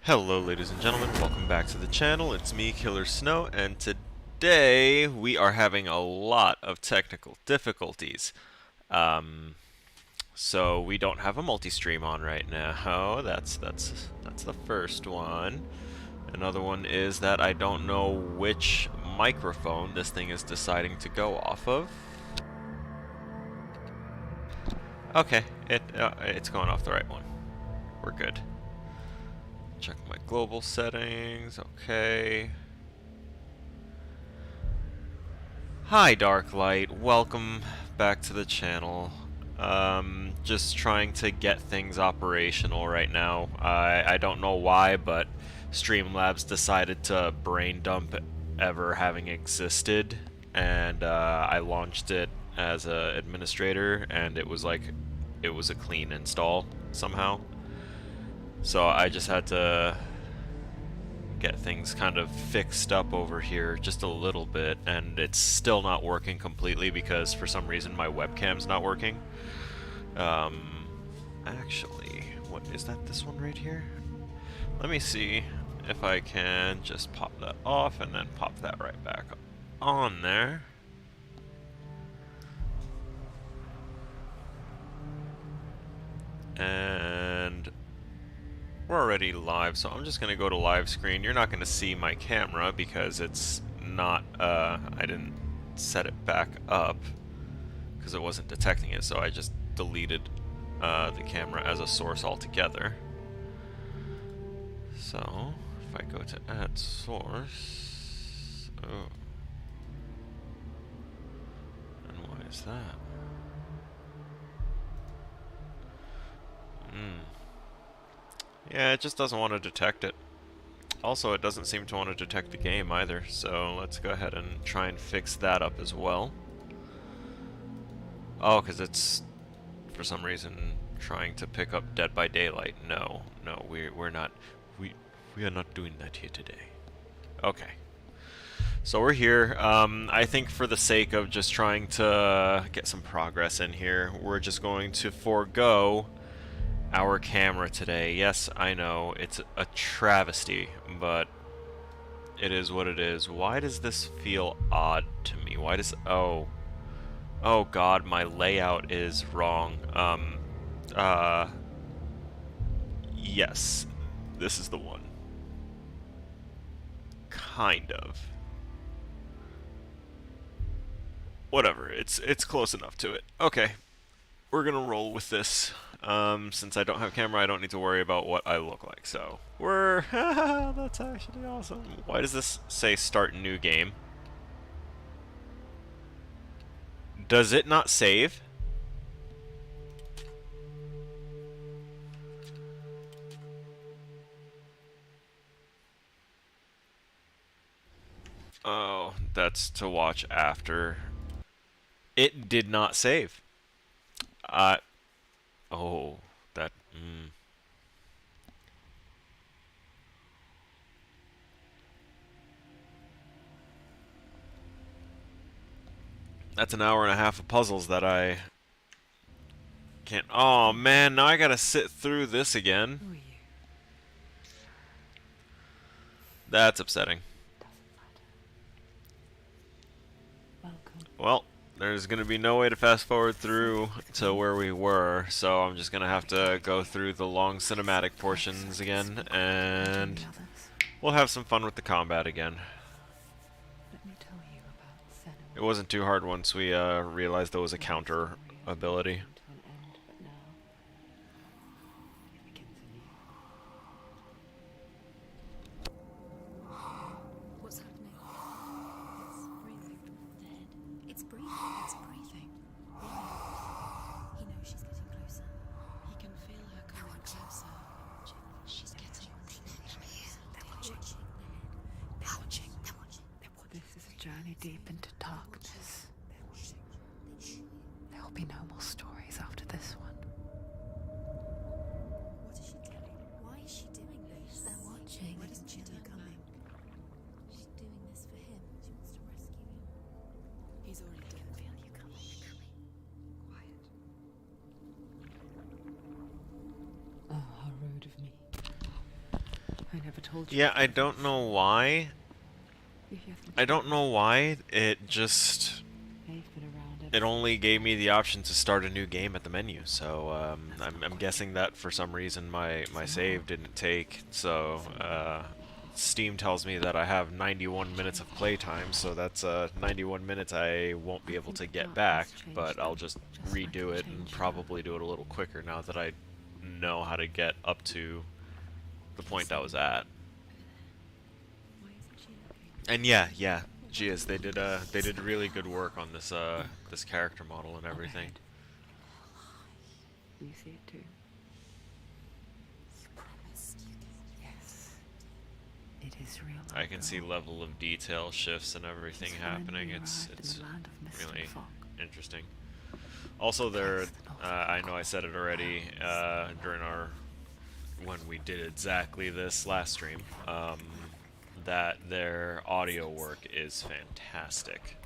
Hello ladies and gentlemen, welcome back to the channel. It's me, Killer Snow, and today we are having a lot of technical difficulties. So we don't have a multi-stream on right now. That's the first one. Another one is that I don't know which microphone this thing is deciding to go off of. Okay, it's going off the right one. We're good. Check my global settings. Okay. Hi, Dark Light. Welcome back to the channel. Just trying to get things operational right now. I don't know why, but Streamlabs decided to brain dump ever having existed, and I launched it as an administrator, and it was a clean install somehow. So I just had to get things kind of fixed up over here just a little bit, and it's still not working completely because for some reason my webcam's not working. Actually, what is that, this one right here? Let me see if I can just pop that off and then pop that right back on there. And we're already live, so I'm just going to go to live screen. You're not going to see my camera because it's not, I didn't set it back up because it wasn't detecting it, so I just deleted the camera as a source altogether. So, if I go to add source, oh, and why is that? Yeah, it just doesn't want to detect it. Also, it doesn't seem to want to detect the game either, so let's go ahead and try and fix that up as well. Oh, because it's, for some reason, trying to pick up Dead by Daylight. No, we're not, we are not doing that here today. Okay. So we're here. I think for the sake of just trying to get some progress in here, we're just going to forego our camera today. Yes, I know, it's a travesty, but it is what it is. Why does this feel odd to me? Why does... Oh god, my layout is wrong. Yes, this is the one. Kind of. Whatever, it's close enough to it. Okay, we're gonna roll with this. Since I don't have a camera, I don't need to worry about what I look like, so we're... That's actually awesome. Why does this say start new game? Does it not save? Oh, that's to watch after. It did not save. Oh, that... That's an hour and a half of puzzles that I can't... Oh man, now I gotta sit through this again. That's upsetting. Well, there's gonna be no way to fast forward through to where we were, so I'm just gonna have to go through the long cinematic portions again, and we'll have some fun with the combat again. It wasn't too hard once we realized there was a counter ability. What's happening? It's breathing. It's breathing. He knows she's getting closer. He can feel her coming closer. She's getting closer. They're watching. They're watching. They're watching. This is a journey deep into darkness. There will be no more stories after this one. What is she doing? Why is she doing this? They're watching. Why doesn't she know coming? She's doing this for him. She wants to rescue him. He's already dead. Feel you coming. Quiet. Oh, how rude of me. I never told you. Yeah, I don't know why. You hear them? I don't know why. It just They've been around it ever only gave me the option to start a new game at the menu. So That's I'm not quite guessing that for some reason my save didn't take. So Steam tells me that I have 91 minutes of playtime. So that's 91 minutes I won't be I able think to the get darkness back. changed But I'll them, just like redo it and changed her. probably do it a little quicker now that I know how to get up to the point I was at. Why isn't she looking? And yeah, she is. They did really good work on this this character model and Up everything. ahead. You see it too? You promised you could. Yes. It is real. I can see level of detail shifts and everything It's happening. finally It's arrived in the land of mist really and fog. interesting. Also, there, Place that no I know I said it already during our when we did exactly this last stream, that their audio work is fantastic.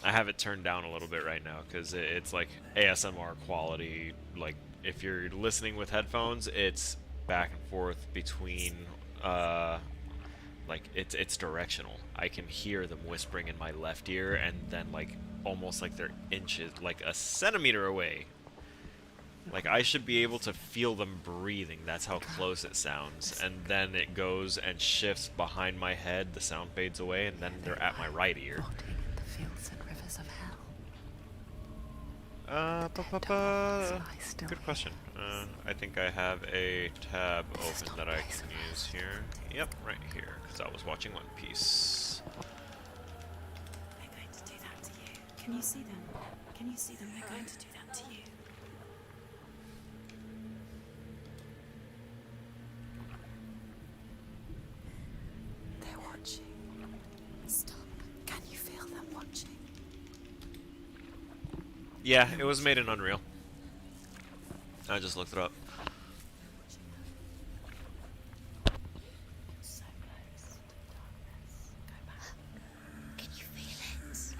I have it turned down a little bit right now because it's like ASMR quality. Like if you're listening with headphones, it's back and forth between like it's directional. I can hear them whispering in my left ear and then like almost like they're inches, like a centimeter away. Like I should be able to feel them breathing. That's how close it sounds. And then it goes and shifts behind my head. The sound fades away, and then they're at my right ear. Rotting in the fields and rivers of hell. Good question. I think I have a tab open that I can use here. Yep, right here, because I was watching One Piece. They're going to do that to you. Can you see them? Can you see them? They're going to do that to you. They're watching. Stop. Can you feel them watching? Yeah, it was made in Unreal. I just looked it up. So close to darkness. Go back. Can you feel it?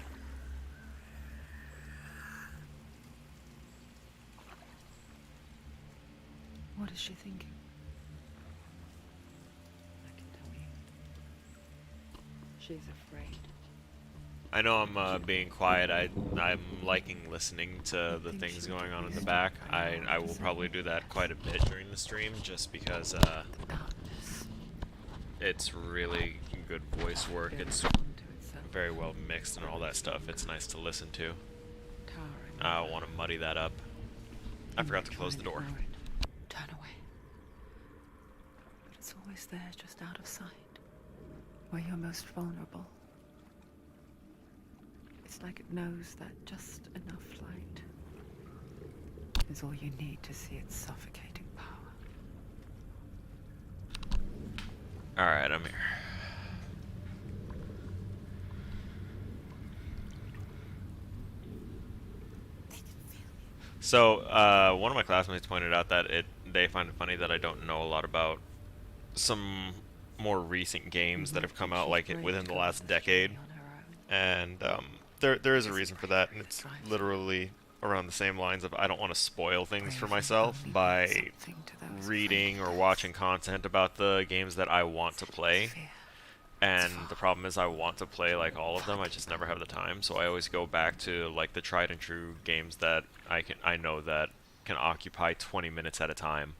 What is she thinking? I can tell you. She's afraid. I know I'm being quiet. I'm liking listening to the things going on in the back. I will probably do that quite a bit during the stream, just because The darkness. it's really good voice work. Built It's onto itself. very well mixed and all that stuff. It's nice to listen to. Towering I don't over. want to muddy that up. I You forgot may to close try the and door. ignore it. Turn away. But it's always there, just out of sight, where you're most vulnerable. It's like it knows that just enough light is all you need to see its suffocating power. Alright, I'm here. So, one of my classmates pointed out that they find it funny that I don't know a lot about some more recent games that have come out like within the last decade. And there is a reason for that, and it's literally around the same lines of I don't want to spoil things for myself by reading or watching content about the games that I want to play. And the problem is I want to play like all of them, I just never have the time, so I always go back to like the tried and true games that I know that can occupy 20 minutes at a time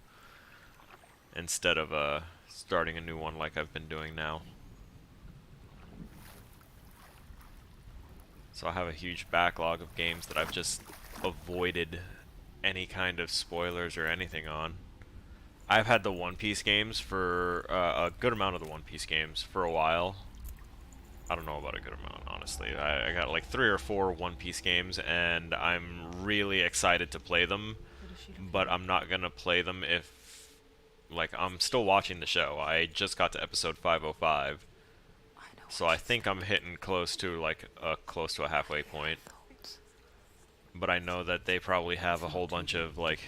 instead of starting a new one like I've been doing now. So I have a huge backlog of games that I've just avoided any kind of spoilers or anything on. I've had the One Piece games for a good amount of the One Piece games for a while. I don't know about a good amount, honestly. I got like 3 or 4 One Piece games, and I'm really excited to play them, but I'm not gonna play them if, like, I'm still watching the show. I just got to episode 505. So I think I'm hitting close to like close to a halfway point. But I know that they probably have a whole bunch of like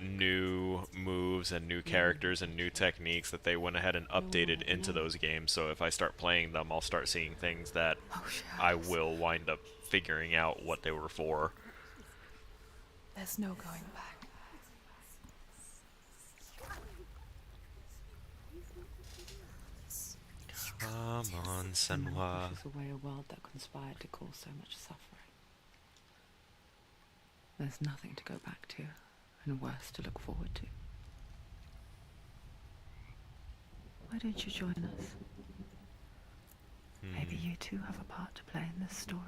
new moves and new characters and new techniques that they went ahead and updated into those games. So if I start playing them, I'll start seeing things that I will wind up figuring out what they were for. There's no going back. Come on, And Senhua. pushes away a world that conspired to cause so much suffering. There's nothing to go back to, and worse to look forward to. Why don't you join us? Maybe you too have a part to play in this story.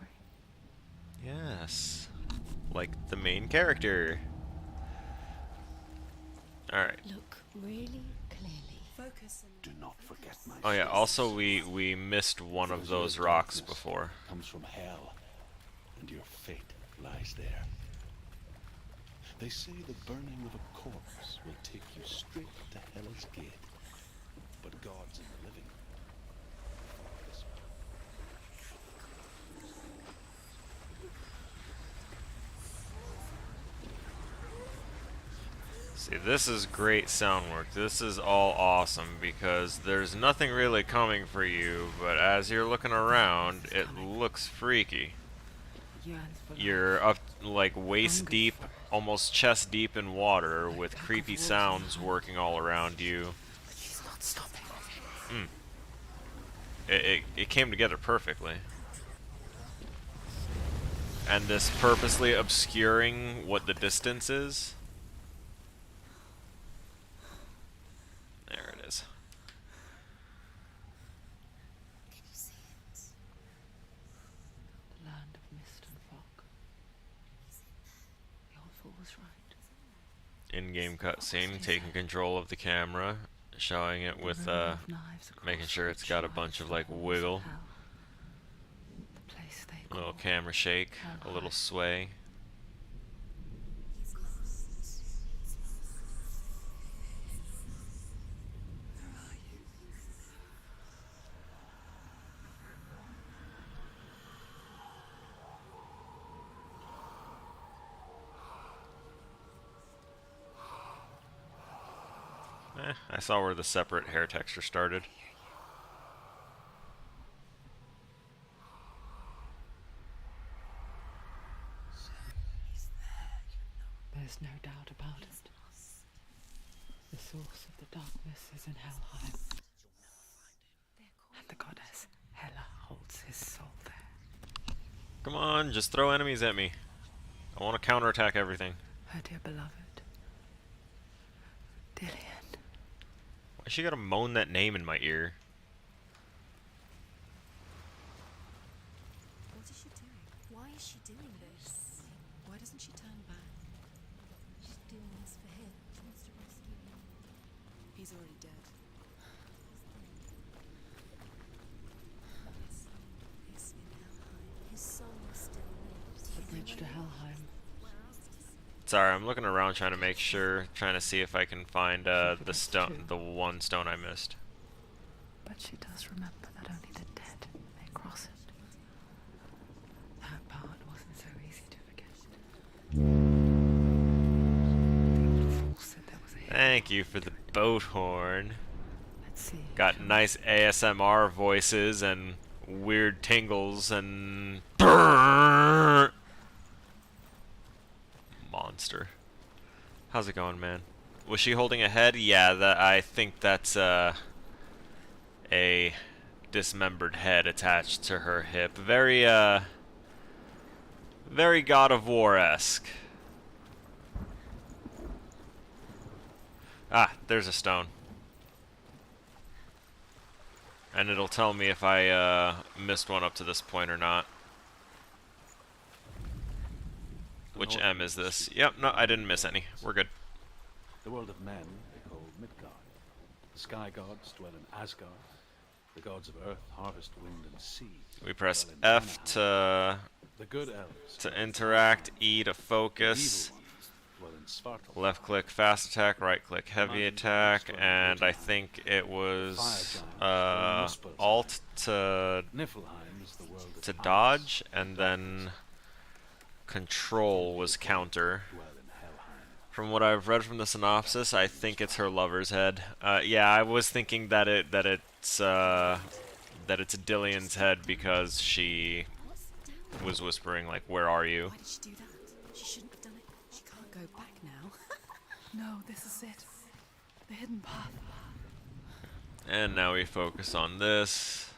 Yes. Like the main character. Alright. Look really clearly. Focus and Do not forget my Oh yeah, face. also we missed one of those rocks before. Comes from hell, and your fate lies there. They say the burning of a corpse will take you straight to Hell's Gate, but gods in the living. See, this is great sound work. This is all awesome because there's nothing really coming for you, but as you're looking around, it looks freaky. Yearns for You're life. up like waist Hungers deep, for it. almost chest deep in water with pack of creepy wolves sounds behind. working all around you. But she's not stopping. It came together perfectly. And this purposely obscuring what the distance is. There it is. can you see it? The land of mist and fog. The old fool was right. In-game cutscene, taking control of the camera, showing it with The river of knives across making sure it's which got a lies bunch of the like halls of wiggle, hell. The place they a little call camera shake, a little Hellhide. sway. He's lost. Where are you? I saw where the separate hair texture started. There's no doubt about it. The source of the darkness is in Helheim. And the goddess Hela holds his soul there. Come on, just throw enemies at me. I want to counterattack everything. Her dear beloved, Dillian. Why she gotta moan that name in my ear? What is she doing? Why is she doing this? Why doesn't she turn back? She's doing this for him. She wants to rescue him. He's already dead. His soul is in Helheim. His soul still lives. The bridge to Helheim. Sorry, I'm looking around trying to make sure, trying to see if I can find the stone, the one stone I missed. But she does remember that only the dead may cross it. That part wasn't so easy to forget. The old fool said there was a hidden Thank you for the boat horn. Let's see. Got nice ASMR voices and weird tingles and monster. How's it going, man? Was she holding a head? Yeah, I think that's a dismembered head attached to her hip. Very very God of War-esque. Ah, there's a stone. And it'll tell me if I missed one up to this point or not. Which M is this? Yep, no, I didn't miss any. We're good. The world of men they call Midgard. The sky gods dwell in Asgard. The gods of earth, harvest, wind, and sea. We press dwell in F Anaheim. to The good elves interact, E to the focus, evil ones dwell in Svartalfheim. left click fast attack, right click heavy attack, and I think it was Alt to Niflheim is the world of ice. dodge, and then Control was counter. Dwell in Helheim. From what I've read from the synopsis, I think it's her lover's head. Yeah, I was thinking that it's Dillian's head because she was whispering like, "Where are you?" Why did she do that? She shouldn't have done it. She can't go back now. No, this is it. The hidden path. And now we focus on this.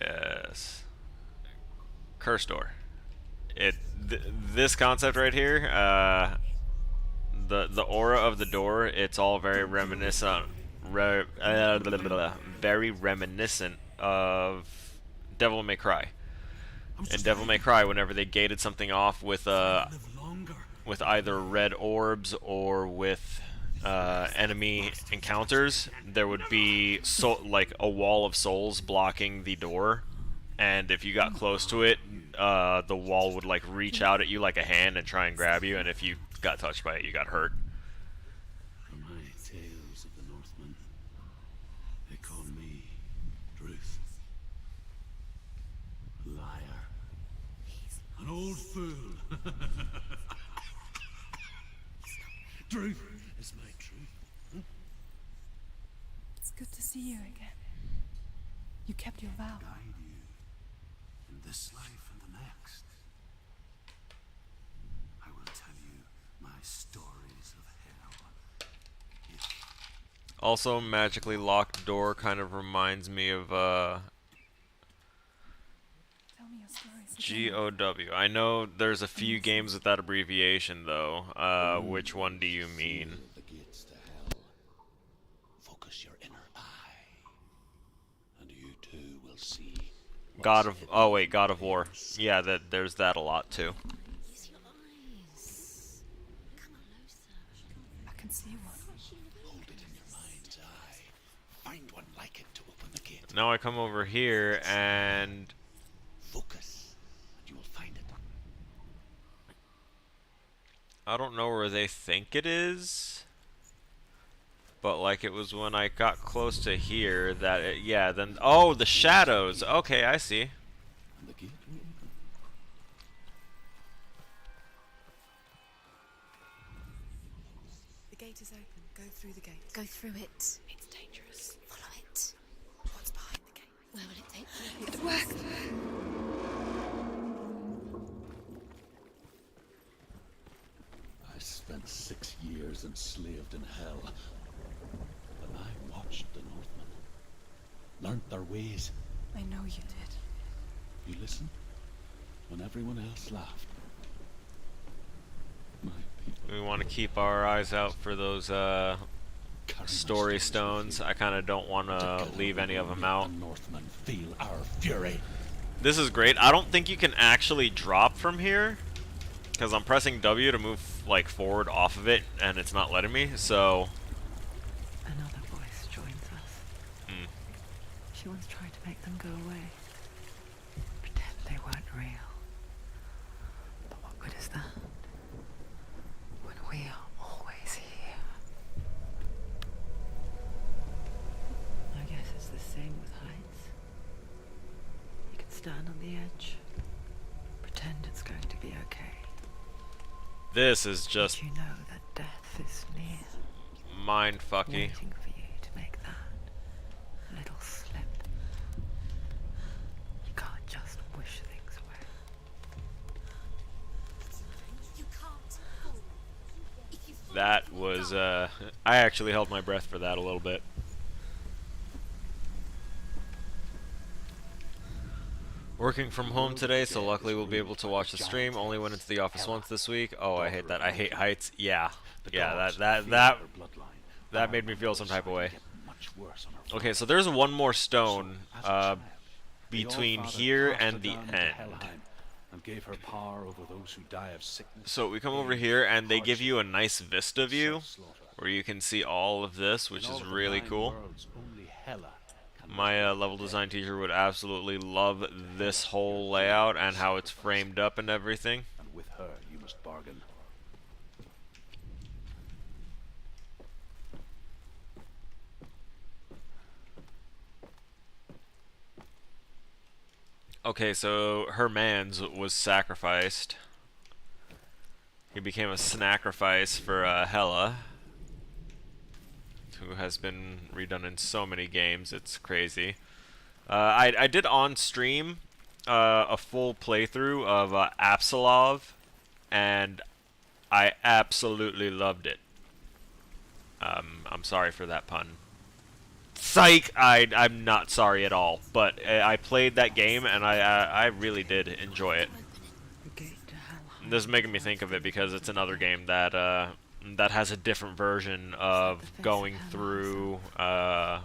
Yes. Curse door. This concept right here, the aura of the door, it's all very reminiscent, very reminiscent of Devil May Cry. In Devil May Cry, whenever they gated something off with either red orbs or with enemy encounters, there would be like a wall of souls blocking the door, and if you got close to it, the wall would like reach out at you like a hand and try and grab you, and if you got touched by it, you got hurt. For my tales of the Northmen, they call me Druth. A liar. An old fool. Druth is my truth. It's good to see you again. You kept your vow. Guide you in this life and the next. I will tell you my stories of hell. Also, magically locked door kind of reminds me of Tell me your stories again. GOW. I know there's a few games with that abbreviation though. Which one do you mean? Feel the gates to hell. Focus your inner eye, and you too will see. God of God of War. Yeah, there's that a lot too. Use your eyes. Come closer. I can see one. Hold it in your mind's eye. Find one like it to open the gate. Now I come over here and Focus, and you will find it. I don't know where they think it is, but like it was when I got close to here that yeah, then oh, the shadows. Okay, I see. And the gate will open. The gate is open. Go through the gate. Go through it. It's dangerous. Follow it. What's behind the gate? Where will it take you? It works. I spent 6 years enslaved in hell. But I watched the Northmen, learnt their ways. I know you did. You listened when everyone else laughed. My people We want to keep our eyes out for those carry my story stories stones. with you. I kind of don't want to Together leave any of we will them make out. The Northmen feel our fury. This is great. I don't think you can actually drop from here because I'm pressing W to move like forward off of it and it's not letting me. So Another voice joins us. She once tried to make them go away. Pretend they weren't real. But what good is that? When we are always here. I guess it's the same with heights. You can stand on the edge. Pretend it's going to be okay. this is just But you know that death is near. mind-fucky. Waiting for you to make that little slip. You can't just wish things away. You can't fall. If you fall, That was I actually held my breath for that a little bit. Working from home today, so luckily we'll be able to watch the stream. Only went into the office once this week. Oh, I hate that. I hate heights. Yeah. Yeah, that made me feel some type of way. Okay, so there's one more stone between here and the end. And gave her power over those who die of sickness. So we come over here and they give you a nice vista view where you can see all of this, which is really cool. My level design teacher would absolutely love this whole layout and how it's framed up and everything. And with her you must bargain. Okay, so her mans was sacrificed. He became a sacrifice for Hela, who has been redone in so many games, it's crazy. I did on stream a full playthrough of Apsalov, and I absolutely loved it. I'm sorry for that pun. Psych! I'm not sorry at all. But I played that game and I really did enjoy it. The gate to Helheim. This is making me think of it because it's another game that that has a different version of going through the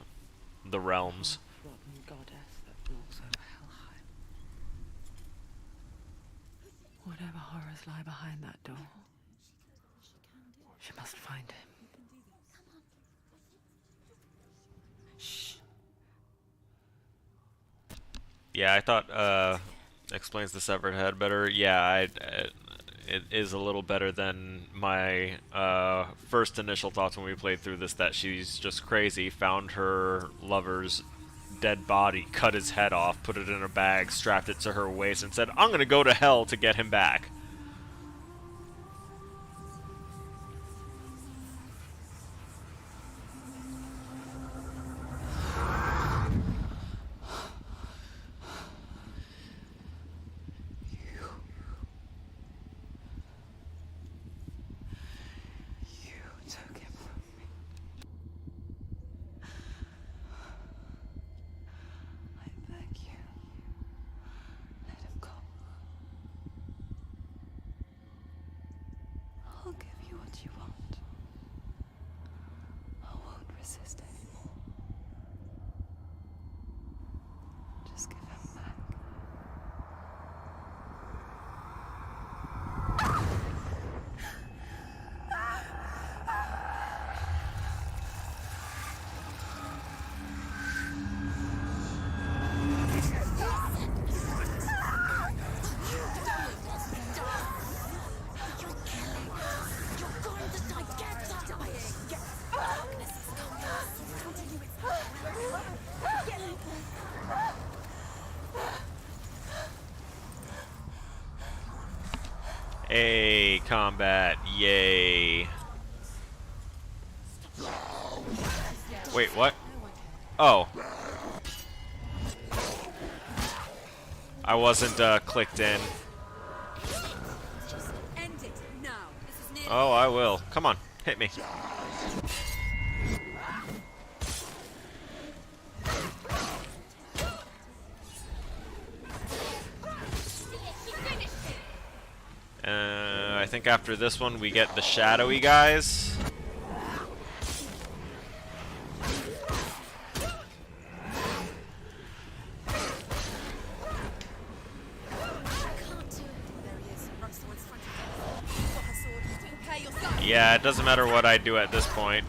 realms. Rotten goddess that rules over Helheim. Whatever horrors lie behind that door, she must find him. Yeah, I thought explains the severed head better. Yeah, it is a little better than my first initial thoughts when we played through this, that she's just crazy, found her lover's dead body, cut his head off, put it in a bag, strapped it to her waist, and said, I'm gonna go to hell to get him back. You took him from me. I beg you, let him go. I'll give you what you want. I won't resist anymore. Just give him back. Hey, combat, yay. Wait, what? Oh. I wasn't clicked in. End it now. This is near. Oh, I will. Come on, hit me. I think after this one we get the shadowy guys. Yeah, it doesn't matter what I do at this point.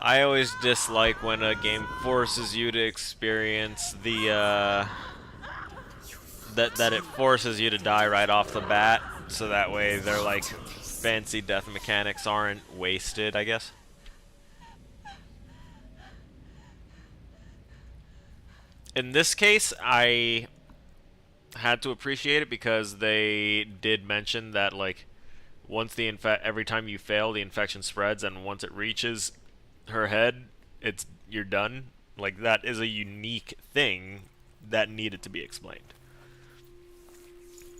I always dislike when a game forces you to experience the that it forces you to die right off the bat, so that way their like fancy death mechanics aren't wasted, I guess. In this case, I had to appreciate it because they did mention that like once the every time you fail, the infection spreads, and once it reaches her head, you're done. Like, that is a unique thing that needed to be explained.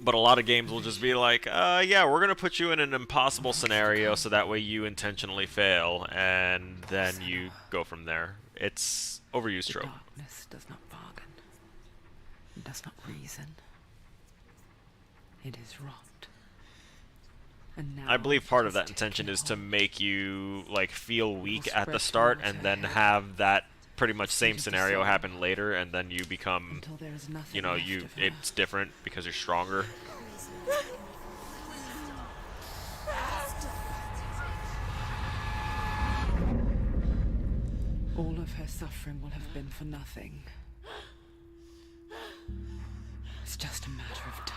But a lot of games will just be like, yeah, we're gonna put you in an impossible scenario so that way you intentionally fail, and then you go from there. It's overused trope. Darkness does not bargain. It does not reason. It is rot. And now I believe part of it has that intention taken is to hold. make you like feel weak Will at the spread start, towards and her then head. have that pretty much same Seed of the scenario soul. happen later, and then you become, Until there is nothing you know, left of her. it's different because you're stronger. All of her suffering will have been for nothing. It's just a matter of time.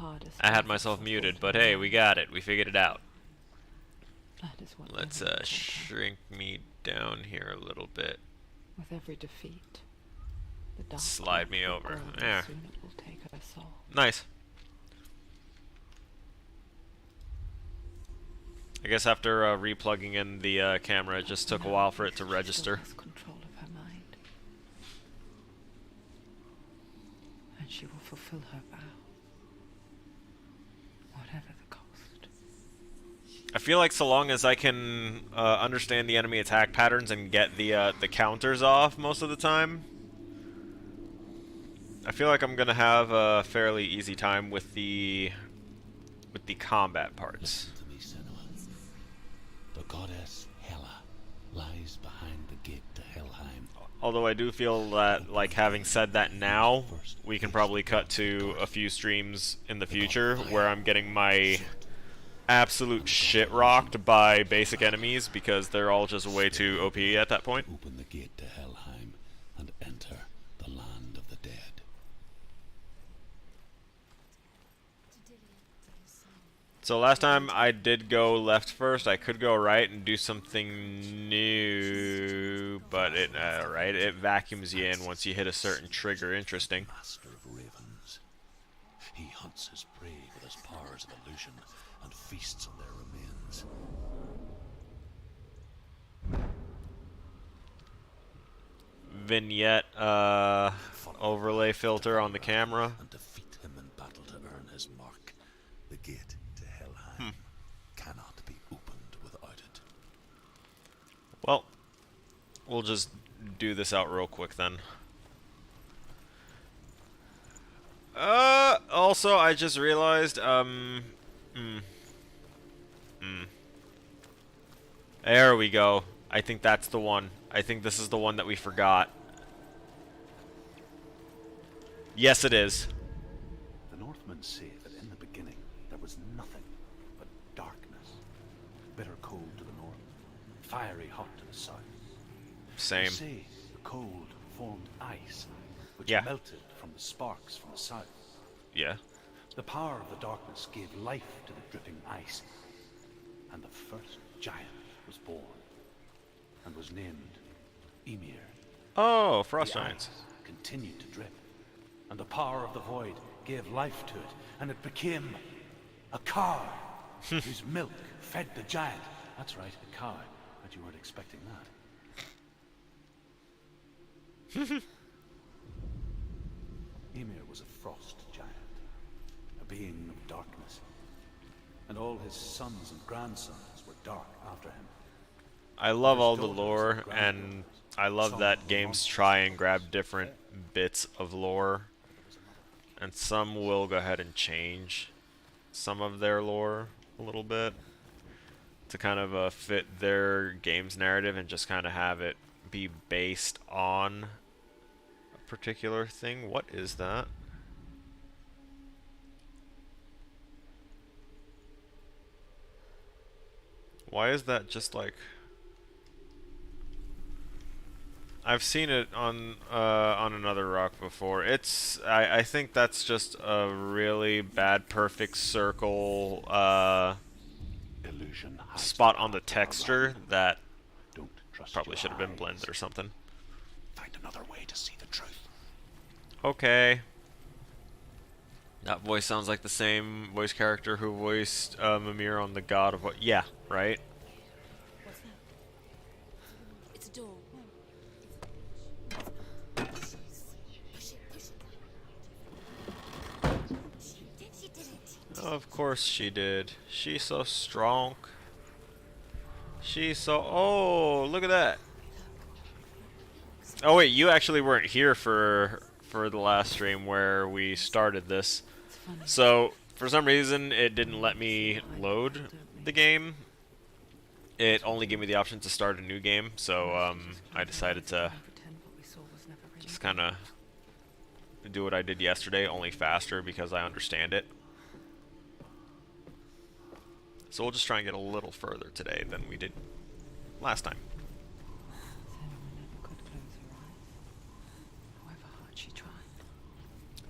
hardest. I had days myself of muted, thought but and hey, mind. we got it. We figured it out. That is what Let's everyone told her. shrink me down here a little bit. With every defeat, the dark Slide me will over. grow, and There. soon it will take her soul. Nice. I guess after replugging in the camera, it just took a while for it to She register. still has control of her mind, and she will fulfill her vow, whatever the cost. I feel like so long as I can understand the enemy attack patterns and get the counters off most of the time, I feel like I'm gonna have a fairly easy time with the combat parts. Listen to me, Senua. The goddess Hela lies behind the gate to Helheim. Although I do feel that, like, having said that now, we can probably cut to a few streams in the future where I'm getting my absolute shit rocked by basic enemies because they're all just way too OP at that point. Open the gate to Helheim and enter the land of the dead. So last time I did go left first. I could go right and do something new, but it vacuums you in once you hit a certain trigger. Interesting. Master of ravens. He hunts his prey with his powers of illusion and feasts on their remains. Vignette overlay filter on the camera. And defeat him in battle to earn his mark. The gate to Helheim cannot be opened without it. Well, we'll just do this out real quick then. Also, I just realized, There we go. I think that's the one. I think this is the one that we forgot. Yes, it is. The Northmen say that in the beginning there was nothing but darkness. Bitter cold to the north, fiery hot to the south. Same. They say the cold formed ice, which Yeah. melted from the sparks from the south. Yeah. The power of the darkness gave life to the dripping ice, and the first giant was born, and was named Ymir. Oh, Frost The Giants. ice continued to drip, and the power of the void gave life to it, and it became a cow whose milk fed the giant. That's right, a cow. Bet you weren't expecting that. Ymir was a frost giant, a being of darkness, and all his sons and grandsons were dark after him. I love all the lore, and I love that games try and grab different bits of lore, and some will go ahead and change some of their lore a little bit to kind of fit their game's narrative and just kind of have it be based on a particular thing. What is that? Why is that just like... I've seen it on another rock before. I think that's just a really bad perfect circle Illusion hides spot the on the path to texture Orion. that Don't trust probably your should have been eyes. blended or something. Find another way to see the truth. Okay. That voice sounds like the same voice character who voiced Mimir on the God of What? Yeah, right? What's that? It's a door. Push it, push it. She did it. Of course she did. She's so strong. She's so... Oh, look at that. Oh wait, you actually weren't here for the last stream where we started this. It's funny. So, for some reason, it didn't let me load the game. It only gave me the option to start a new game, so I decided to Pretend what we saw was never really just kind of do what I did yesterday, only faster because I understand it. So we'll just try and get a little further today than we did last time. Senua never could close her eyes, however hard she tried.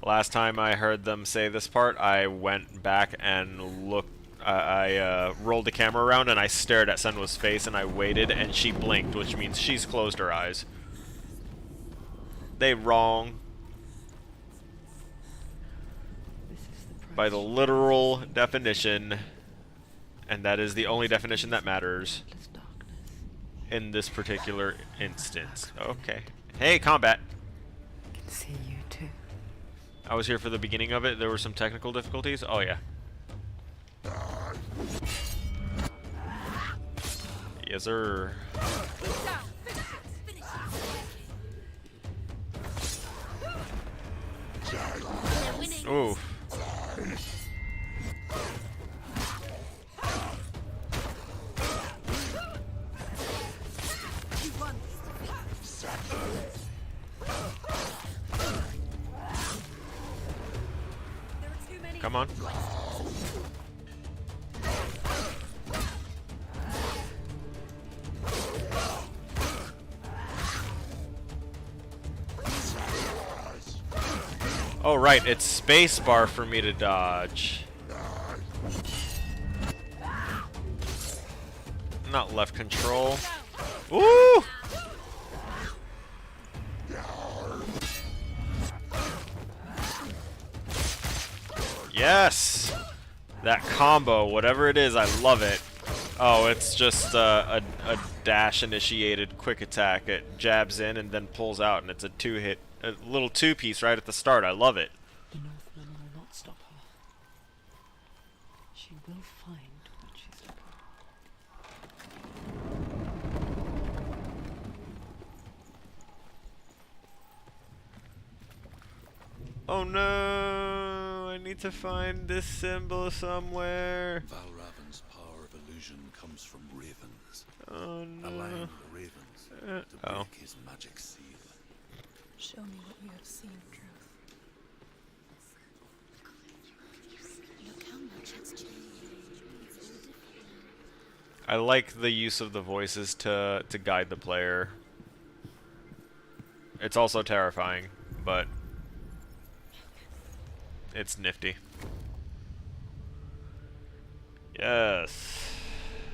Last time I heard them say this part, I went back and looked. I rolled the camera around and I stared at Senwa's face and I waited and she blinked, which means she's closed her eyes. They wrong. This is the price By the literal definition, and that is the only definition that matters endless darkness. in this particular instance. Okay. Hey, combat. I can see you too. I was here for the beginning of it. There were some technical difficulties. Oh, yeah. Yes, sir. Ooh. Come on. Oh, right, it's spacebar for me to dodge. Not left control. Ooh! Yes! That combo, whatever it is, I love it. Oh, it's just a dash-initiated quick attack. It jabs in and then pulls out, and it's a two-hit, a little two-piece right at the start. I love it. The Northmen will not stop her. She will find what she's looking for. Oh no! I need to find this symbol somewhere. Valravan's power of illusion comes from ravens. Oh no. Allowing the ravens to break his magic seal. Show me what you have seen, Truth. Look how much it's changed. It's all different. I like the use of the voices to guide the player. It's also terrifying, but it's nifty. Yes.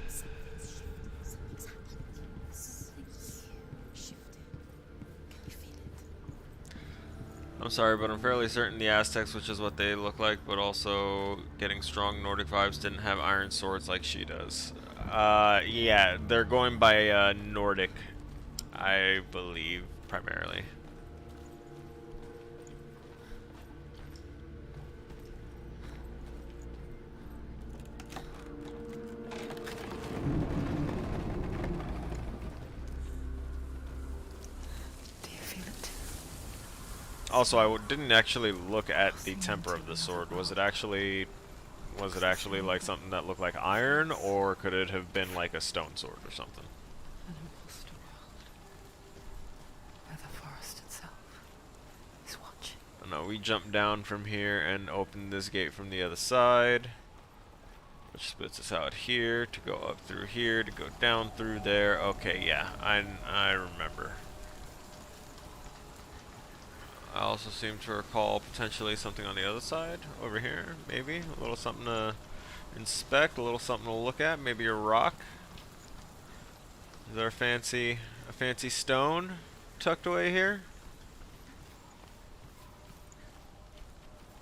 Something's happened. Something's shifted. Can you feel it? I'm sorry, but I'm fairly certain the Aztecs, which is what they look like, but also getting strong Nordic vibes, didn't have iron swords like she does. Yeah, they're going by Nordic, I believe, primarily. Do you feel it? Also, I didn't actually look at the temper of the sword. Was it actually like something that looked like iron, or could it have been like a stone sword or something? An imposter world. Where the forest itself is watching. No, we jump down from here and open this gate from the other side, which splits us out here to go up through here to go down through there. Okay, yeah, I remember. I also seem to recall potentially something on the other side over here, maybe a little something to inspect, a little something to look at, maybe a rock. Is there a fancy stone tucked away here?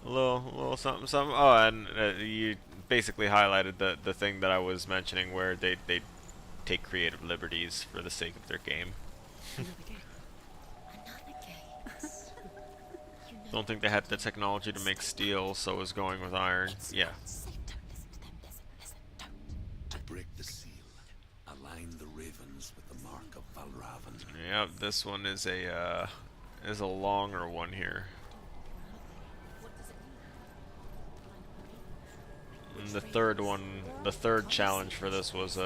A little something, something. Oh, and you basically highlighted the thing that I was mentioning, where they take creative liberties for the sake of their game. Another gate. Another gate. You know Don't think they had the technology to make steel, so was going with iron. it's Yeah. not safe. Don't listen to them. Listen, don't. To break the seal, align the ravens with the mark of Valravan. Yep, this one is a longer one here. And the third one, the third challenge for this was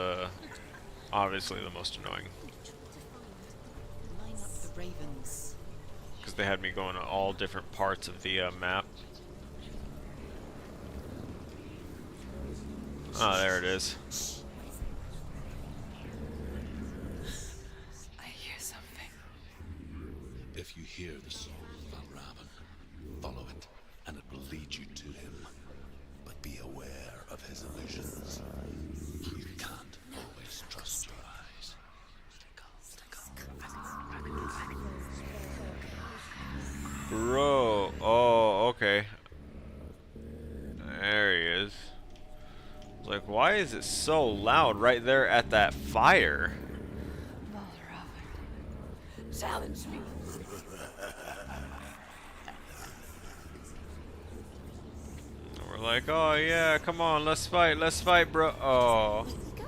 obviously the most annoying, Line up the ravens. because they had me going to all different parts of the map. Ah, there it is. I hear something. If you hear the soul of Valravan, follow it. of his illusions. You can't always trust your eyes. Bro. Oh, okay. There he is. Like, why is it so loud right there at that fire? Challenge me. And we're like, oh yeah, come on, let's fight, bro. Oh. Go.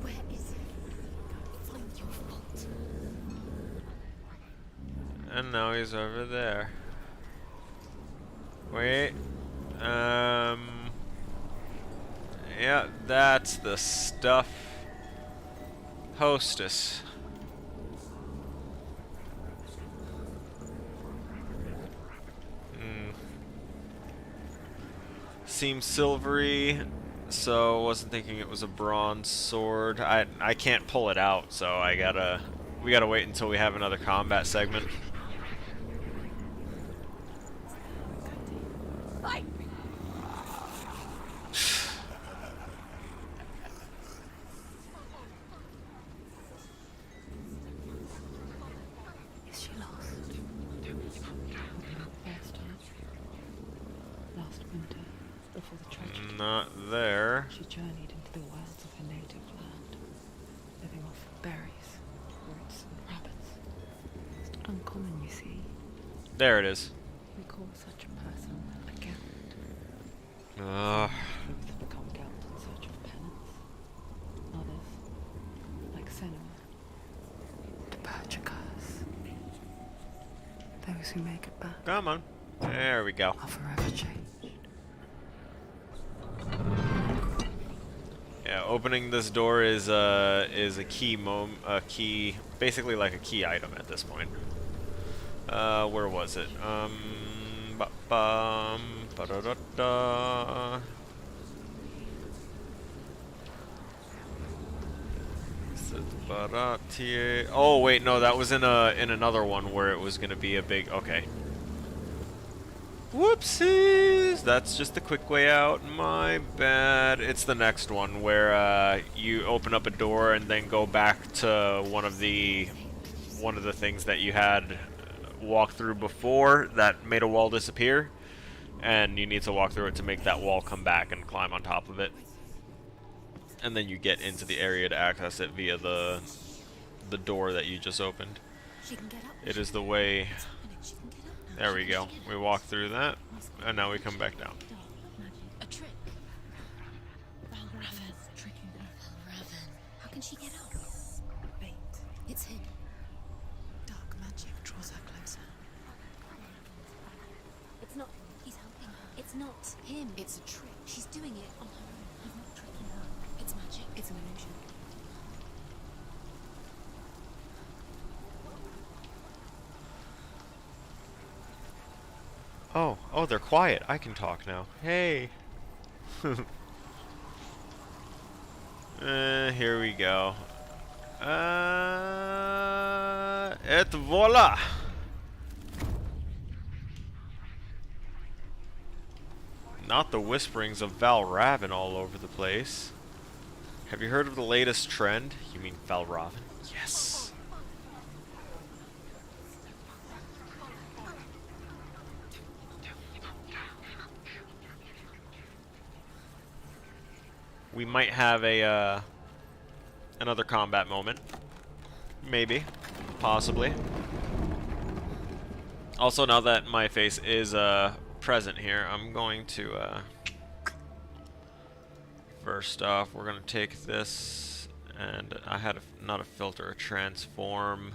Where is it? It's not your fault. And now he's over there. Wait. Yeah, that's the stuff. Hostess. Seems silvery, so wasn't thinking it was a bronze sword. I can't pull it out, so we gotta wait until we have another combat segment. Fight. Is she lost? Last time. Last winter, before the tragedy. Not there. She journeyed into the wilds of her native land, living off berries, roots, and rabbits. It's uncommon, you see. There it is. We call such a person a Gelt. Ugh. Both become Gelt in search of penance. Others, like Senua, to purge a curse. Those who make it back Come on. There we go. are forever changed. Yeah, opening this door is a key, basically like a key item at this point. Where was it? Ba-da-da-da. Oh wait, no, that was in another one where it was gonna be a big. Okay. Whoopsies! That's just the quick way out. My bad. It's the next one where you open up a door and then go back to one of the things that you had walked through before that made a wall disappear, and you need to walk through it to make that wall come back and climb on top of it. And then you get into the area to access it via the door that you just opened. She can get up. It is the way. She can get up now. There we go. We walk through that, and now we come back down. A trick. Raven. Tricking her. Raven. How can she get up? Bait. It's him. Dark magic draws her closer. It's not. He's helping her. It's not him. It's a trick. She's doing it on her own. He's not tricking her. It's magic. It's an illusion. Oh, they're quiet. I can talk now. Hey. Here we go. Et voila! Not the whisperings of Valravn all over the place. Have you heard of the latest trend? You mean Valravn? Yes. We might have a another combat moment. Maybe. Possibly. Also, now that my face is present here, I'm going to first off, we're going to take this, and I had not a filter, a transform.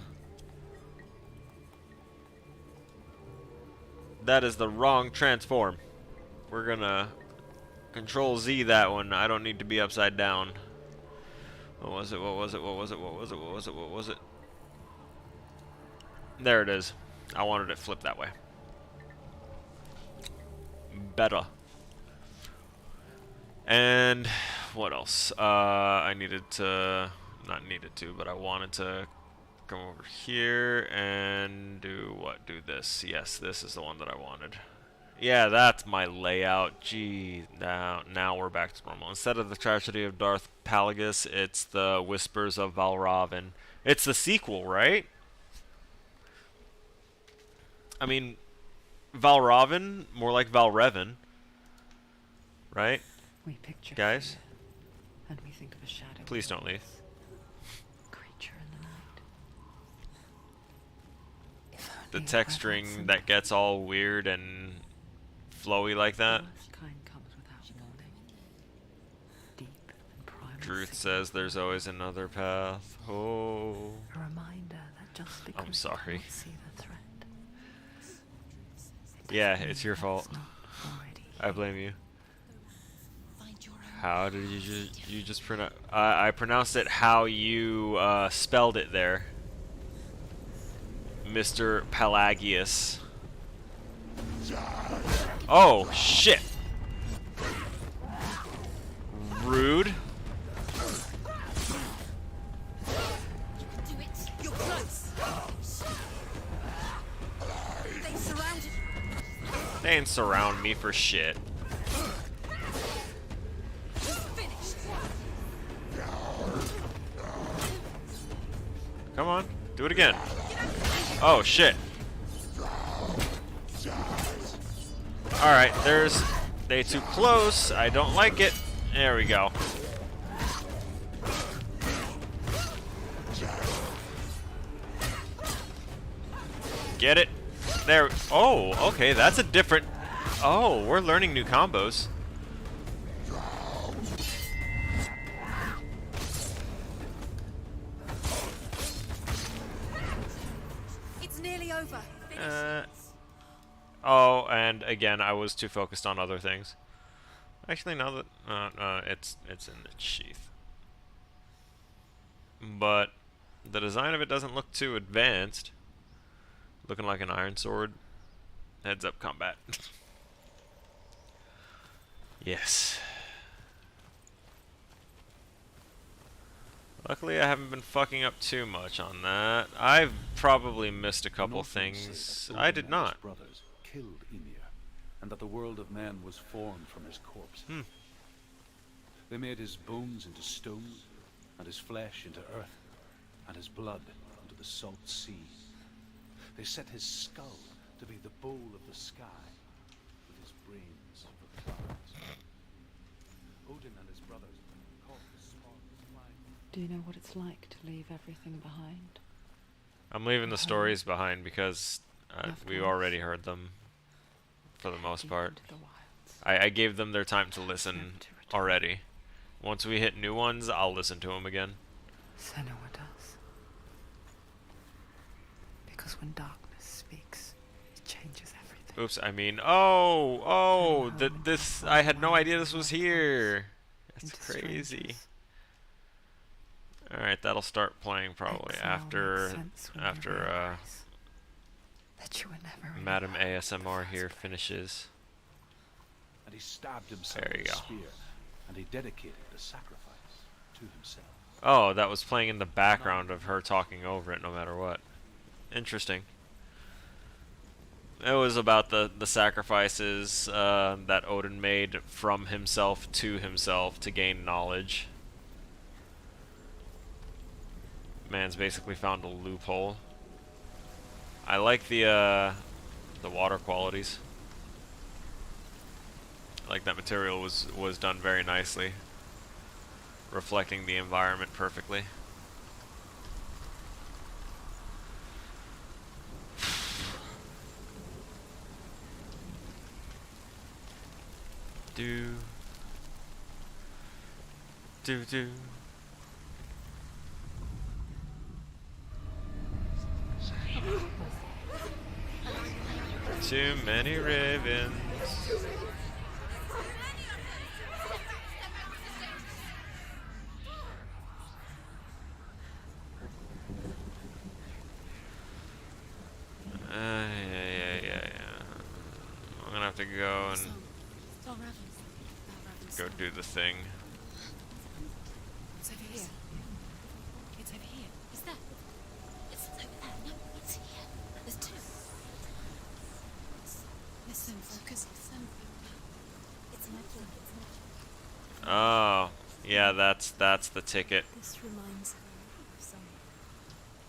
That is the wrong transform. We're gonna Control Z that one. I don't need to be upside down. What was it? What was it? What was it? What was it? What was it? What was it? There it is. I wanted it flipped that way. Better. And what else? I needed to, not needed to, but I wanted to come over here and do what? Do this. Yes, this is the one that I wanted. Yeah, that's my layout. Gee, now we're back to normal. Instead of the tragedy of Darth Palagus, it's the Whispers of Valravn. It's the sequel, right? I mean, Valravn, more like Valrevan, right? We picture Guys? fear, and we think of a shadow. Please don't leave. Creature in the night. If The only it text were that string simple. that gets all weird and flowy like that. The worst kind comes without warning. Deep and primal. Truth signal. says there's always another path. Oh. A reminder that just because I'm you sorry. cannot see the threat, it Yeah, doesn't it's mean your that fault. it's not already I blame you. Find your own How did you just pronounce? I pronounced it how you spelled it there, Mr. Pelagius. Oh shit! Rude. Do it. You're close. They surrounded you. They ain't surround me for shit. Finished. Come on, do it again. Oh shit. Alright, they too close. I don't like it. There we go. Get it? There. Oh, okay, that's a different. Oh, we're learning new combos. It's nearly over. Finish Uh, it. Oh, and again, I was too focused on other things. Actually, now that it's in the sheath, but the design of it doesn't look too advanced. Looking like an iron sword. Heads up combat. Yes. Luckily, I haven't been fucking up too much on that. I've probably missed a couple Northmen say things. that I Odin did and not. his brothers killed Ymir, and that the world of men was formed from his corpse. They made his bones into stone, and his flesh into earth, and his blood into the salt sea. They set his skull to be the bowl of the sky, with his brains for clouds. Odin and his brothers caught the sparks flying. Do you know what it's like to leave everything behind? I'm leaving the stories behind because Loved we ones. already heard them for the most Deep part. into the wilds. I gave them their time to listen Never to return. already. Once we hit new ones, I'll listen to them again. Senua does. Because when darkness speaks, it changes everything. Oops, I mean, oh, this, I had no idea this was here. That's Into crazy. strangers. Alright, that'll start playing probably Exile after, makes sense when you realize that you were never really Madam alive in the ASMR first here place. finishes. And he stabbed himself There you with a go. spear, and he dedicated the sacrifice to himself. Oh, that was playing in the background of her talking over it no matter what. Interesting. It was about the sacrifices that Odin made from himself to gain knowledge. Man's basically found a loophole. I like the water qualities. I like that material was done very nicely, reflecting the environment perfectly. Do do. Too many ravens. Yeah. I'm gonna have to go and go do the thing. It's over here. It's over here. Is that? It's over there. No, it's here. There's two. Listen Focus. It's my plan. Oh, yeah, that's the ticket. This reminds her of somewhere.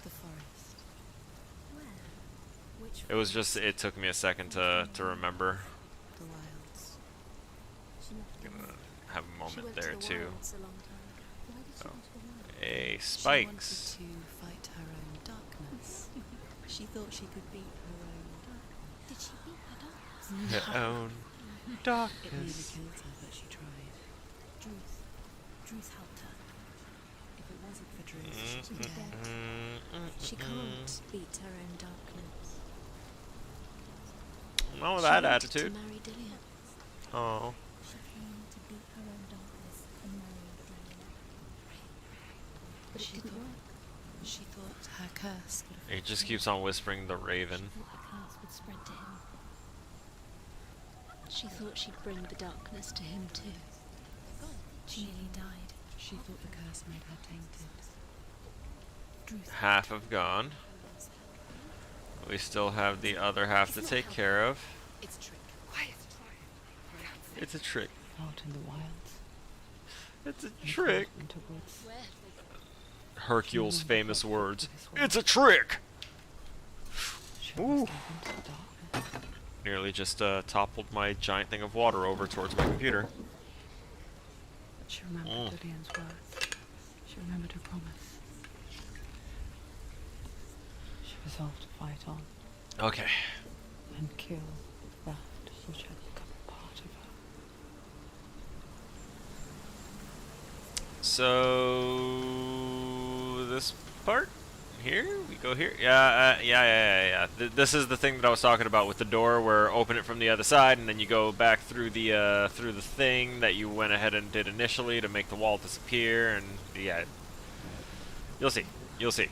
The forest. Where? Which It was just, it took me a second to remember. The wilds. She left the Gonna wild. have a She moment went there to the too. wilds a long time ago. Why did she Oh. go to the wilds? Hey, She spikes. wanted to fight her own darkness. She thought she could beat her own darkness. Did she beat her darkness? Your own It nearly darkness. killed her, but she tried. Druth. Druth helped her. If it wasn't for Druth, she'd be dead. She can't beat her own darkness. No, She that wanted attitude. to marry Dillian. Oh. She came to beat her own darkness and marry Dillian. But it didn't work. She thought her curse would affect It just him. keeps on whispering the Raven. She thought the curse would spread to him. She thought she'd bring the darkness to him too. She nearly died. She thought the curse made her tainted. Druth. Half have gone. We still have the other half to take care of. It's a trick. It's a trick. Out in the wilds. It's a trick. Into woods. Hercule's famous words. It's a trick! She Ooh. must have into the darkness. Nearly just toppled my giant thing of water over towards my computer. She remembered Lillian's words. She remembered her promise. She resolved to fight on Okay. and kill that which had become a part of her. So this part here, we go here. Yeah. This is the thing that I was talking about with the door, where open it from the other side, and then you go back through the thing that you went ahead and did initially to make the wall disappear, and yeah, you'll see. You'll see.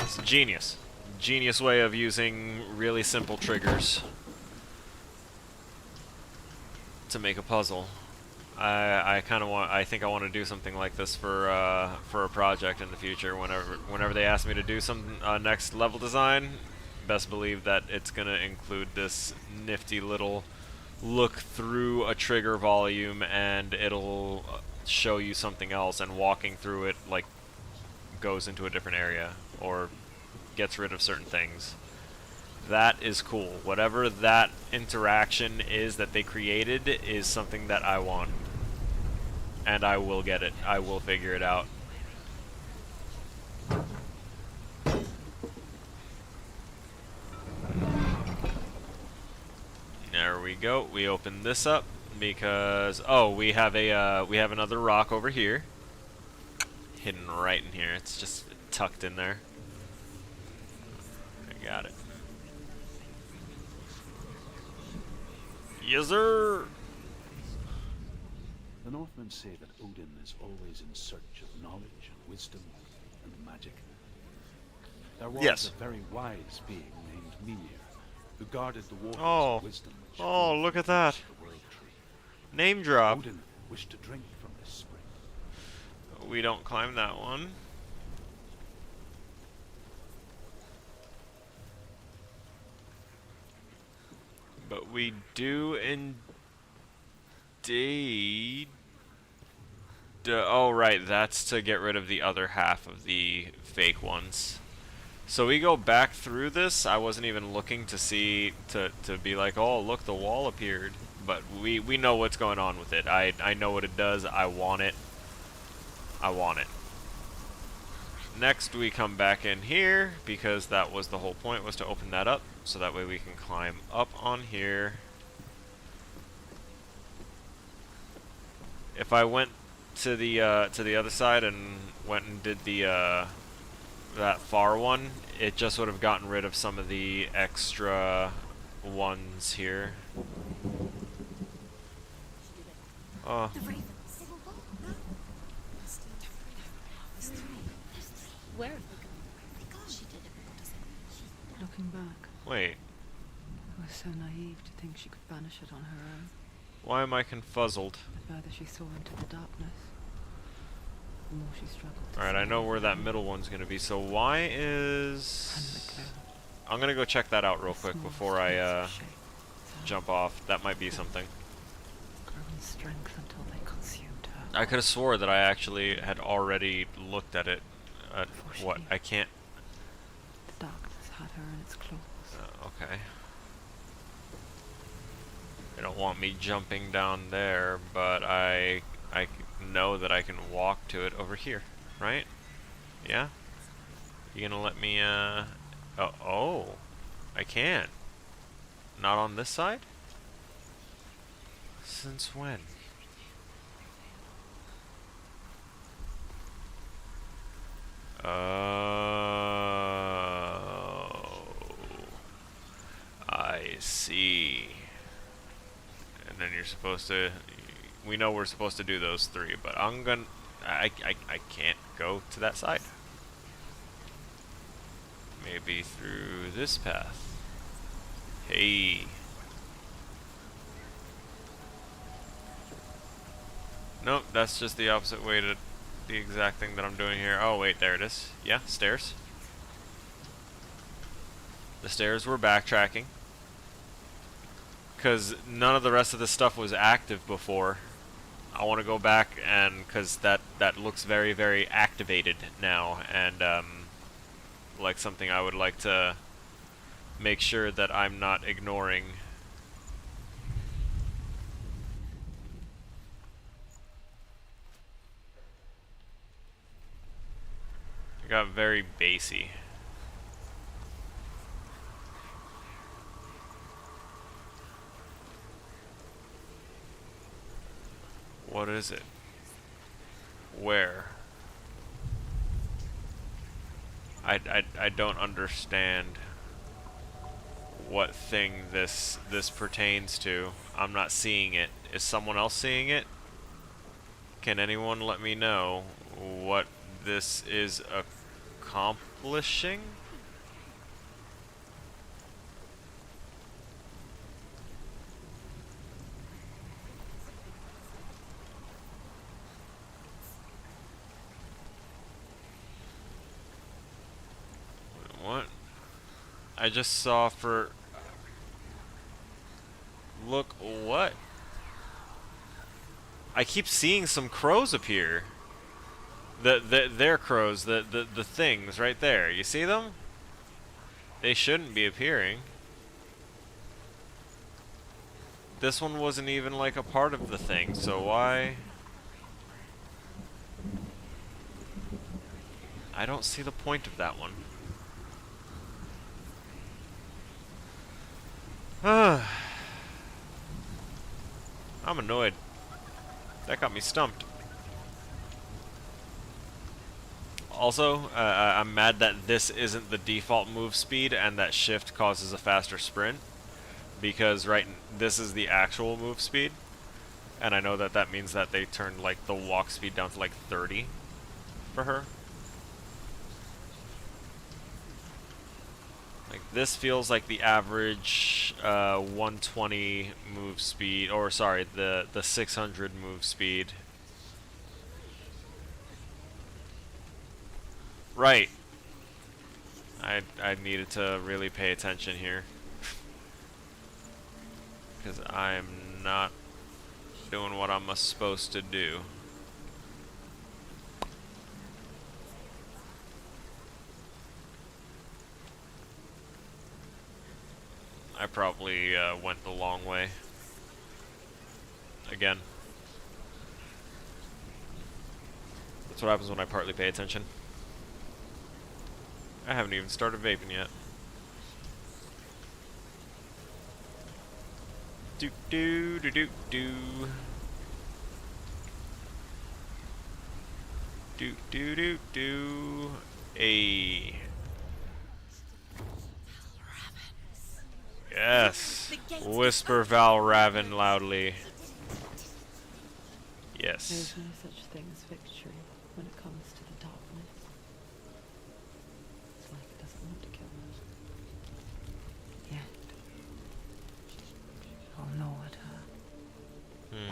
It's genius. Genius way of using really simple triggers to make a puzzle. I kind of want. I think I want to do something like this for a project in the future. Whenever they ask me to do some next level design, best believe that it's gonna include this nifty little look through a trigger volume, and it'll show you something else. And walking through it like goes into a different area or gets rid of certain things. That is cool. Whatever that interaction is that they created is something that I want. And I will get it. I will figure it out. There we go. We open this up because we have another rock over here. Hidden right in here. It's just tucked in there. I got it. Yes, sir. The Northmen say that Odin is always in search of knowledge and wisdom and magic. There was Yes. a very wise being named Mimir, who guarded the waters Oh. of wisdom. which Oh, flowed look at from the that. roots of the world tree. Name drop. Odin wished to drink from this spring. We don't climb that one. But we do indeed. Oh, right, that's to get rid of the other half of the fake ones. So we go back through this. I wasn't even looking to see, to be like, oh, look, the wall appeared. But we know what's going on with it. I know what it does. I want it. I want it. Next, we come back in here, because that was the whole point, was to open that up. So that way we can climb up on here. If I went to the other side and went and did the that far one, it just would have gotten rid of some of the extra ones here. Oh, The ravens. Where have they gone? She did it. Looking back, wait. I was so naive to think she could banish it on her own. Why am I confuzzled? The further she saw into the darkness, the more she struggled to Alright, see I know her where that own. middle one's gonna be. So why And the is... clue, I'm gonna go check that out real the quick small before squares I of shape jump off. That might be something. Grown strength until they consumed her. I could have swore that I actually had already looked at it. Before she What? knew. I can't. The darkness had her in its claws. Okay. They don't want me jumping down there, but I know that I can walk to it over here, right? Yeah? You gonna let me, oh, I can. Not on this side? Since when? Oh, I see. And then you're supposed to, we know we're supposed to do those three, but I can't go to that side. Maybe through this path. Hey. Nope, that's just the opposite way to the exact thing that I'm doing here. Oh wait, there it is. Yeah, stairs. The stairs were backtracking. Because none of the rest of the stuff was active before. I want to go back and, because that looks very, very activated now. And, like something I would like to make sure that I'm not ignoring. It got very bassy. What is it? Where? I don't understand what thing this pertains to. I'm not seeing it. Is someone else seeing it? Can anyone let me know what this is accomplishing? What? I just saw for... Look, what? I keep seeing some crows appear. They're crows, the things right there. You see them? They shouldn't be appearing. This one wasn't even like a part of the thing, so why? I don't see the point of that one. I'm annoyed. That got me stumped. Also, I'm mad that this isn't the default move speed and that shift causes a faster sprint. Because this is the actual move speed. And I know that that means that they turned like the walk speed down to like 30 for her. Like this feels like the average 120 move speed, or sorry, the 600 move speed. Right. I needed to really pay attention here. Because I'm not doing what I'm supposed to do. I probably went the long way. Again. That's what happens when I partly pay attention. I haven't even started vaping yet. Do do do do do. Do do do do. A. Yes. Whisper Val Raven loudly. Yes. There's no such thing as victory when it comes to the darkness. It's like it doesn't want to kill us. Yet. I'll gnaw at her,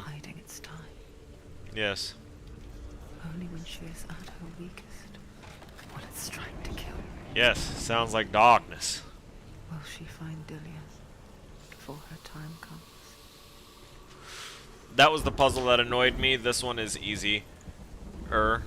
biding its time. Yes. Only when she is at her weakest will it strike to kill. Yes. Sounds like darkness. Will she find Dillian? before her time comes. That was the puzzle that annoyed me. This one is easy. We're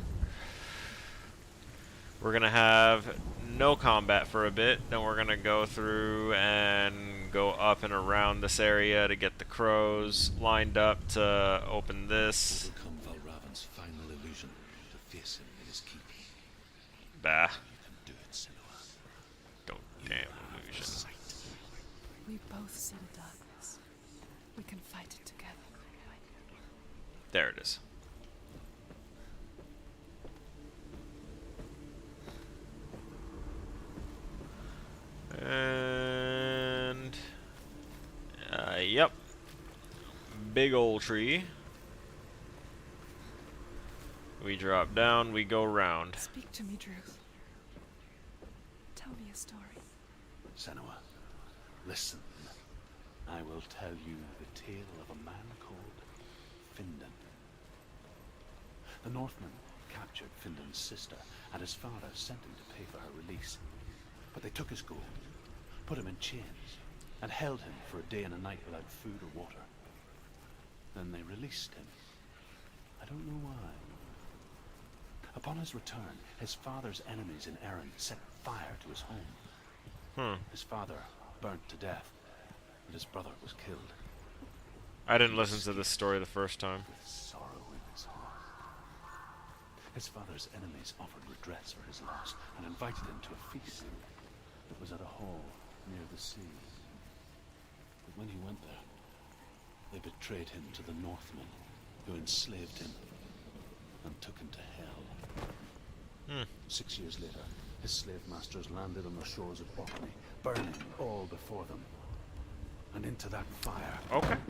gonna have no combat for a bit, then we're gonna go through and go up and around this area to get the crows lined up to open this. Overcome Valravan's final illusion to face him in his keep. Bah. You can do it, Senua. Don't damn illusion. We both see the darkness. We can fight it together. There it is. And yep, big old tree. We drop down, we go round. Speak to me, Druth. Tell me a story. Senua, listen. I will tell you the tale of a man called Findan. The Northmen captured Findan's sister, and his father sent him to pay for her release. But they took his gold, put him in chains, and held him for a day and a night without food or water. Then they released him. I don't know why. Upon his return, his father's enemies in Erin set fire to his home. His father burnt to death, and his brother was killed. I didn't listen to this story the first time. With sorrow in his heart. His father's enemies offered redress for his loss and invited him to a feast. It was at a hall near the sea. But when he went there, they betrayed him to the Northmen, who enslaved him and took him to hell. 6 years later, his slave masters landed on the shores of Orkney, burning all before them. And into that fire,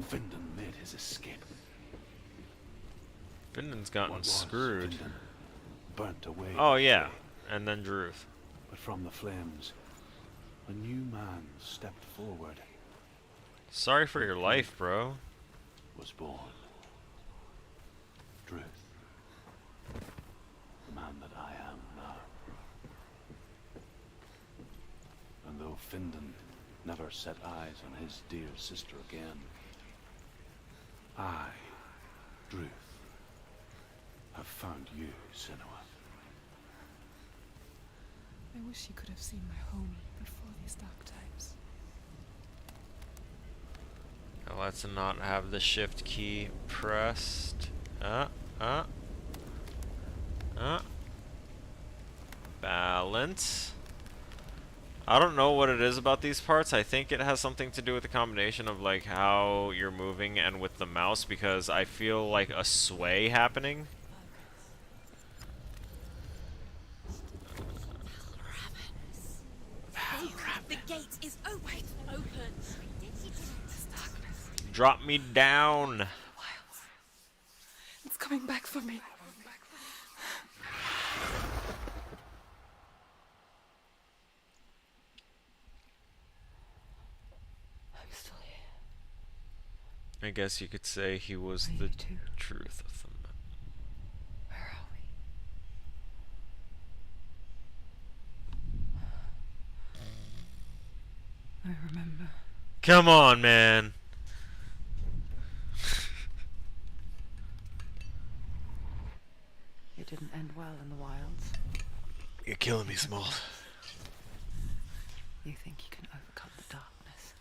Findan made his escape. Findan's gotten What was screwed. Findan burnt away. Oh yeah, and then Druth. But from the flames, a new man stepped forward, Sorry for your life, bro. was born. Druth. The man that I am now. And though Findan never set eyes on his dear sister again, I, Druth, have found you, Senua. I wish you could have seen my home before these dark times. Now let's not have the shift key pressed. Balance. I don't know what it is about these parts. I think it has something to do with the combination of like how you're moving and with the mouse, because I feel like a sway happening. The gate is open. Drop me down. Wilds. It's coming back for me. I'm still here. I guess you could say he was Are the you too? truth of them. Where are we? I remember. Come on, man. It didn't end well in the wilds. You're killing me, Small. You think you can overcome the darkness,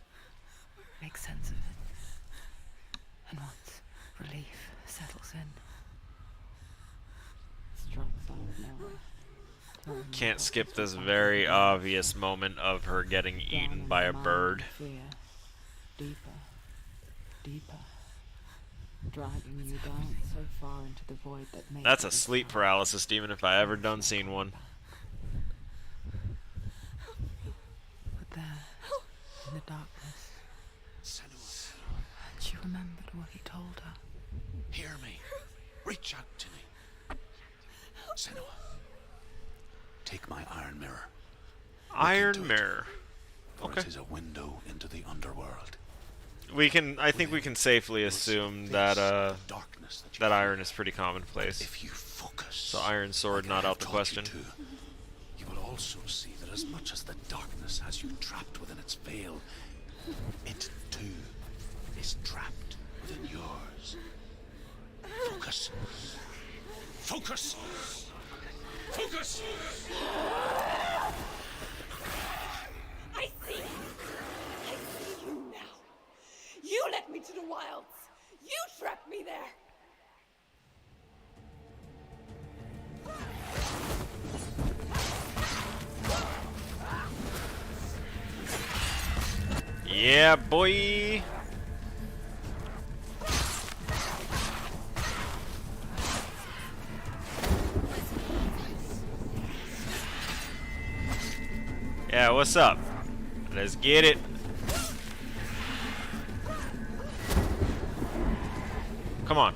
make sense of it, and once relief settles in, strikes out of nowhere. Can't skip this very obvious moment of her getting eaten by a bird. Fear, deeper, deeper, dragging you down so far into the void that makes That's a sleep paralysis demon if I ever done seen one. But there, in the darkness, Senua, she remembered what he told her. hear me. Reach out to me. Senua, take my iron mirror. Iron into it, mirror. For Okay. it is a window into the underworld. I think we can safely assume that Darkness that you that feel. iron is pretty commonplace. If you focus, So iron sword like I not have out the taught you question. to, you will also see that as much as the darkness has you trapped within its veil, It too is trapped within yours. Focus. Focus! Focus! I see you. I see you now. You led me to the wilds. You trapped me there. Yeah, boy. Yeah, what's up? Let's get it. Come on.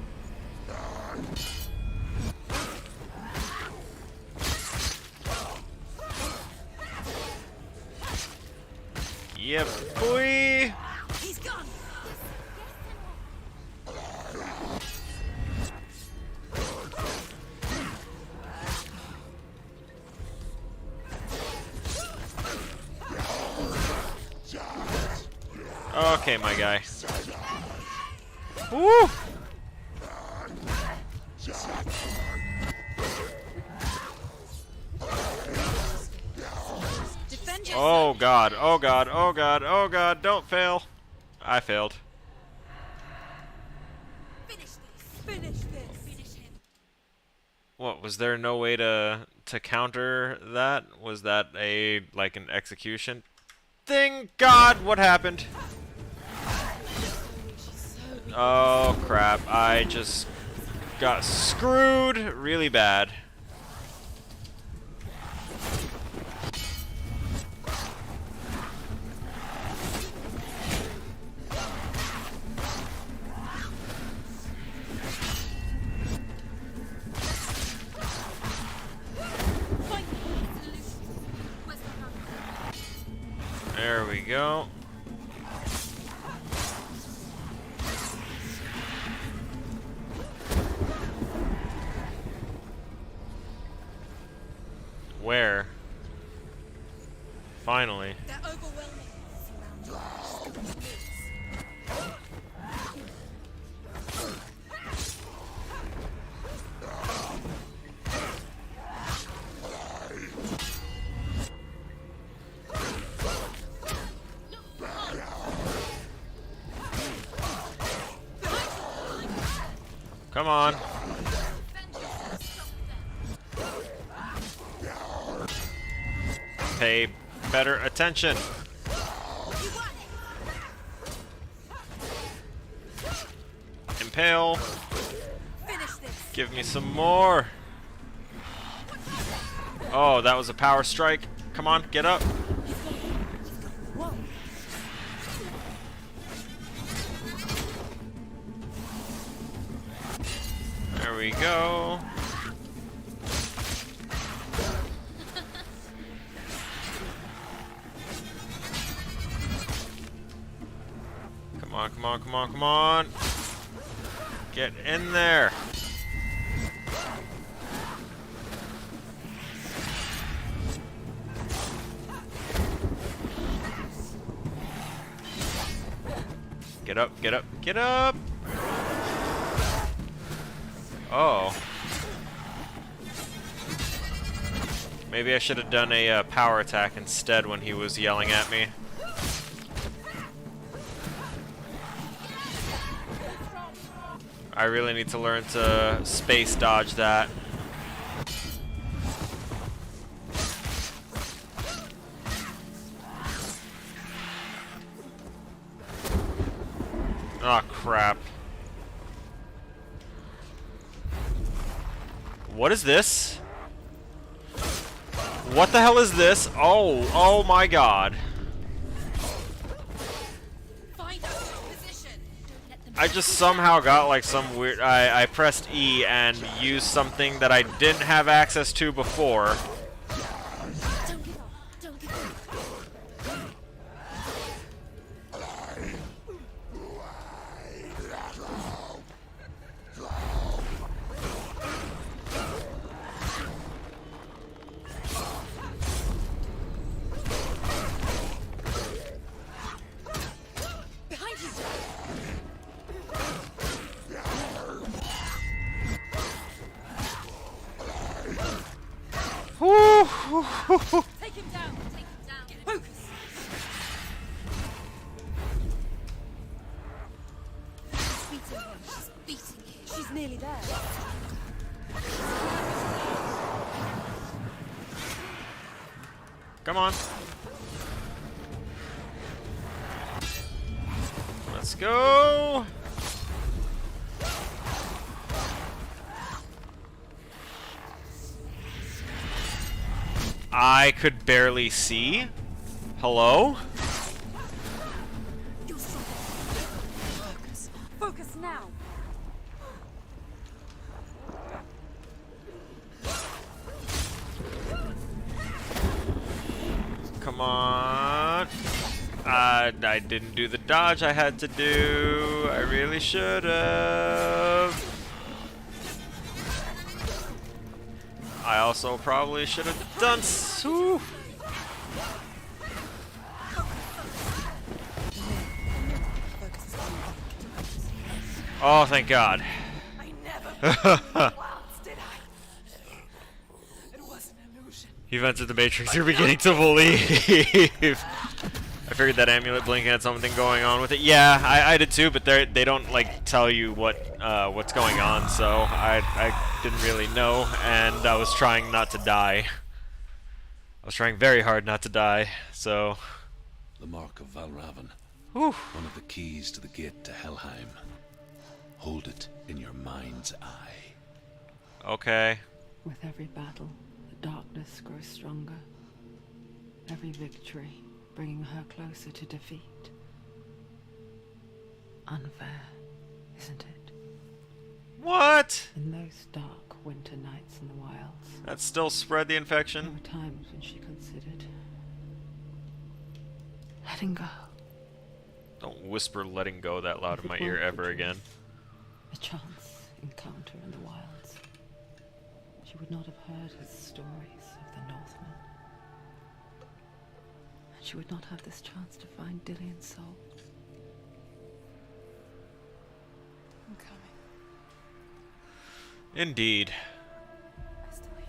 Yeah, boy. He's gone. Okay, my guy. Woo! Defend yourself. Oh god, oh god, oh god, oh god, don't fail. I failed. Finish this. Finish this. Finish him. What, was there no way to counter that? Was that a like an execution thing? God, what happened? Oh crap, I just got screwed really bad. There we go. Where? Finally. They're overwhelming. Come on. Pay better attention. Impale. Finish this. Give me some more. Oh, that was a power strike. Come on, get up. There we go. Come on, come on, come on, come on. Get in there. Get up, get up, get up! Oh. Maybe I should have done a power attack instead when he was yelling at me. I really need to learn to space dodge that. Oh crap. What is this? What the hell is this? Oh, oh my god. Find out your position. Don't let them. I just somehow got like some weird... I pressed E and used something that I didn't have access to before. Don't give up. Don't give up. Take him down! Take him down! Focus! She's beating him. She's beating him. She's nearly there. Come on. Let's go. I could barely see. Hello? You're strong. Focus. Focus now. Come on. I didn't do the dodge I had to do. I really should have. I also probably should have done. Ooh. Oh, thank God. I never wilds, did I? It was an illusion. You've entered the Matrix. You're beginning to believe. I figured that amulet blink had something going on with it. Yeah, I did too, but they don't like tell you what's going on, so I didn't really know, and I was trying not to die. I was trying very hard not to die, so. The mark of Valravan. Whew. One of the keys to the gate to Helheim. Hold it in your mind's eye. Okay. With every battle, the darkness grows stronger. Every victory bringing her closer to defeat. Unfair, isn't it? What? In those dark winter nights in the wilds, That still spread the there infection? were times when she considered letting go. Don't whisper letting go that loud in If my it ear weren't for ever again. A chance encounter in the wilds. She would not have heard his stories of the Northmen. And she would not have this chance to find Dillion's soul. I'm coming. Indeed. I still hear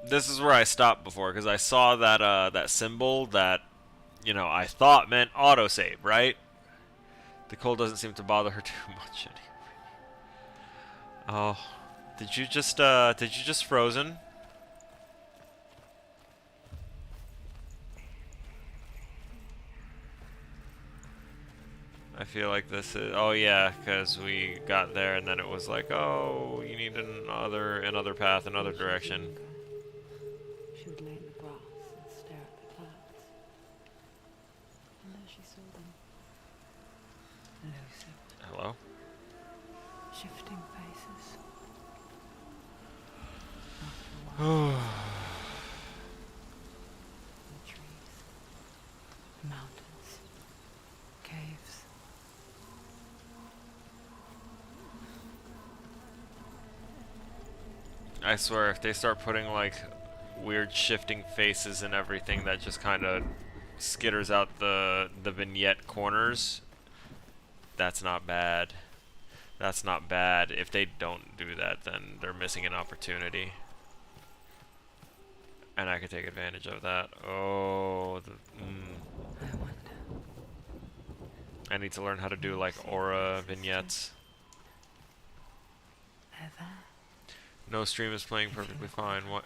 This is where I stopped before, because I saw that that symbol that, you know, I thought meant autosave, right? The cold doesn't seem to bother her too much anyway. Oh, did you just frozen? I feel like this is, oh yeah, because we got there and then it was like, oh, you need another path, another direction. She would lay in the grass and stare at the clouds. And there she saw them. Elusive, Hello? shifting faces. After a while, the trees, the mountains, caves. I swear, if they start putting like weird shifting faces and everything that just kind of skitters out the vignette corners, that's not bad. That's not bad. If they don't do that, then they're missing an opportunity. And I could take advantage of that. Oh, I wonder. I need to learn how to do like aura vignettes. They're there. No stream is playing perfectly fine. What?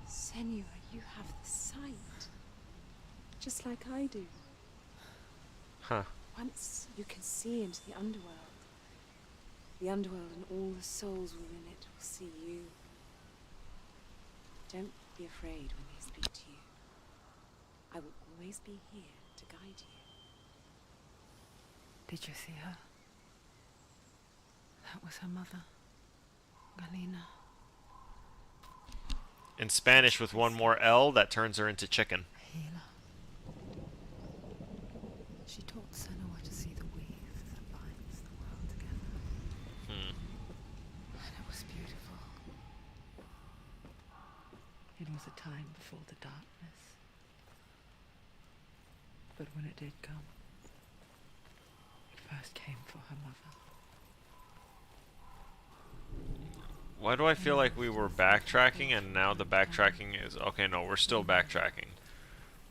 Senua, you have the sight. Just like I do. Huh. Once you can see into the underworld. The underworld and all the souls within it will see you. Don't be afraid when they speak to you. I will always be here to guide you. Did you see her? That was her mother, Galina. In Spanish, with one more L, that turns her into chicken. Healer. She taught Senua to see the weave that binds the world together. Hmm. And it was beautiful. It was a time before the darkness. But when it did come, it first came for her mother. Why do I feel like we were backtracking and now the backtracking is... Okay, no, we're still backtracking.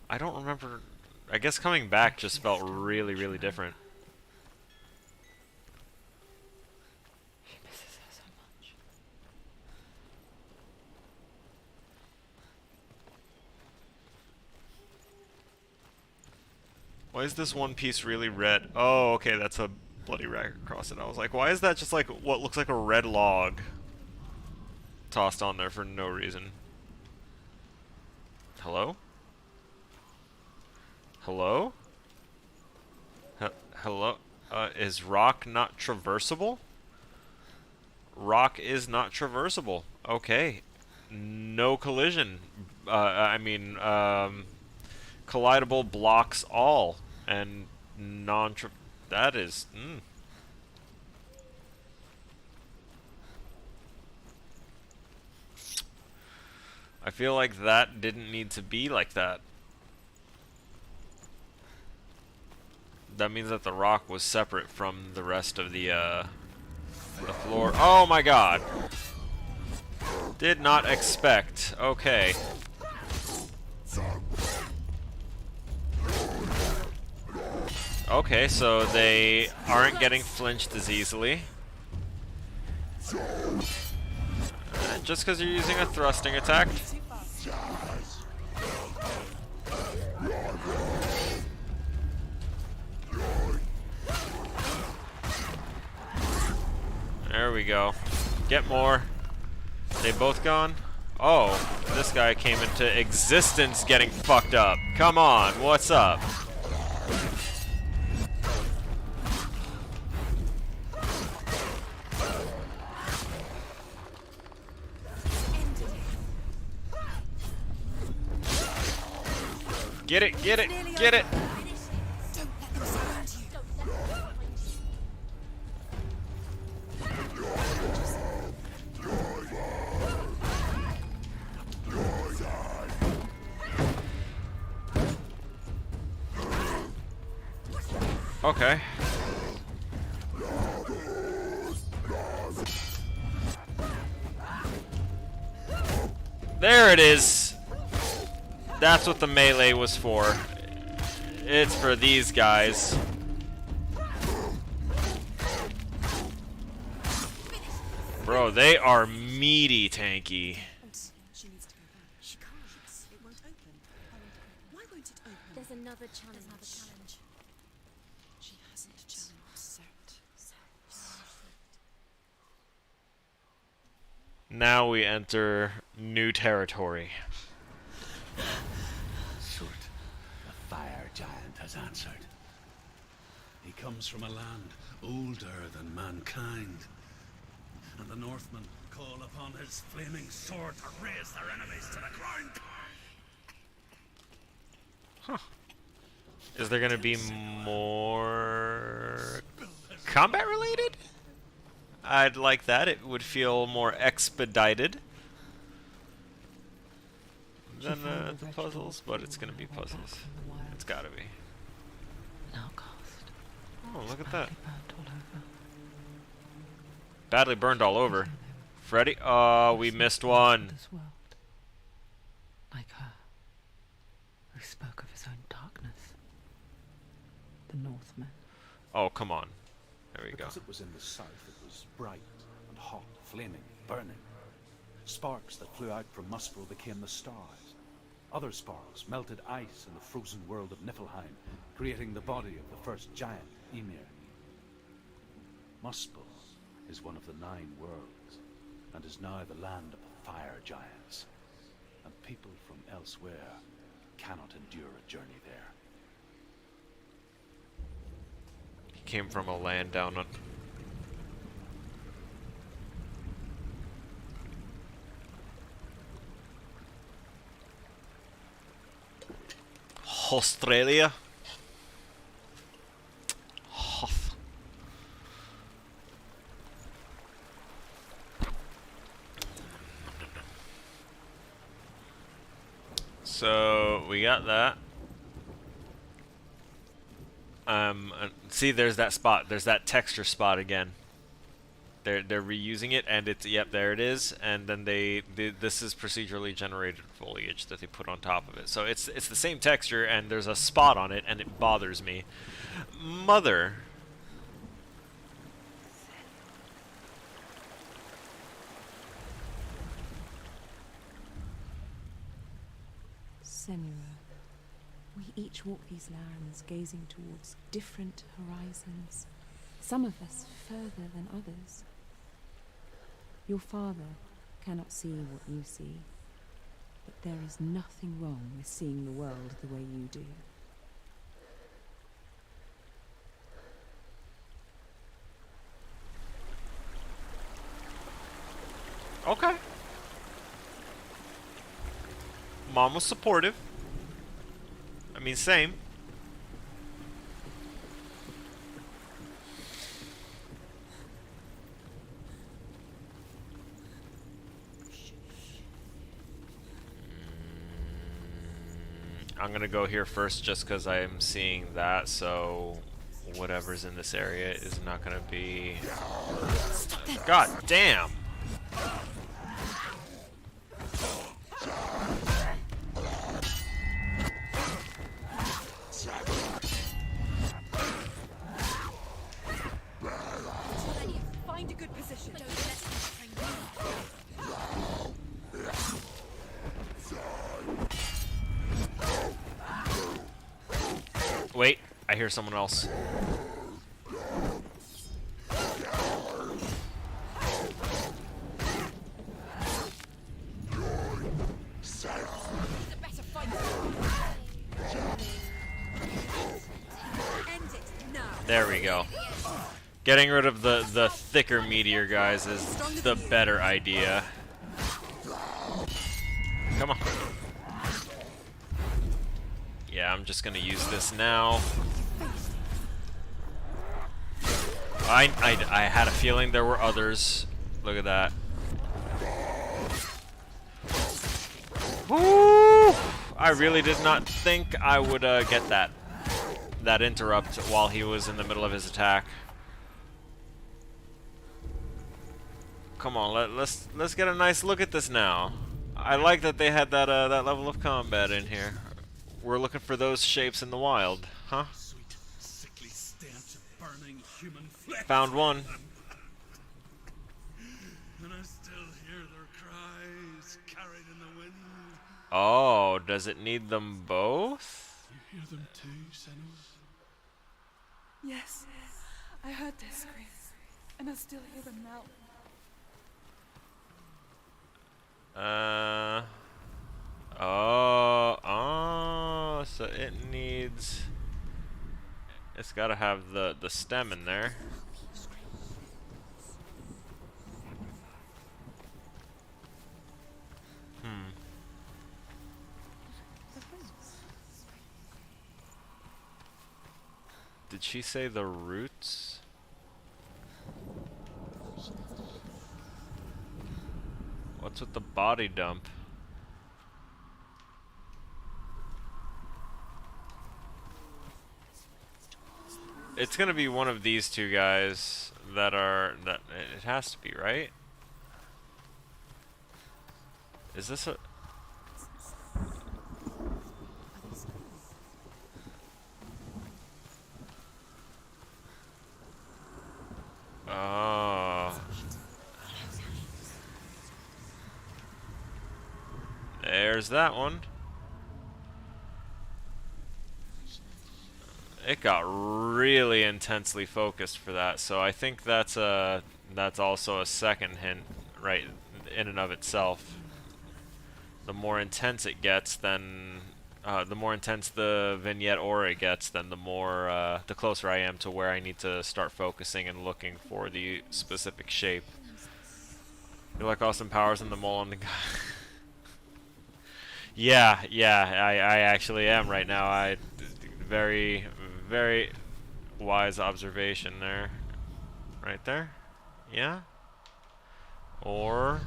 I don't remember... I guess coming back just felt really, really different. He misses her so much. Why is this one piece really red? Oh, okay, that's a bloody rag across it. I was like, why is that just like what looks like a red log tossed on there for no reason? Hello? Hello? Hello? Is rock not traversable? Rock is not traversable. Okay. No collision. Collidable blocks all. And that is... I feel like that didn't need to be like that. That means that the rock was separate from the rest of the floor. Oh my god! Did not expect. Okay. Okay, so they aren't getting flinched as easily. Just because you're using a thrusting attack. There we go. Get more. They both gone? Oh, this guy came into existence getting fucked up. Come on, what's up? Get it, get it, get it! Okay. There it is! That's what the melee was for. It's for these guys. Bro, they are meaty tanky. She needs to go back. She can't. It won't open. Why won't it open? There's another challenge. She hasn't challenged Now we enter new territory. Surt, the fire giant has answered. He comes from a land older than mankind, and the Northmen call upon his flaming sword to raise their enemies to the ground. Huh. Is there gonna be more combat related? I'd like that. It would feel more expedited than the puzzles, but it's gonna be puzzles. It's gotta be. An outcast. Oh, look at that. Badly burnt all over. Badly burned all over. Freddy? Oh, we missed one. This world. Like her. Who spoke of his own darkness. The Northmen. Oh, come on. There we go. Because it was in the south, it was bright and hot, flaming, burning. Sparks that flew out from Muspel became the stars. Other sparks melted ice in the frozen world of Niflheim, creating the body of the first giant, Ymir. Muspel is one of the 9 worlds, and is now the land of the fire giants. And people from elsewhere cannot endure a journey there. He came from a land down on... Australia. Hoth. So we got that. See, there's that spot. There's that texture spot again. They're reusing it, and it's, yep, there it is. And then this is procedurally generated foliage that they put on top of it. So it's the same texture, and there's a spot on it, and it bothers me. Mother. Senua, we each walk these lands gazing towards different horizons, some of us further than others. Your father cannot see what you see, but there is nothing wrong with seeing the world the way you do. Okay. Mom was supportive. I mean, same. I'm gonna go here first just because I'm seeing that, so whatever's in this area is not gonna be... God damn! Find a good position. Don't Wait, I hear someone else. There we go. Getting rid of the thicker meteor guys is the better idea. Come on. Yeah, I'm just gonna use this now. I had a feeling there were others. Look at that. Woo! I really did not think I would get that interrupt while he was in the middle of his attack. Come on, let's get a nice look at this now. I like that they had that level of combat in here. We're looking for those shapes in the wild, huh? Sweet, sickly stench of burning human flesh. Found one. And I still hear their cries carried in the wind. Oh, does it need them both? You hear them too, Senua? Yes, I heard their screams, and I still hear them now. Oh, so it needs... It's gotta have the stem in there. Did she say the roots? What's with the body dump? It's gonna be one of these two guys that it has to be, right? Is this a... Oh. There's that one. It got really intensely focused for that, so I think that's also a second hint right in and of itself. The more intense it gets, then the more intense the vignette aura gets, then the closer I am to where I need to start focusing and looking for the specific shape. You like Austin Powers and the mole on the guy? Yeah, I actually am right now. Very, very wise observation there. Right there? Yeah? Or...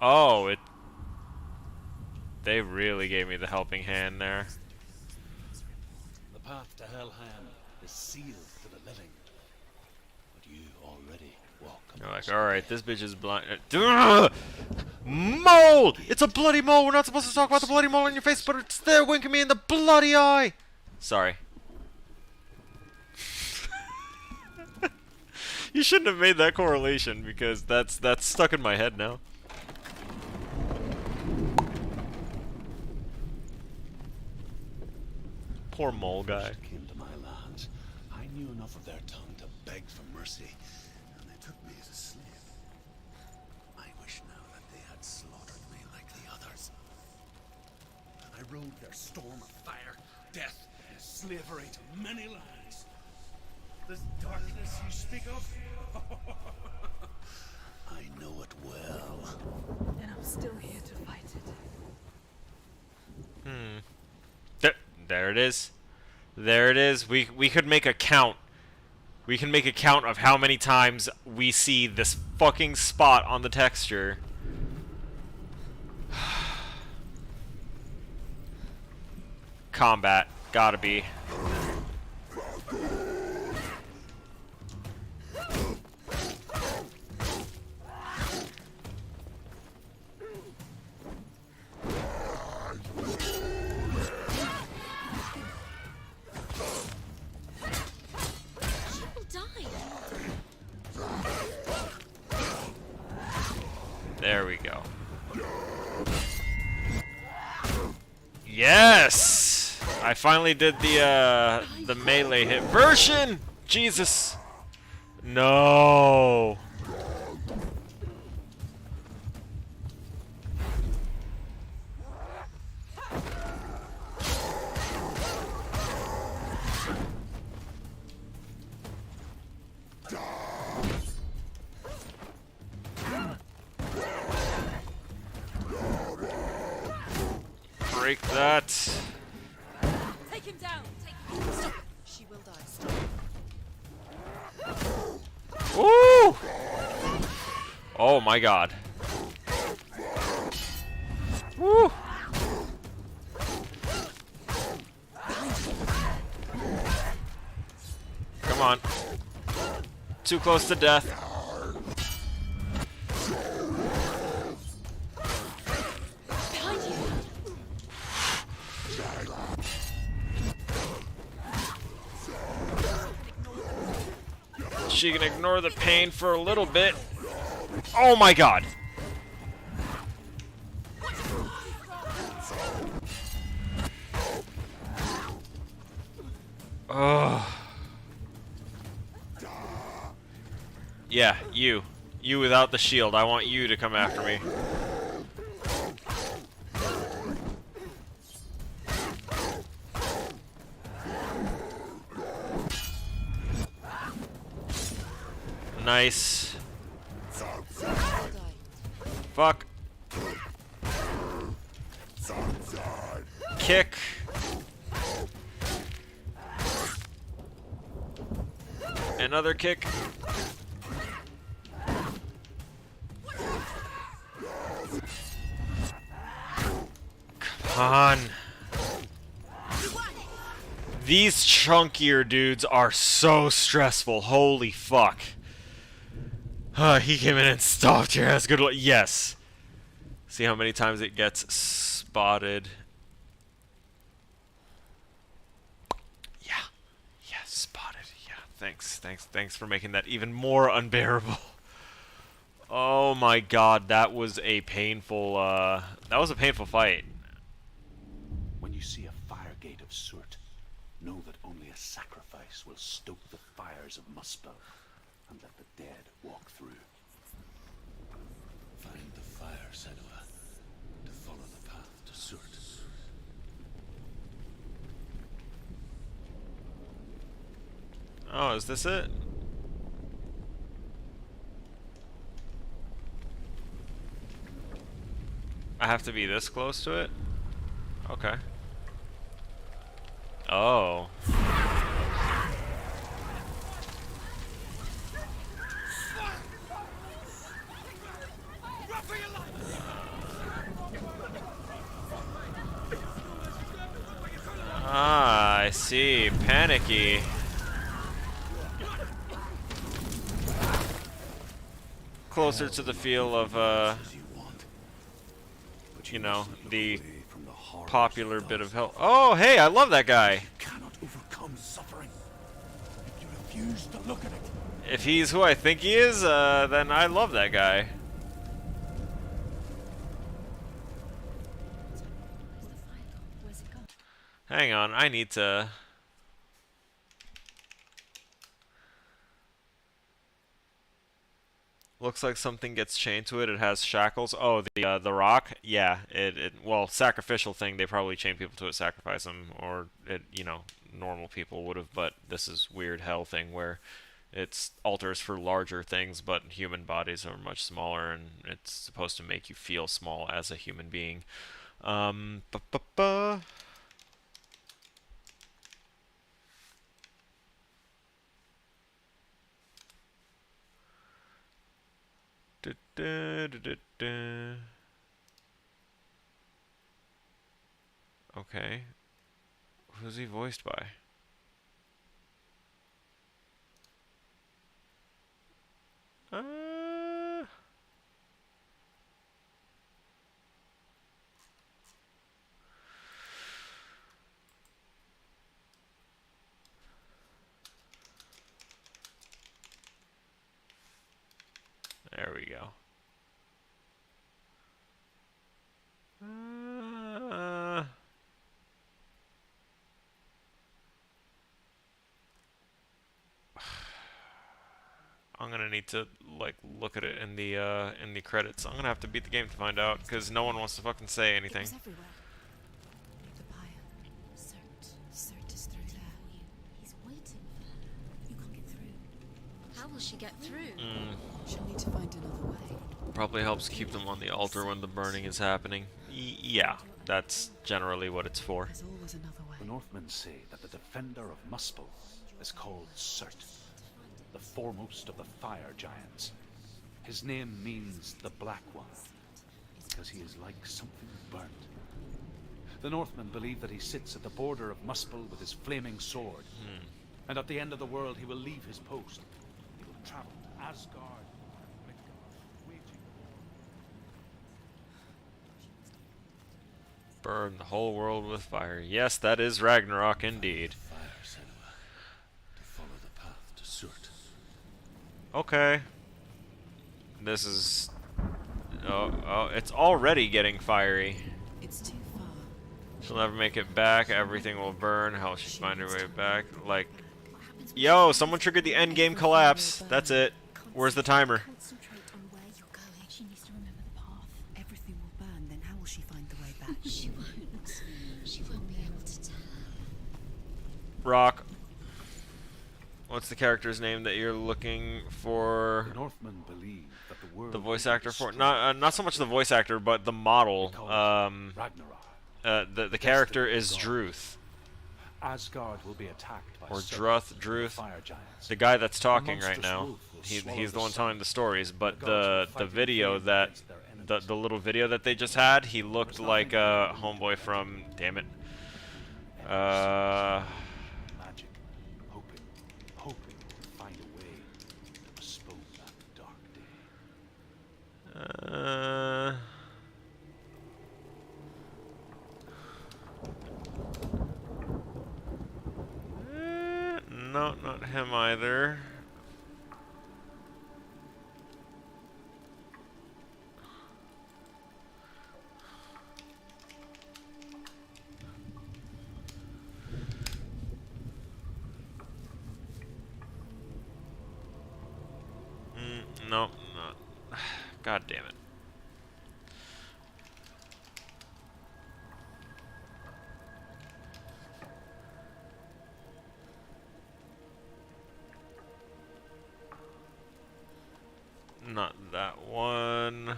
Oh, They really gave me the helping hand there. The path to Helheim is sealed to the living. But you already walk You're amongst like, the alright, dead. this bitch is blind. Mole! It's a bloody mole! We're not supposed to talk about the bloody mole on your face, but it's there winking me in the bloody eye! Sorry. You shouldn't have made that correlation, because that's stuck in my head now. Poor mole guy. First came to my lands, I knew enough of their tongue to beg for mercy, and they took me as a slave. I wish now that they had slaughtered me like the others. I rode their storm of fire, death, and slavery to many lands. This darkness you speak of, I know it well. And I'm still here to fight it. There it is. There it is. We could make a count. We can make a count of how many times we see this fucking spot on the texture. Combat. Gotta be. People die. There we go. Yes! I finally did the melee hit version! Jesus! No! Break that. Take him down. Take him. Stop. She will die. Stop. Woo! Oh my god. Woo! Come on. Too close to death. Behind you. She can ignore the pain for a little bit. Oh my god. Ugh. Yeah, you. You without the shield. I want you to come after me. Nice. Fuck. Kick. Another kick. Come on. These chunkier dudes are so stressful. Holy fuck. He came in and stomped your ass. Good luck. Yes. See how many times it gets spotted. Yeah. Yeah, spotted. Yeah. Thanks for making that even more unbearable. Oh my god, that was a painful fight. When you see a fire gate of Surt, know that only a sacrifice will stoke the fires of Muspel and let the dead walk through. Find the fire, Senua, to follow the path to Surt. Oh, is this it? I have to be this close to it? Okay. Oh. Ah, I see. Panicky. Closer to the feel of, you know, the popular bit of hell. Oh, hey, I love that guy. Cannot overcome suffering if you refuse to look at it. If he's who I think he is, then I love that guy. Where's it gone? Hang on, I need to... Looks like something gets chained to it. It has shackles. Oh, the rock? Yeah, well, sacrificial thing. They probably chain people to it, sacrifice them, or normal people would have. But this is weird hell thing where it's altars for larger things, but human bodies are much smaller, and it's supposed to make you feel small as a human being. Ba -ba -ba. Du -du -du -du -du. Okay. Who's he voiced by? Uh... There we go. I'm gonna need to like look at it in the credits. I'm gonna have to beat the game to find out because no one wants to fucking say It anything. was everywhere. The pyre. Cert is through there. He's waiting for her. You can't get through. How will she get through? She'll need to find another way. Probably helps keep them on the altar when the burning is happening. Yeah, that's generally what it's for. There's always another way. The Northmen say that the defender of Muspel is called Surt, the foremost of the fire giants. His name means the Black One, because he is like something burnt. The Northmen believe that he sits at the border of Muspel with his flaming sword, and at the end of the world he will leave his post. He will travel to Asgard and Midgard, waging Burn the whole world with fire. Yes, that is Ragnarok indeed. Fire, Senua, to follow the path to Surt. Okay. This is... Oh, it's already getting fiery. It's too far. She'll never make it back. Everything will burn. How will she find her way back? Like... Yo, someone triggered the end game collapse. That's it. Where's the timer? Concentrate on where you're going. She needs to remember the path. Everything will burn, then how will she find the way back? She won't. She won't be able to tell. Rock. What's the character's name that you're looking for? The Northmen believe that the world The voice will be actor for... destroyed. Not so much the voice actor, but the model. They call it Ragnarok. The character is Druth. Asgard will be attacked by Or Surt, Druth, the Druth. fire giants. The guy that's talking A right monstrous now. wolf will swallow He's the the one sun. telling the stories, but The the gods will fight in video vain that... against their enemies. The little video that they just had, he looked like a homeboy from... Damn it. Magic, hoping to find a way to postpone that dark day. No, not him either. No, not. God damn it. Not that one.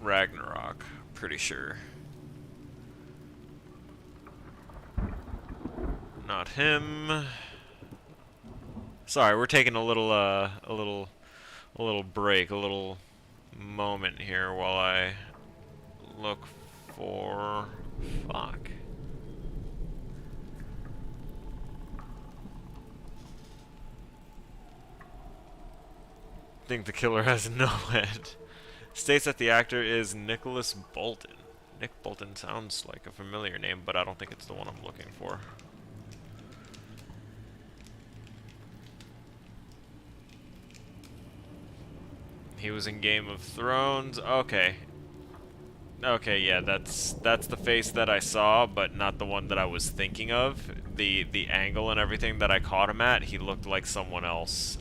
Ragnarok, pretty sure. Not him. Sorry, we're taking a little break, a little moment here while I look for... Fuck. I think the killer has no head. States that the actor is Nicholas Bolton. Nick Bolton sounds like a familiar name, but I don't think it's the one I'm looking for. He was in Game of Thrones. Okay. Okay, yeah, that's the face that I saw, but not the one that I was thinking of. The angle and everything that I caught him at, he looked like someone else.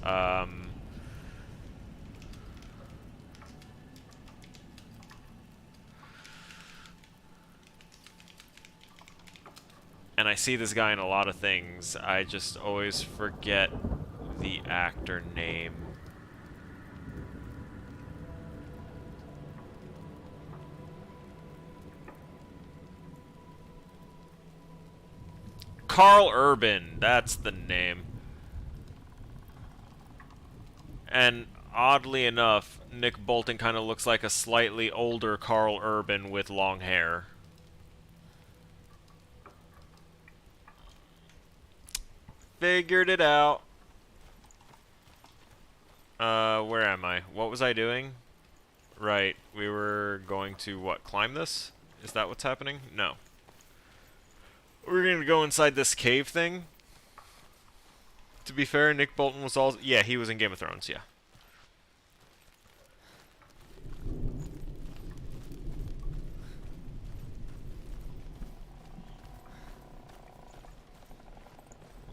And I see this guy in a lot of things. I just always forget the actor name. Carl Urban, that's the name. And oddly enough, Nick Bolton kind of looks like a slightly older Carl Urban with long hair. Figured it out. Where am I? What was I doing? Right, we were going to, what, climb this? Is that what's happening? No. We're gonna go inside this cave thing. To be fair, Nick Bolton was also... Yeah, he was in Game of Thrones, yeah.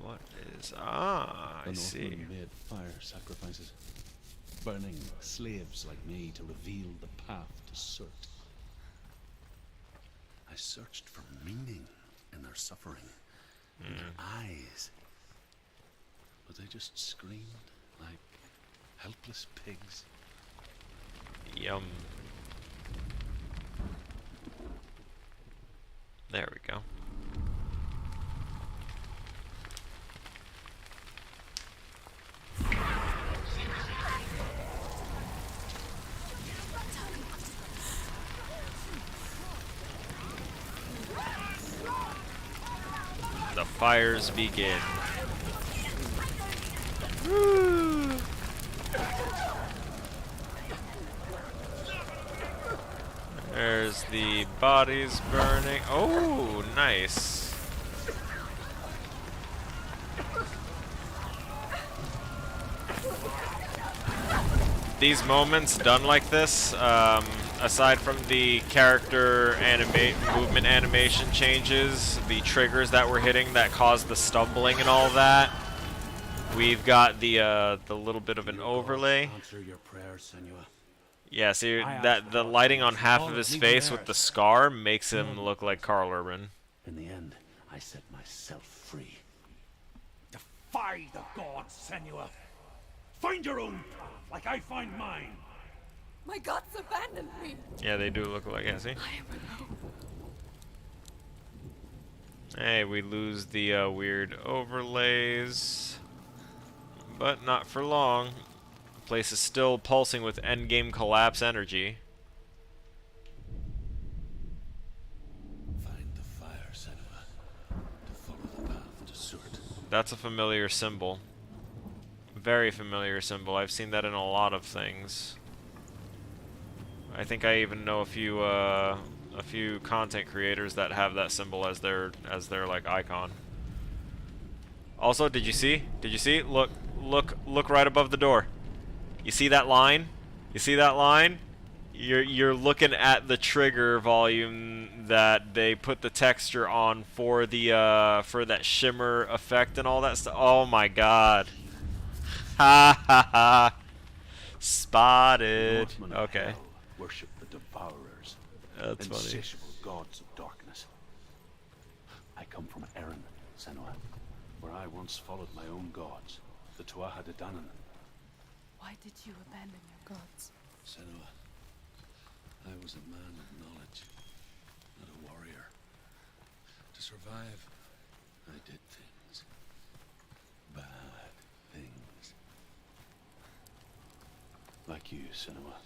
What is... Ah, I see. Northmen made fire sacrifices, burning slaves like me to reveal the path to Surt. I searched for meaning in their suffering, in their eyes, but they just screamed like helpless pigs. Yum. There we go. The fires begin. Woo! There's the bodies burning. Oh, nice. These moments done like this, aside from the character movement animation changes, the triggers that we're hitting that cause the stumbling and all that, we've got the little bit of an overlay. Answer your prayers, Senua. Yeah, see that the lighting on half of his face with the scar makes him look like Carl Urban. In the end, I set myself free. Defy the gods, Senua. Find your own path, like I find mine. My gods abandoned me. Yeah, they do look like, yeah, see? I am alone. Hey, we lose the weird overlays, but not for long. The place is still pulsing with endgame collapse energy. Find the fire, Senua, to follow the path to Surt. That's a familiar symbol. Very familiar symbol. I've seen that in a lot of things. I think I even know a few content creators that have that symbol as their like icon. Also, did you see? Did you see? Look right above the door. You see that line? You see that line? You're looking at the trigger volume that they put the texture on for the for that shimmer effect and all that stuff. Oh my god. Ha ha ha. Spotted. Northmen of Okay. hell worship the devourers, That's funny. insatiable gods of darkness. I come from Erin, Senua, where I once followed my own gods, the Tuatha De Danann. Why did you abandon your gods? Senua, I was a man of knowledge, not a warrior. To survive, I did things. Bad things. Like you, Senua.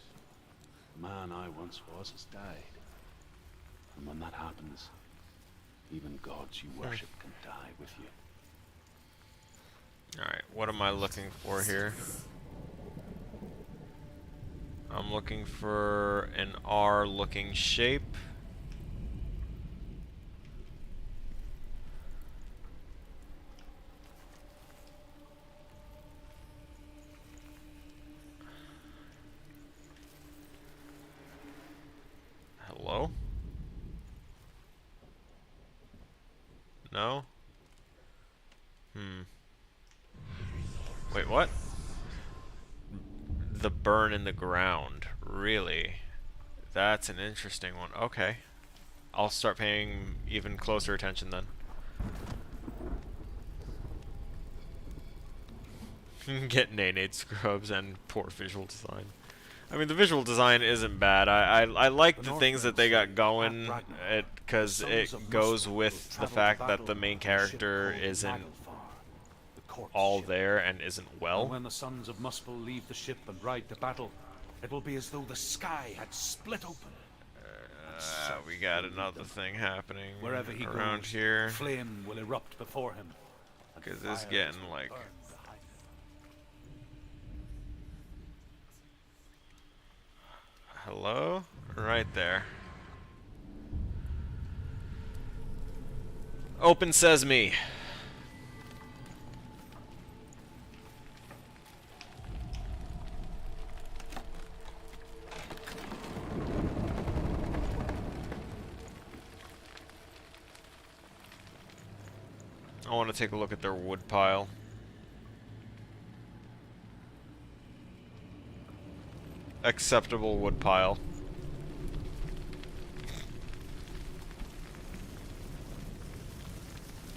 The man I once was has died. And when that happens, even gods you worship can die with you. Alright, what am I looking for here? I'm looking for an R-looking shape. Hello? No? Wait, what? The burn in the ground. Really? That's an interesting one. Okay. I'll start paying even closer attention then. Get Nate scrubs and poor visual design. I mean, the visual design isn't bad. I like the things that they got going, because it goes with the fact that the main character isn't all there and isn't well. When the sons of Muspel leave the ship and ride to battle, it will be as though the sky had split open. We got another thing happening Wherever he around goes, here. flame will erupt before him. Because it's getting like... Hello? Right there. Open sesame. I want to take a look at their wood pile. Acceptable wood pile.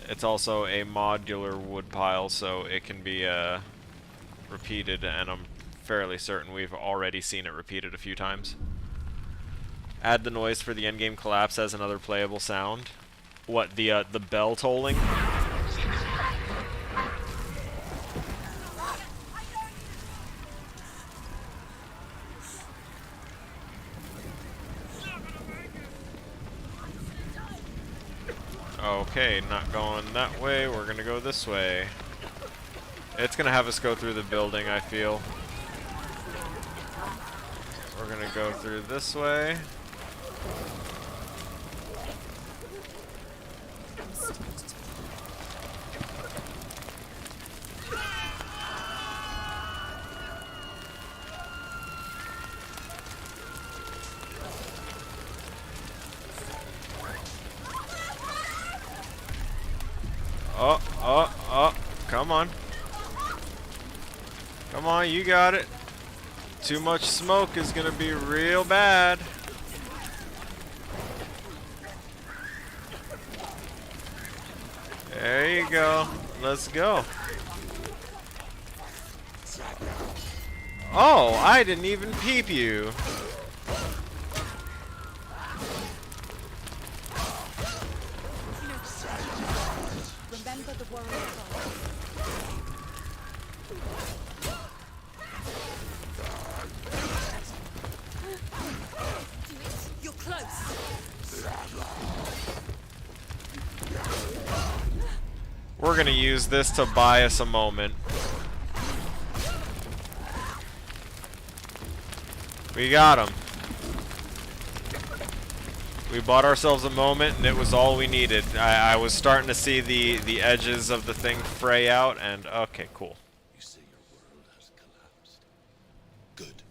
It's also a modular wood pile, so it can be repeated, and I'm fairly certain we've already seen it repeated a few times. Add the noise for the endgame collapse as another playable sound. What, the bell tolling? Okay, not going that way, we're gonna go this way. It's gonna have us go through the building, I feel. We're gonna go through this way. Oh, come on. Come on, you got it. Too much smoke is gonna be real bad. There you go. Let's go. Oh, I didn't even peep you. Remember the warrior god. You're close. We're gonna use this to buy us a moment. We got him. We bought ourselves a moment, and it was all we needed. I was starting to see the edges of the thing fray out, and okay, cool. You say your world has collapsed. Good.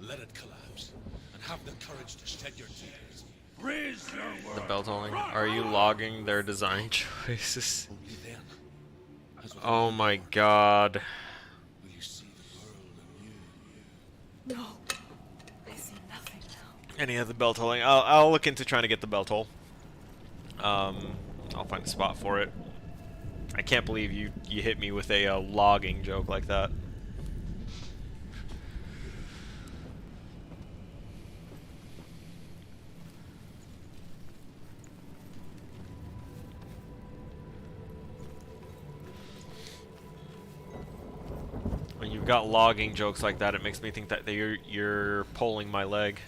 Let it collapse, and have the courage to shed your tears. Raise your world. The bell tolling. Are you logging their design choices? Only then, as with Oh my god. will you see the world anew. No. I see nothing now. Any of the bell tolling? I'll look into trying to get the bell toll. I'll find a spot for it. I can't believe you hit me with a logging joke like that. When you've got logging jokes like that, it makes me think that you're pulling my leg.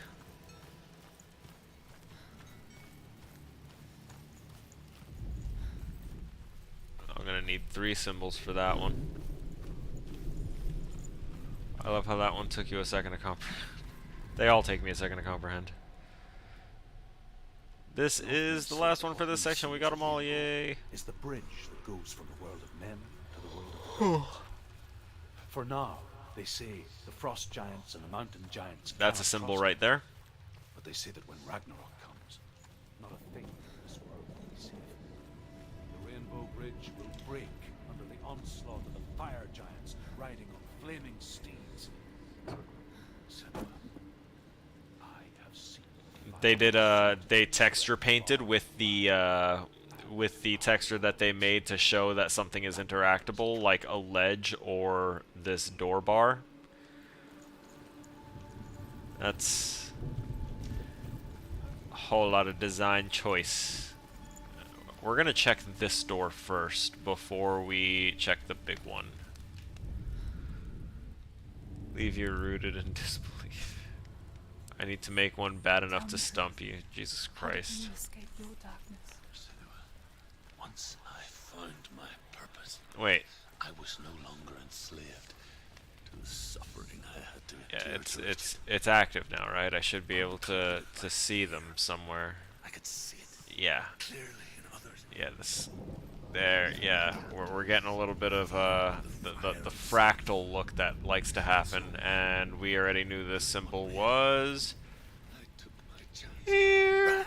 gonna need 3 symbols for that one. I love how that one took you a second to comprehend. They all take me a second to comprehend. This is the last one for this section. We got them all, yay! Is the bridge that goes from the world of men to the world of the gods. For now, they say the frost giants and the mountain giants. That's a cannot symbol cross right it. there. But they say that when Ragnarok comes, not a thing in this world will be safe. The Rainbow Bridge will break under the onslaught of the fire giants riding on flaming steeds. Senua, I have seen. They did they texture painted with the texture that they made to show that something is interactable, like a ledge or this door bar. That's a whole lot of design choice. We're gonna check this door first before we check the big one. Leave you rooted in disbelief. I need to make one bad enough to stump you. Jesus Christ. You escape your darkness. Once I found my purpose, Wait. I was no longer enslaved to the suffering I had to Yeah, endure. it's active now, right? I should be able to see them somewhere. I could see it Yeah. clearly in others. Yeah, this there, yeah. We're getting a little bit of the fractal look that likes to happen, and we already knew this symbol was I took my chance. here.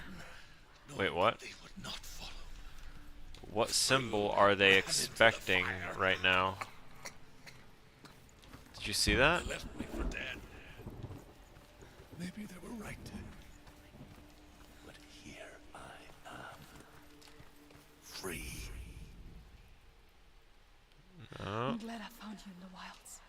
knowing Wait, what? They would not follow. What symbol are they expecting right now? Did you see that? They left me for dead. Maybe they were right. But here I am. Free. No, I'm glad I found you in the wilds.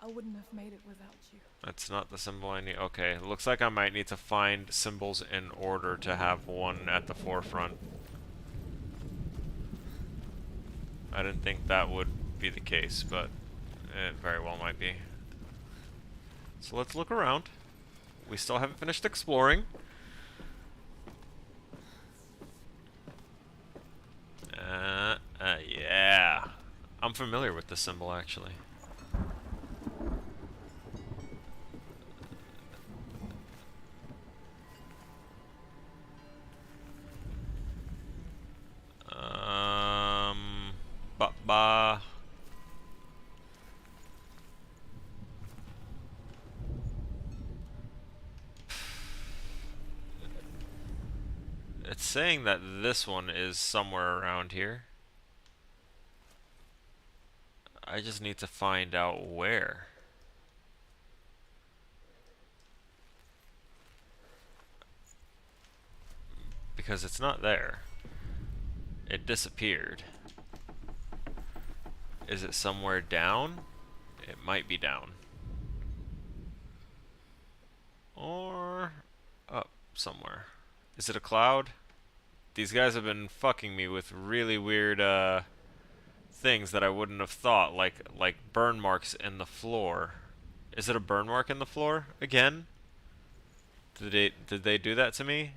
I wouldn't have made it without you. that's not the symbol I need. Okay, looks like I might need to find symbols in order to have one at the forefront. I didn't think that would be the case, but it very well might be. So let's look around. We still haven't finished exploring. Yeah. I'm familiar with this symbol, actually. Ba. It's saying that this one is somewhere around here. I just need to find out where. Because it's not there. It disappeared. Is it somewhere down? It might be down. Or up somewhere. Is it a cloud? These guys have been fucking me with really weird things that I wouldn't have thought, like burn marks in the floor. Is it a burn mark in the floor again? Did they do that to me?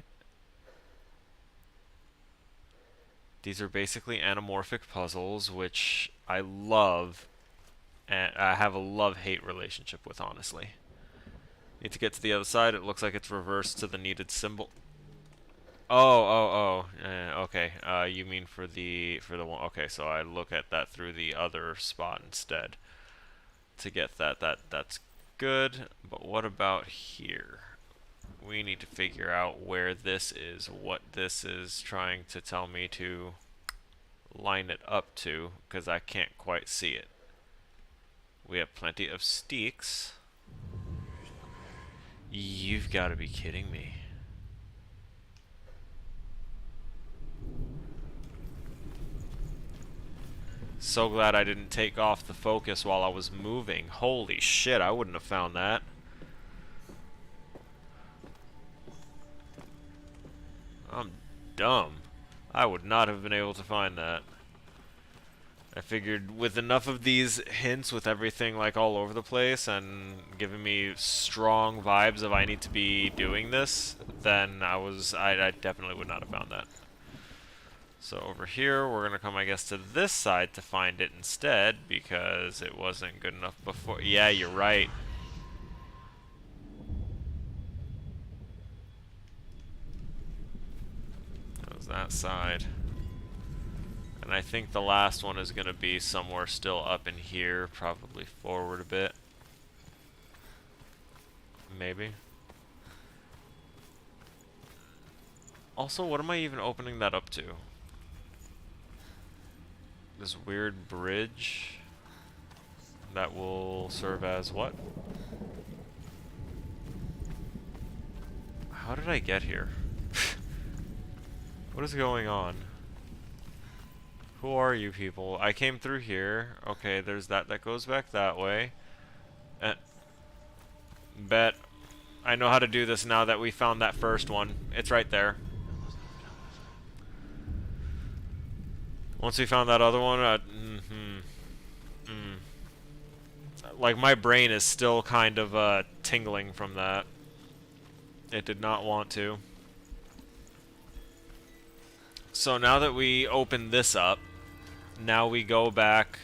These are basically anamorphic puzzles, which I love, and I have a love-hate relationship with, honestly. Need to get to the other side. It looks like it's reversed to the needed symbol. Oh. Okay. You mean for the one? Okay, so I look at that through the other spot instead to get that. That's good. But what about here? We need to figure out where this is, what this is trying to tell me to line it up to, because I can't quite see it. We have plenty of sticks. You've got to be kidding me. So glad I didn't take off the focus while I was moving. Holy shit, I wouldn't have found that. I'm dumb. I would not have been able to find that. I figured with enough of these hints, with everything like all over the place and giving me strong vibes of I need to be doing this, then I definitely would not have found that. So over here, we're gonna come, I guess, to this side to find it instead, because it wasn't good enough before. Yeah, you're right. That was that side. And I think the last one is gonna be somewhere still up in here, probably forward a bit. Maybe. Also, what am I even opening that up to? This weird bridge that will serve as what? How did I get here? What is going on? Who are you people? I came through here. Okay, there's that goes back that way. Bet I know how to do this now that we found that first one. It's right there. Once we found that other one, like my brain is still kind of tingling from that. It did not want to. So now that we open this up, now we go back.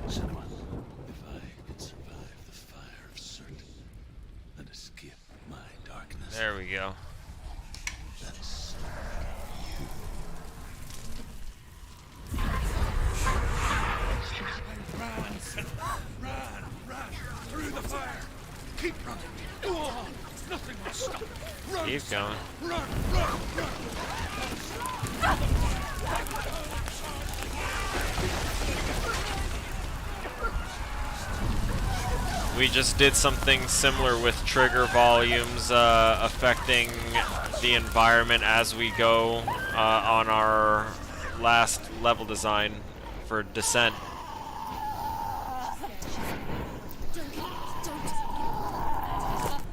Cinema. If I could survive the fire of certain and escape my darkness. There we go. That's Run through the fire. Keep running. Go on. Nothing will stop it. Run. Keep going. Run. We just did something similar with trigger volumes affecting the environment as we go on our last level design for Descent.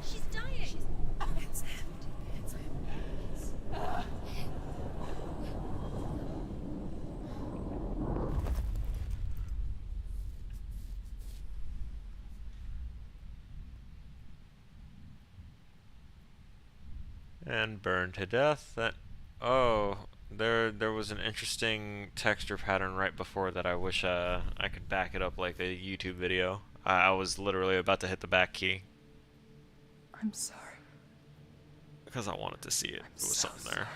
She's dying. It's him. It's him. And burned to death. There was an interesting texture pattern right before that. I wish I could back it up like a YouTube video. I was literally about to hit the back key I'm sorry. because I wanted to see it. There was so something there.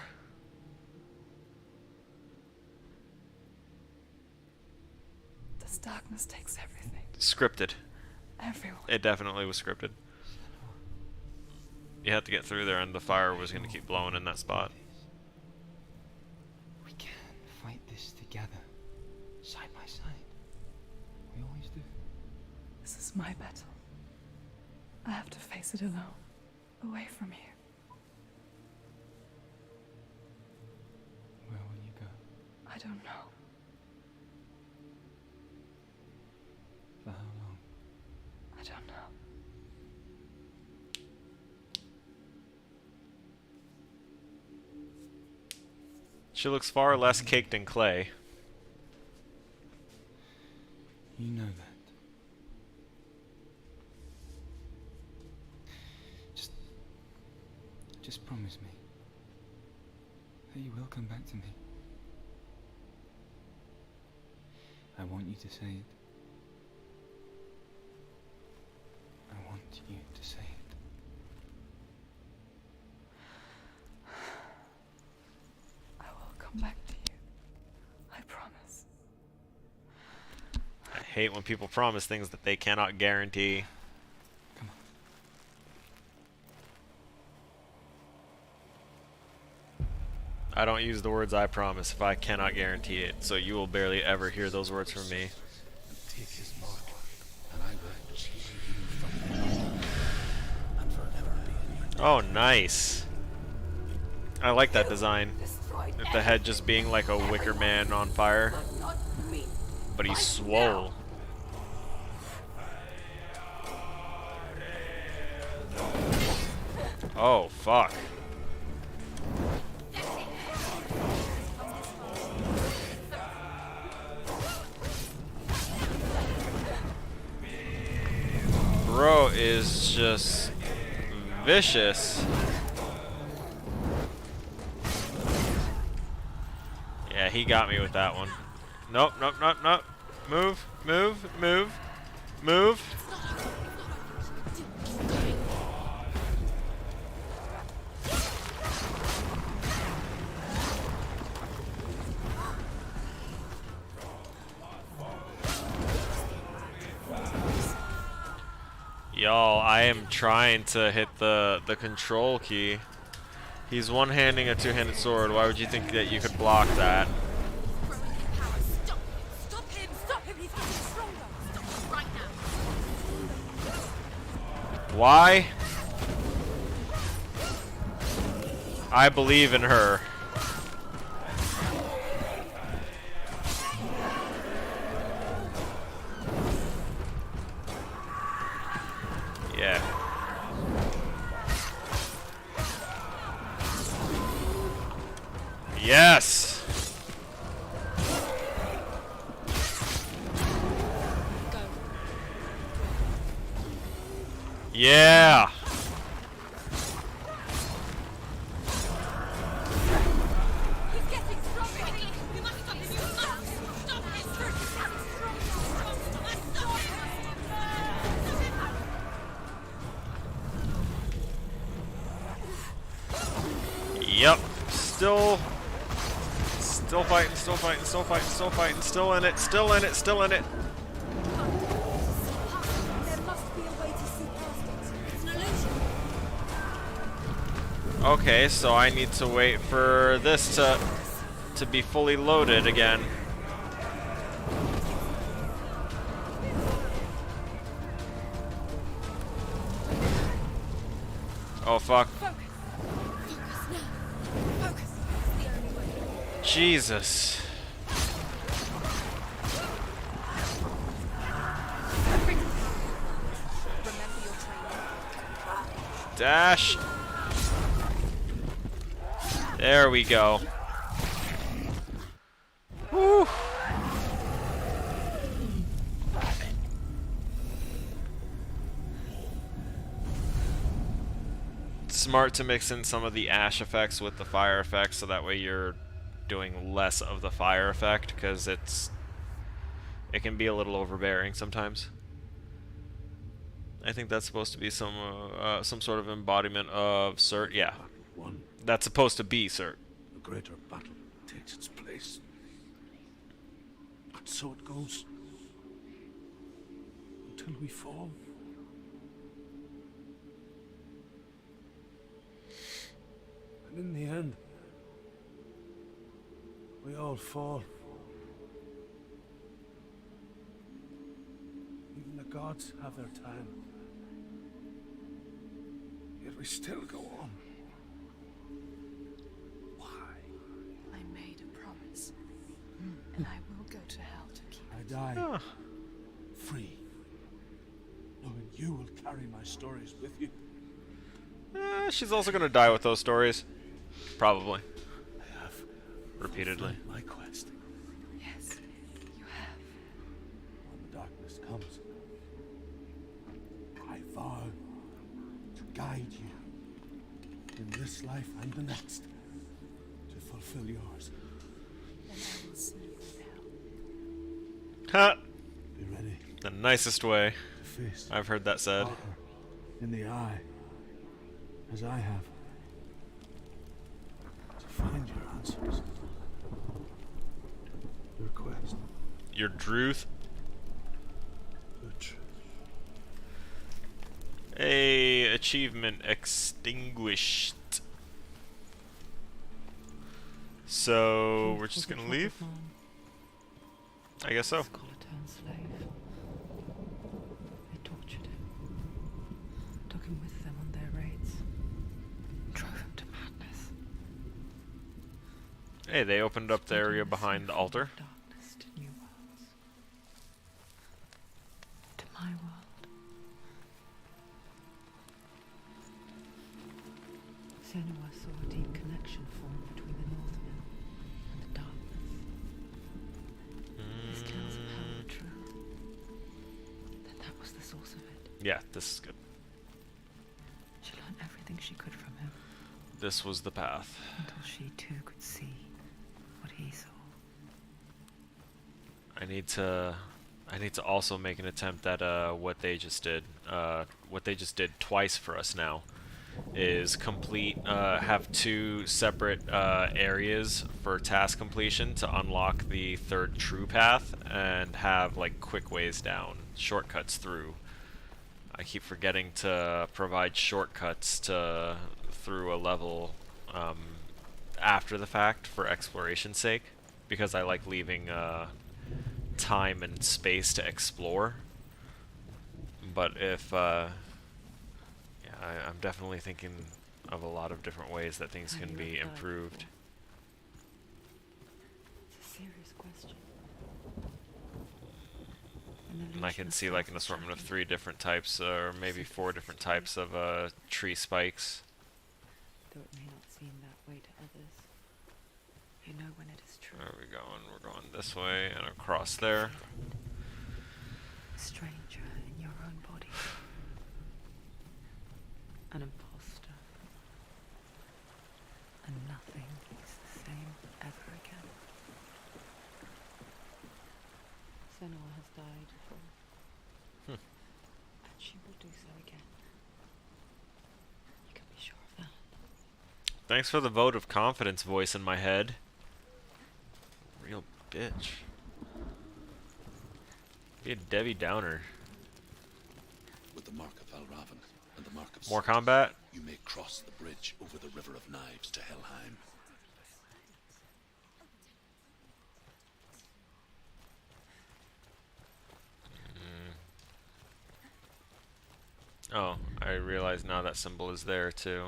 This darkness takes everything. Scripted. Everyone. It definitely was scripted. You had to get through there, and the fire was going to keep blowing in that spot. We can fight this together, side by side. We always do. This is my battle. I have to face it alone, away from here. Where will you go? I don't know. For how long? I don't know. She looks far less caked in clay. You know that. Just promise me that you will come back to me. I want you to say it. I want you to say it. I will come back to you. I promise. I hate when people promise things that they cannot guarantee. Come on. I don't use the words I promise if I cannot guarantee it, so you will barely ever hear those words from me. Take his mark, and I will change you from him and forever be in your Oh, nice. I like that design. Destroyed With the head just being like a wicker man on fire, everything, not me. but he's Fight swole. Oh, fuck. Bro is just vicious. Yeah, he got me with that one. Nope, nope, nope, nope. Move, move, move, move. Y'all, I am trying to hit the control key. He's one-handing a two-handed sword. Why would you think that you could block that? Stop him! Stop him! Stop him! He's getting stronger! Stop him right now! Why? I believe in her. Yeah. Yes! Go. Yeah! He's getting stronger! You must stop him! You must stop him! Stop him! Yep. Still fighting, still fighting, still fighting, still fighting, still in it, still in it, still in it. There must be a way to see past it. It's an illusion. Okay, so I need to wait for this to be fully loaded again. Oh fuck. Focus now. Focus. It's the only way. Jesus. Remember your training. Dash. There we go. Woo. Smart to mix in some of the ash effects with the fire effects, so that way you're doing less of the fire effect, because it can be a little overbearing sometimes. I think that's supposed to be some sort of embodiment of Cert. Yeah, One, that's supposed to be Cert. a greater battle takes its place. But so it goes. Until we fall. And in the end, we all fall. Even the gods have their time. Yet we still go on. Why? I made a promise, and I will go to hell to keep I it. die Ah. free, knowing you will carry my stories with you. She's also gonna die with those stories. Probably. I have Repeatedly. fulfilled my quest. Yes, you have. When the darkness comes, I vow to guide you in this life and the next to fulfill yours. Then I will see you in hell. Ha! Be ready The nicest way to face I've heard that said. horror in the eye, as I have, to find your answers. Your quest, Your Druth. the truth. A achievement extinguished. So we're just gonna leave? I guess so. Scholar turned slave. They tortured him, took him with them on their raids, drove him to madness. Hey, they opened up the Led him area in behind the from altar. Darkness to new worlds. To my world. Senua saw a deep connection form between the Northmen and the darkness. His tales of hell were true. Then that was the source of it. Yeah, this is good. She learned everything. everything she could from him. This was the path. Until she too could see what he saw. I need to also make an attempt at what they just did. What they just did twice for us now is have two separate areas for task completion to unlock the third true path and have like quick ways down, shortcuts through. I keep forgetting to provide shortcuts through a level after the fact for exploration's sake, because I like leaving time and space to explore. But if I'm definitely thinking of a lot of different ways that things can be improved. It's a serious question. And I can see like an assortment of 3 different types, or maybe 4 different types of tree spikes. Though it may not seem that way to others, you know when it is true. Where are we going? We're going this way and across there. A stranger in your own body. An imposter. And nothing is the same ever again. Senua has died before. And she will do so again. You can be sure of that. Thanks for the vote of confidence, voice in my head. Real bitch. Be a Debbie Downer. With the Mark of Valravan and the Mark of More Salt, combat? you may cross the bridge over the River of Knives to Helheim. Oh, I realize now that symbol is there too.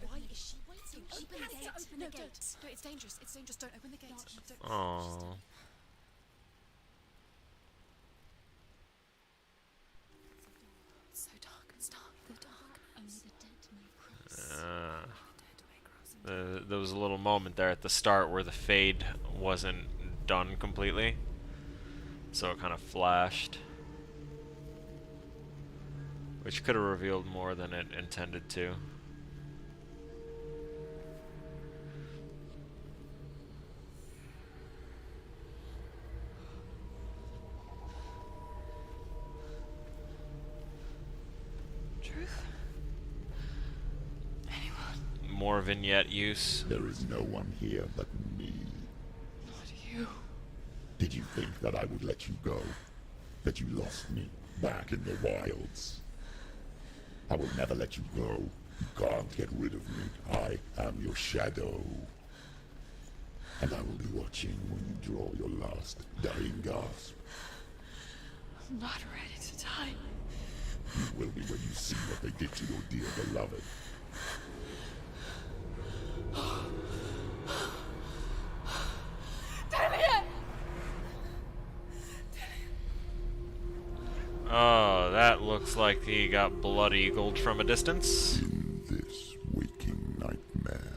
Why is she waiting? Open the gate. Open the gate. No, it's dangerous. It's dangerous. Don't open the gate. Don't. Oh. It's so dark. It's dark. The dark. Only the dead may cross. There was a little moment there at the start where the fade wasn't done completely, so it kind of flashed, which could have revealed more than it intended to. Truth? Anyone? More vignette use. There is no one here but me. Not you. Did you think that I would let you go? That you lost me back in the wilds? I will never let you go. You can't get rid of me. I am your shadow. And I will be watching when you draw your last dying gasp. I'm not ready to die. You will be when you see what they did to your dear beloved. Oh, that looks like he got blood-eagled from a distance. In this waking nightmare,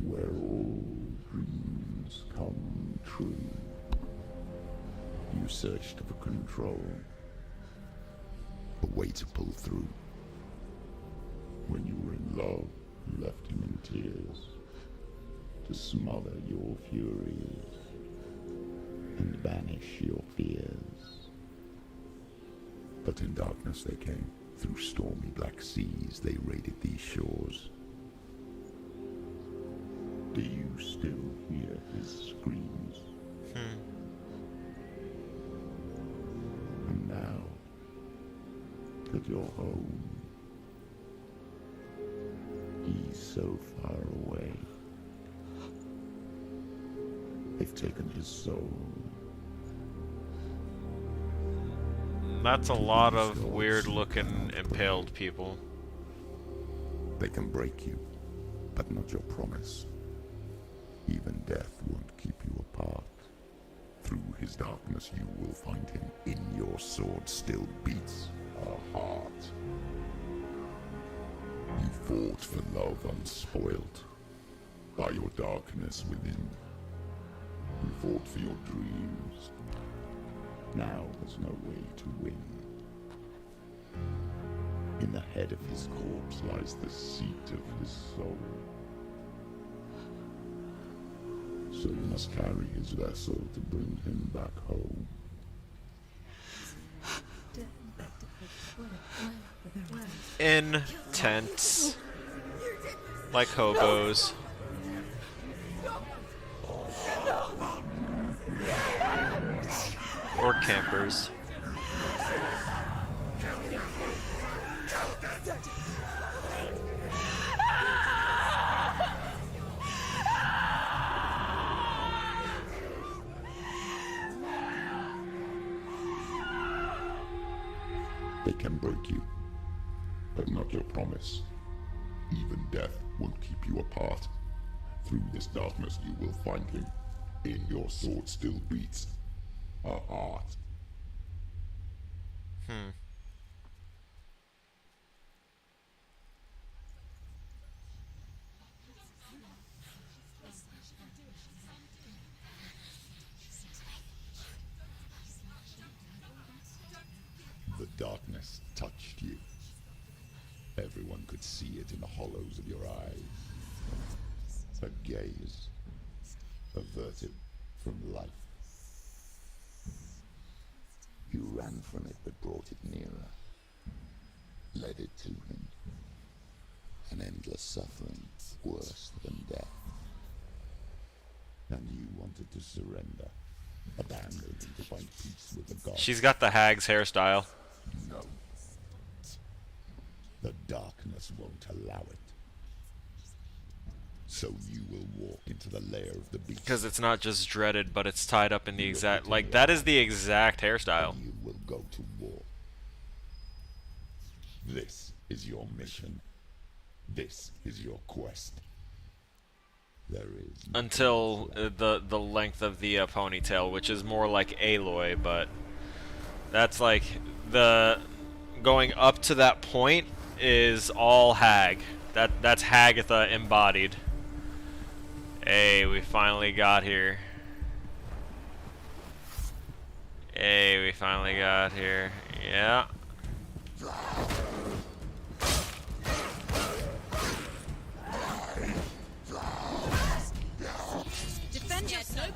where all dreams come true, you searched for control, a way to pull through. When you were in love, you left him in tears, to smother your furies and banish your fears. But in darkness they came, through stormy black seas they raided these shores. Do you still hear his screams? And now that you're home, he's so far away. They've taken his soul. That's a lot of weird-looking impaled people. They can break you, but not your promise. Even death won't keep you apart. Through his darkness you will find him. In your sword still beats a heart. You fought for love unspoilt by your darkness within. You fought for your dreams, Now there's no way to win. In the head of his corpse lies the seat of his soul. So you must carry his vessel to bring him back home. Intense. Like hobos. Or campers. They can break you, but not your promise. Even death won't keep you apart. Through this darkness you will find him. In your sword still beats a heart. The darkness touched you. Everyone could see it in the hollows of your eyes. A gaze averted from life. You ran from it but brought it nearer. Led it to him. An endless suffering, worse than death. And you wanted to surrender. Abandon to find peace with the gods. She's got the hag's hairstyle. No. The darkness won't allow it. So you will walk into the lair of the beast. Because it's not just dreaded, but it's tied up in the exact... Like, that is the exact hairstyle. And you will go to war. This is your mission. This is your quest. There is Until the length of the ponytail, which is more like Aloy, but... That's like... The... Going up to that point is all hag. That's Hagatha embodied. Hey, we finally got here. Hey, we finally got here. Yeah. Defend yourself.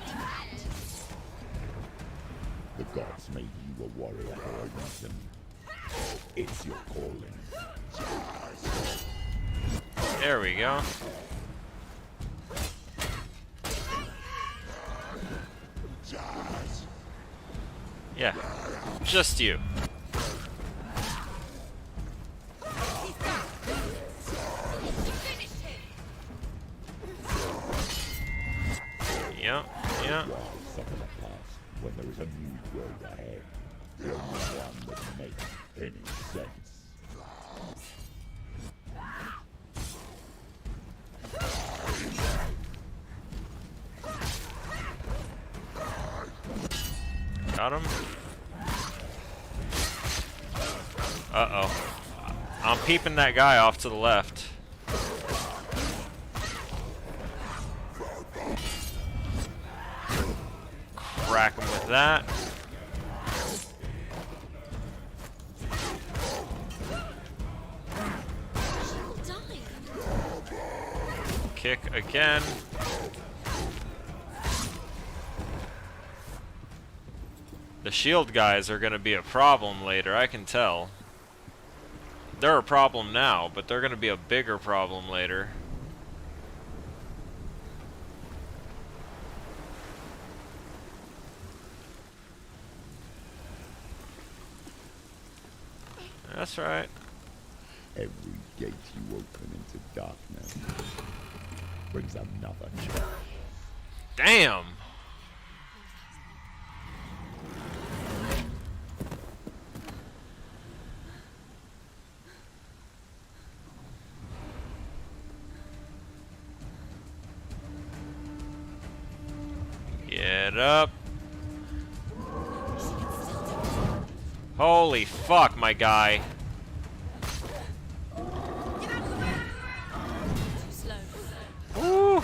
The gods made you a warrior for a reason. It's your calling. There we go. Yeah. Just you. Yeah, yeah. Why suffer the past when there is a new world ahead? The only one that makes any sense. Got him. Uh-oh. I'm peeping that guy off to the left. Crack him with that. Kick again. The shield guys are going to be a problem later, I can tell. They're a problem now, but they're going to be a bigger problem later. That's right. Every gate you open into darkness brings another challenge. Damn! Get up. Holy fuck, my guy. Woo.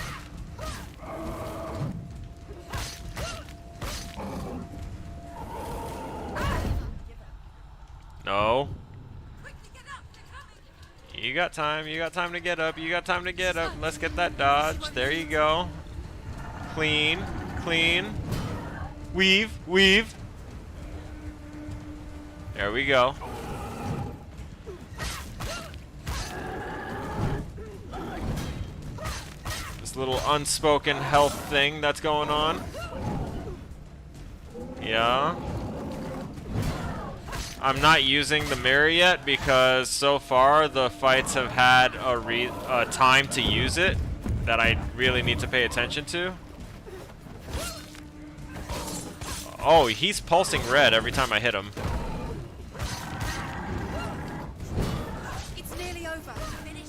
You got time. You got time to get up. You got time to get up. Let's get that dodge. There you go. Clean. Clean. Weave. Weave. There we go. This little unspoken health thing that's going on. Yeah. I'm not using the mirror yet because so far the fights have had a time to use it that I really need to pay attention to. Oh, he's pulsing red every time I hit him. It's nearly over. Finish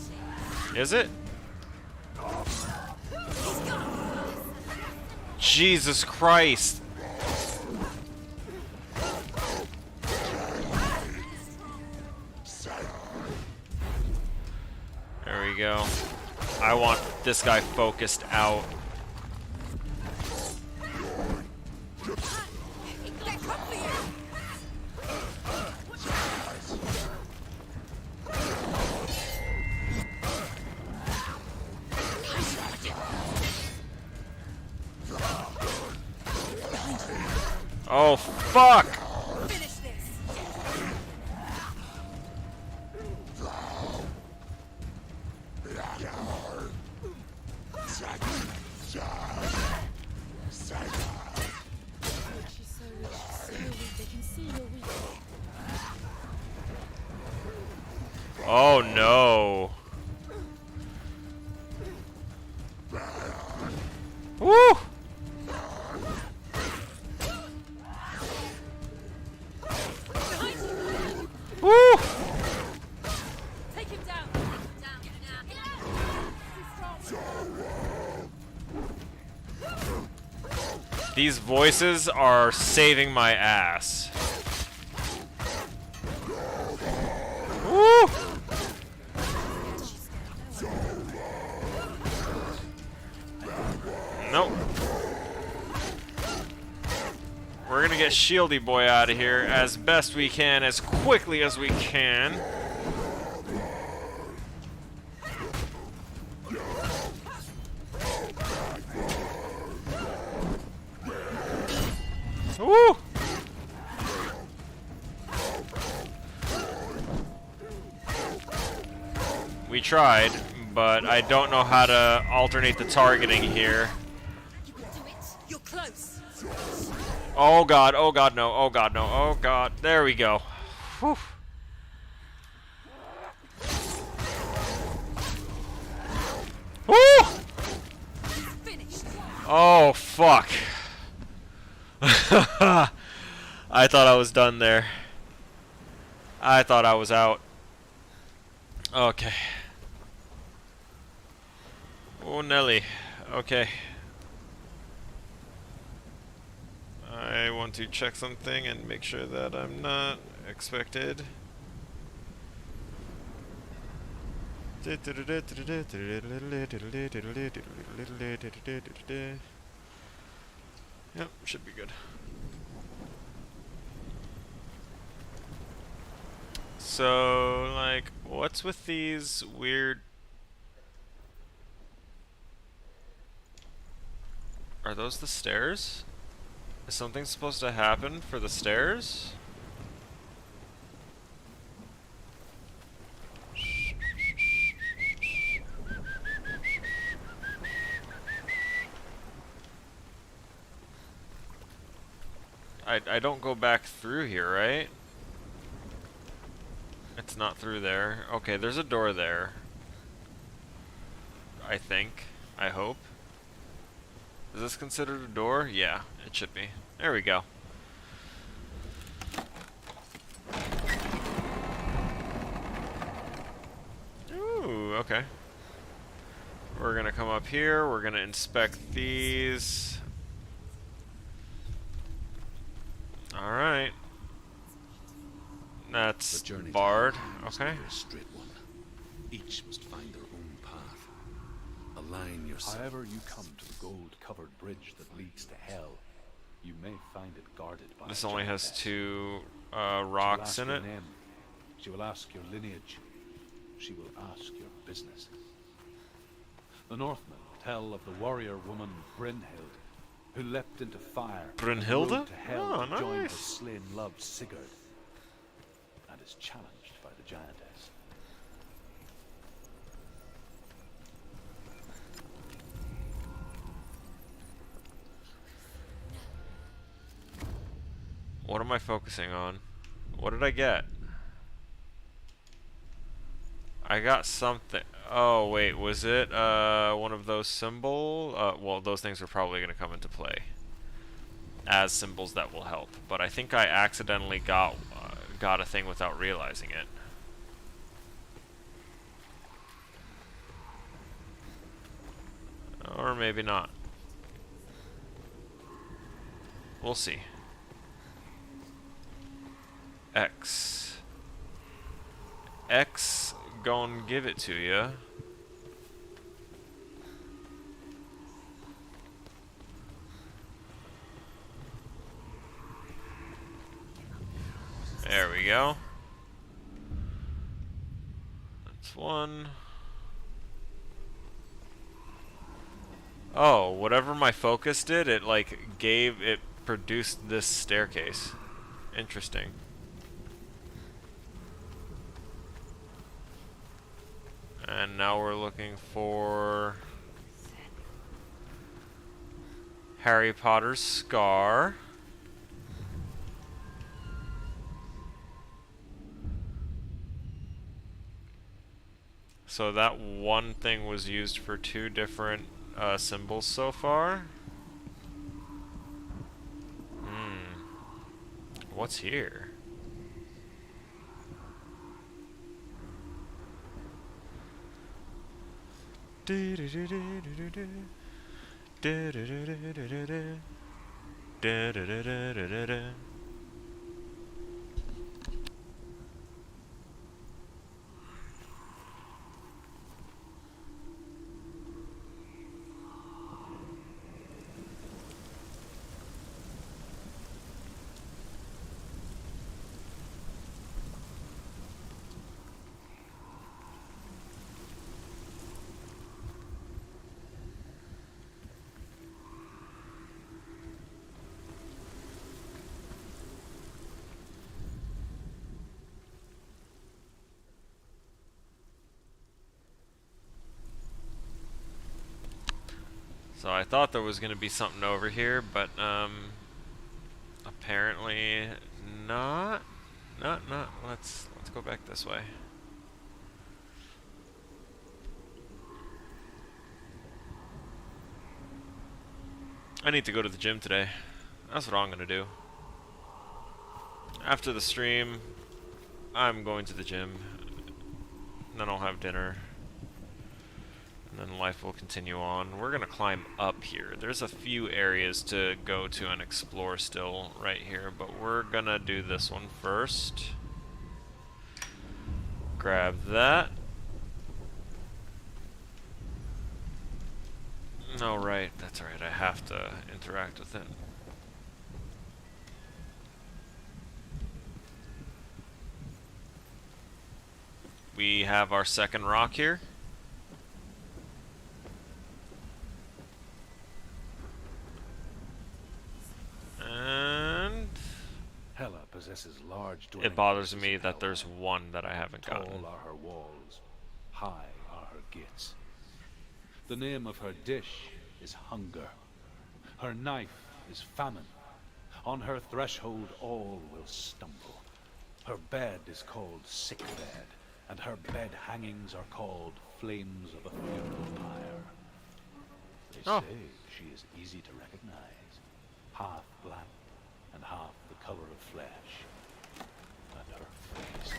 it. Is it? Jesus Christ. There we go. I want this guy focused out. Oh, fuck! Finish this. She's so weak, they can see you're weak. Oh no. Woo! Woo! Take him down. These voices are saving my ass. Woo! Nope. We're gonna get Shieldy Boy out of here as best we can, as quickly as we can. Woo! We tried, but I don't know how to alternate the targeting here. You can do it. You're close. Oh god, oh god, no, oh god, no, oh god. There we go. Whew. Woo! Finished. Oh, fuck. I thought I was done there. I thought I was out. Okay. Oh, Nelly. Okay. I want to check something and make sure that I'm not expected. Yep, should be good. So, like, what's with these weird... Are those the stairs? Is something supposed to happen for the stairs? I don't go back through here, right? It's not through there. Okay, there's a door there. I think. I hope. Is this considered a door? Yeah, it should be. There we go. Ooh, okay. We're gonna come up here, we're gonna inspect these. Alright. That's The journey to barred. Hellblade must Okay. be a straight one. Each must find their own path. Align yourself. However you come to the gold-covered bridge that leads to hell, you may find it guarded by This a only has giantess. two She will rocks ask in your it. name. She will ask your lineage. she will ask your business. The Northmen tell of the warrior woman Brynhild, who leapt into fire and Brynhilde? rode to hell Oh, to join her nice. slain love Sigurd, and is challenged by the giantess. What am I focusing on? What did I get? I got something. Oh, wait, was it one of those symbol? Well, those things are probably going to come into play as symbols that will help. But I think I accidentally got a thing without realizing it. Or maybe not. We'll see. X. X gon' give it to ya. There we go. That's one. Oh, whatever my focus did, it produced this staircase. Interesting. And now we're looking for Harry Potter's scar. So that one thing was used for two different symbols so far. What's here? So I thought there was gonna be something over here, but apparently not. Not. Let's go back this way. I need to go to the gym today. That's what I'm gonna do. After the stream, I'm going to the gym. Then I'll have dinner. And then life will continue on. We're gonna climb up here. There's a few areas to go to and explore still right here, but we're gonna do this one first. Grab that. No, right, that's right. I have to interact with it. We have our second rock here. And Hela possesses large it bothers me that there's one that I haven't gotten. Tall are her walls, high are her gates. The name of her dish is hunger. Her knife is famine. On her threshold all will stumble. Her bed is called sick bed, and her bed hangings are called flames of a funeral pyre. They say she is easy to recognize, half black and half the color of flesh, and her face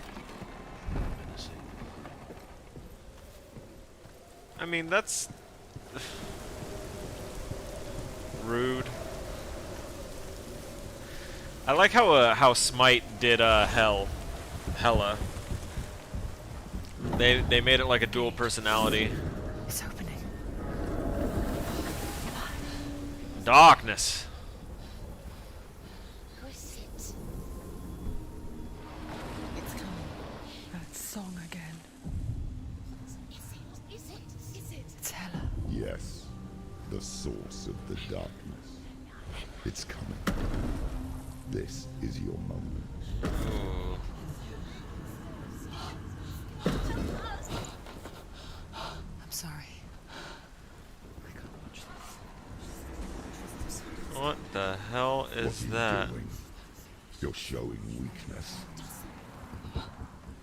menacing. I mean, that's rude. I like how Smite did Hela. They made it like a dual personality. It's opening. Darkness. Who is it? It's coming. That song again. the source of the darkness. It's coming. This is your moment. Ooh. I'm sorry. I can't watch this. What the hell What is are you that? doing? You're showing weakness.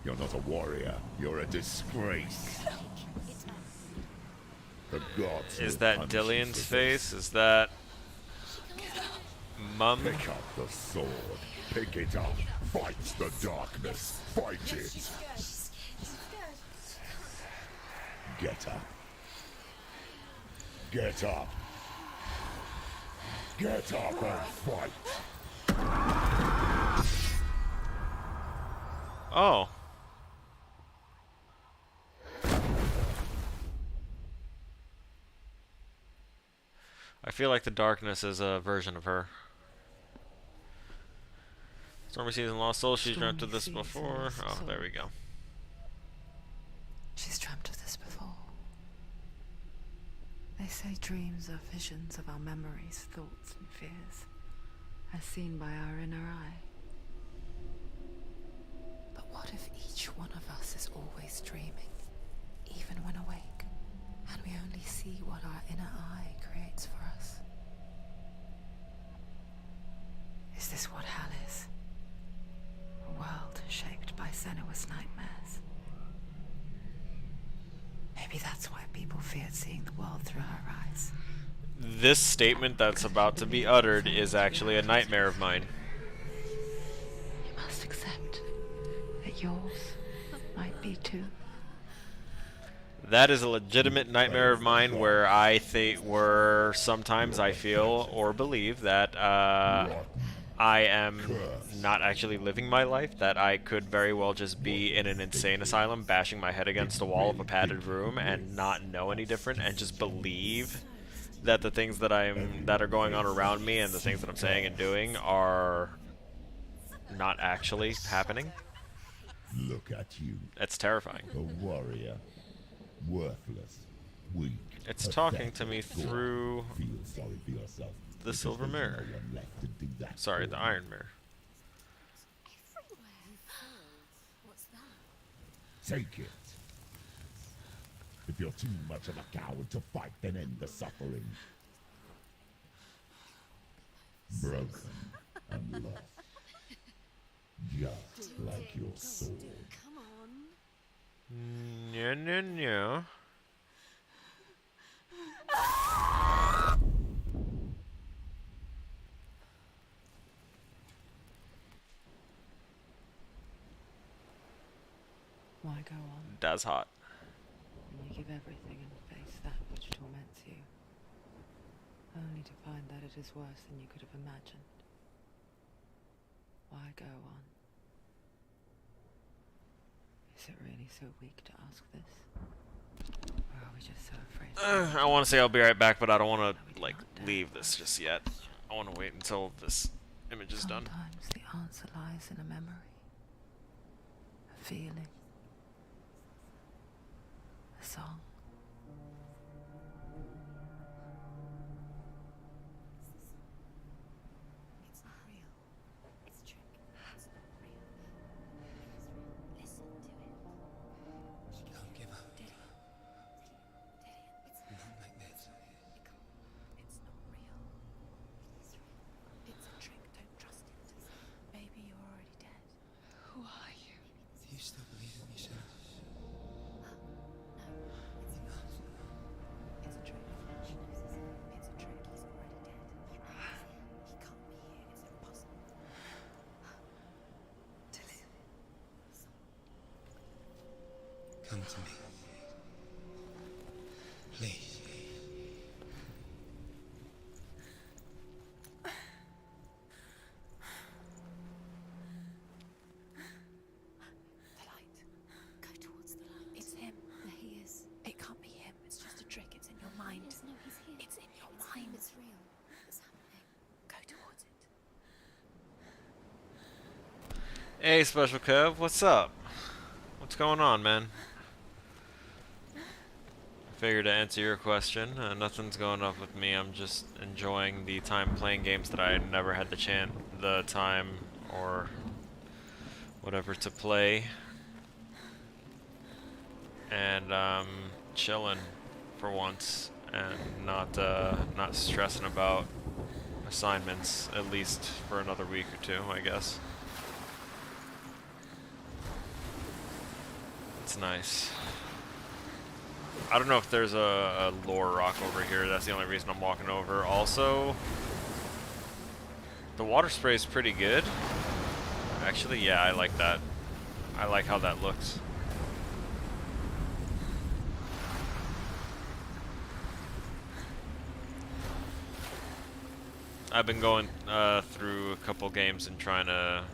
You're not a warrior. You're a disgrace. The gods Is will that punish you Dillian's for face? this. Is that Mum? Pick up the sword. Pick it up. Fight the darkness. Fight it. Get up. Get up. Get up and fight. Oh. I feel like the darkness is a version of her. Stormy Seas and Lost Soul, she's dreamt of Stormy this Seas and before. Lost Oh, Soul. there we go. She's dreamt of this before. They say dreams are visions of our memories, thoughts, and fears, as seen by our inner eye. But what if each one of us is always dreaming, even when awake, and we only see what our inner eye creates for us? Is this what hell is? A world shaped by Senua's nightmares. Maybe that's why people feared seeing the world through her eyes. This statement that's about to be uttered is actually a nightmare of mine. You must accept that yours might be too. That is a legitimate nightmare of mine where sometimes I feel or believe that I am not actually living my life, that I could very well just be in an insane asylum bashing my head against the wall of a padded room and not know any different and just believe that the things that are going on around me and the things that I'm saying and doing are not actually happening. Look at you. It's terrifying. A warrior. Worthless. Weak. It's talking to me through Feel sorry for yourself. the because silver there's mirror. no one left to do that Sorry, for the you. iron mirror. What's that? Take it. If you're too much of a coward to fight, then end the suffering. Broken and lost. Just like your sword. Come on. No, no, no. Why go on That's hot. when you give everything and face that which torments you, only to find that it is worse than you could have imagined? Why go on? Is it really so weak to ask this? Or are we just so afraid? I want to say I'll be right back, but I don't want to like leave this just yet. I want to wait until this image is done. Sometimes the answer lies in a memory, a feeling, a song. It's not real. It's a trick. It's not real. Listen to it. Don't give up. Dillian. It's Not like this. It's not real. It is real. It's a trick. Don't trust it. Maybe you're already dead. Who are you? Do you still believe in yourself? It's a trick. She knows this. It's a trick. He's already dead. He can't be here. It's impossible. Come to me. Please. The light. Go towards the light. It's him. There he is. It can't be him. It's just a trick. It's in your mind. Yes, no, he's here. It's in your mind. It's real. It's happening. Go towards it. Hey, Special Kev, what's up? What's going on, man? figure to answer your question, nothing's going up with me. I'm just enjoying the time playing games that I never had the time or whatever to play, and chilling for once, and not stressing about assignments, at least for another week or two, I guess. It's nice. I don't know if there's a lore rock over here. That's the only reason I'm walking over. Also, the water spray is pretty good. Actually, yeah, I like that. I like how that looks. I've been going through a couple games and trying to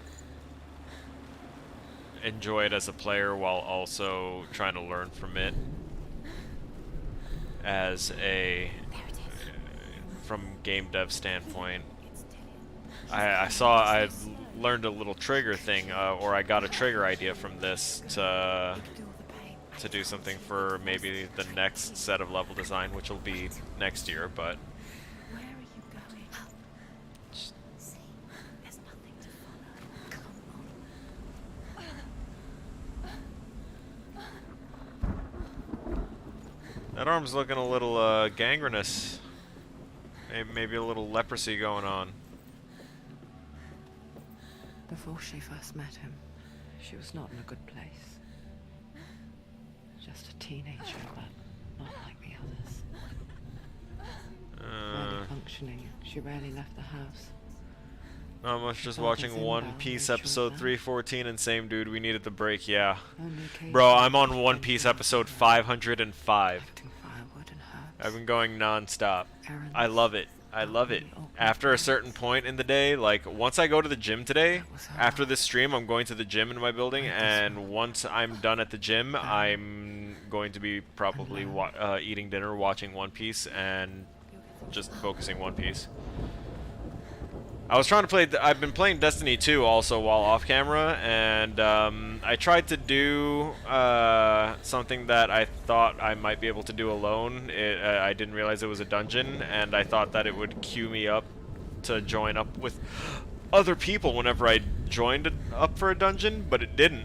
enjoy it as a player while also trying to learn from it as a from game dev standpoint. I learned a little trigger thing, or I got a trigger idea from this to do something for maybe the next set of level design, which will be next year, but Where are you going? See, there's nothing to follow. Come on. that arm's looking a little gangrenous. Maybe a little leprosy going on. Before she first met him, she was not in a good place. Just a teenager, but not like the others. Barely functioning, she rarely left the house. Not much, just Father's watching One inbound, Piece are you sure episode of that? 314, and same dude, we needed the break, yeah. Only occasionally Bro, I'm on she One went Piece out episode 505. collecting firewood and herbs. I've been going non-stop. Errands. I love it. I love it. After a certain point in the day, like, once I go to the gym today, after this stream, I'm going to the gym in my building, and once I'm done at the gym, I'm going to be probably eating dinner, watching One Piece, and just focusing One Piece. I was trying to play, I've been playing Destiny 2 also while off camera, and I tried to do something that I thought I might be able to do alone. I didn't realize it was a dungeon, and I thought that it would queue me up to join up with other people whenever I joined up for a dungeon, but it didn't.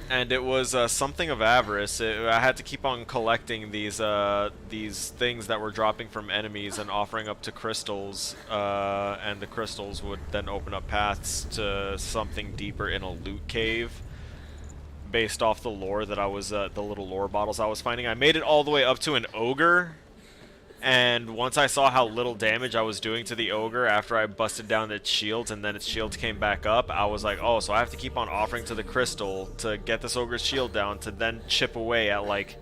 And it was something of avarice. I had to keep on collecting these things that were dropping from enemies and offering up to crystals, and the crystals would then open up paths to something deeper in a loot cave. Based off the lore that I was, the little lore bottles I was finding, I made it all the way up to an ogre. And once I saw how little damage I was doing to the ogre after I busted down its shields and then its shields came back up, I was like, oh, so I have to keep on offering to the crystal to get this ogre's shield down to then chip away at like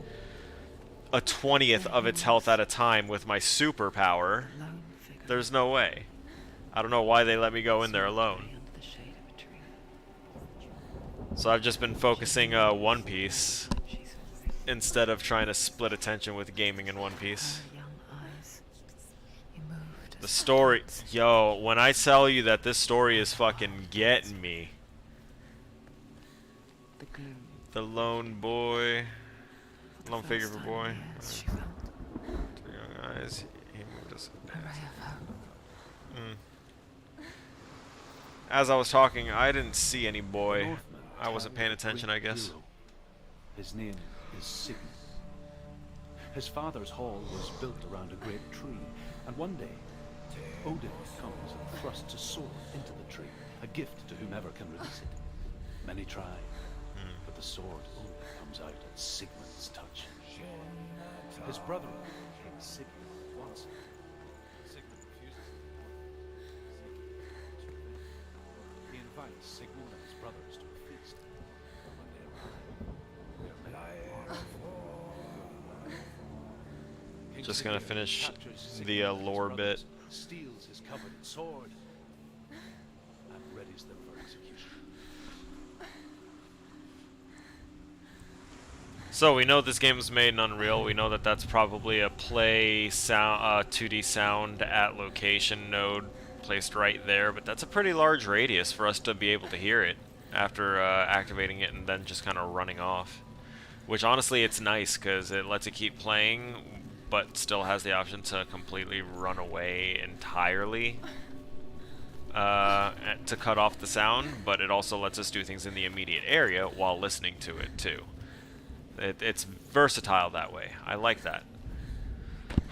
a 20th of its health at a time with my superpower. There's no way. I don't know why they let me go in there alone. So I've just been focusing One Piece instead of trying to split attention with gaming in One Piece. The story, yo, when I tell you that this story is fucking getting me. The lone boy, lone figure of a boy. Two young eyes, he moved us. As I was talking, I didn't see any boy. I wasn't paying attention, I guess. His name is Sigmund. His father's hall was built around a great tree, and one day Odin comes and thrusts a sword into the tree, a gift to whomever can release it. Many try, but the sword only comes out at Sigmund's touch. His brother, King Sigmund, wants it. Sigmund refuses it. He invites Sigmund and his brothers to a feast. And when they arrive, they're met. Just gonna finish the lore bit. Steals his coveted sword and readies them for execution. So we know this game was made in Unreal. We know that that's probably a play sound, 2D sound at location node placed right there, but that's a pretty large radius for us to be able to hear it after activating it and then just kind of running off. Which honestly, it's nice because it lets you keep playing, but still has the option to completely run away entirely to cut off the sound, but it also lets us do things in the immediate area while listening to it too. It's versatile that way. I like that.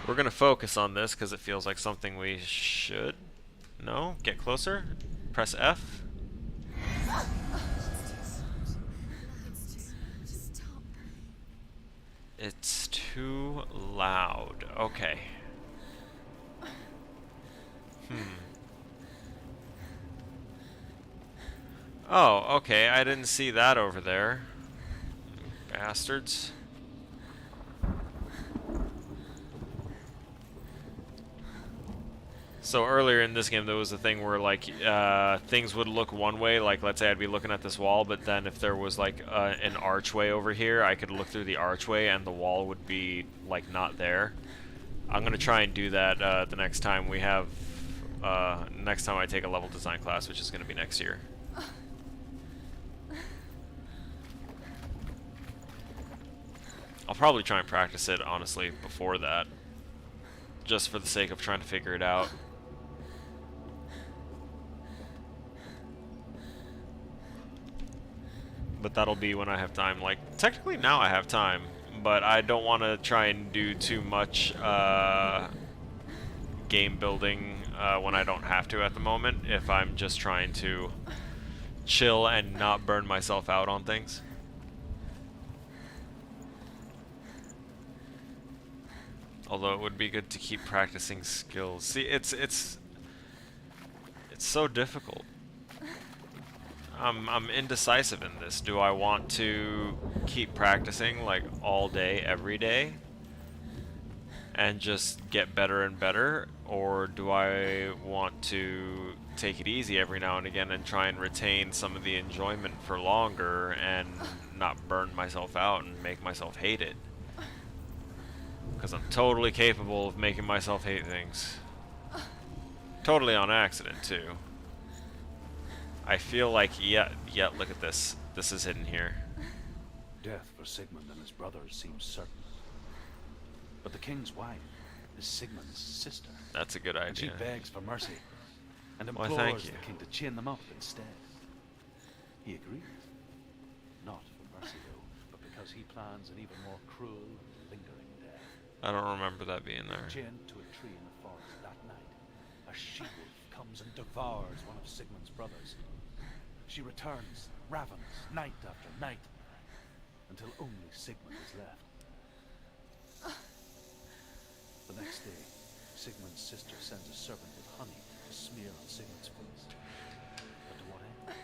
We're going to focus on this because it feels like something we should. No? Get closer? Press F? Stop. It's too loud. Okay. Oh, okay. I didn't see that over there. Bastards. So earlier in this game, there was a thing where like things would look one way. Like let's say I'd be looking at this wall, but then if there was like an archway over here, I could look through the archway and the wall would be like not there. I'm gonna try and do that the next time we have, next time I take a level design class, which is gonna be next year. I'll probably try and practice it honestly before that, just for the sake of trying to figure it out. But that'll be when I have time. Like, technically now I have time, but I don't want to try and do too much game building when I don't have to at the moment, if I'm just trying to chill and not burn myself out on things. Although it would be good to keep practicing skills. See, it's so difficult. I'm indecisive in this. Do I want to keep practicing like all day, every day, and just get better and better, or do I want to take it easy every now and again and try and retain some of the enjoyment for longer and not burn myself out and make myself hate it? Because I'm totally capable of making myself hate things. Totally on accident, too. I feel like, yeah, look at this. This is hidden here. Death for Sigmund and his brothers seems certain. But the king's wife is Sigmund's sister. That's a good And she idea. begs for mercy and Why, implores thank you. the king to chain them up instead. He agrees. Not for mercy, though, but because he plans an even more cruel and lingering death. I don't remember that being there. Chained to a tree in the forest that night, a she-wolf comes and devours one of Sigmund's brothers. She returns, ravens, night after night, until only Sigmund is left. The next day, Sigmund's sister sends a serpent with honey to smear on Sigmund's face. But to what end?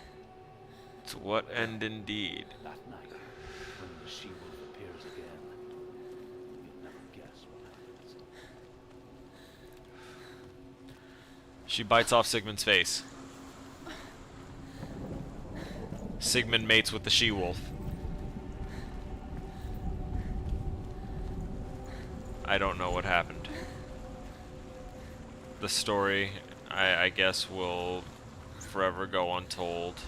To what end indeed? That night, when the she-wolf appears again, you'll never guess what happens. She bites off Sigmund's face. Sigmund mates with the she-wolf. I don't know what happened. The story, I guess, will forever go untold.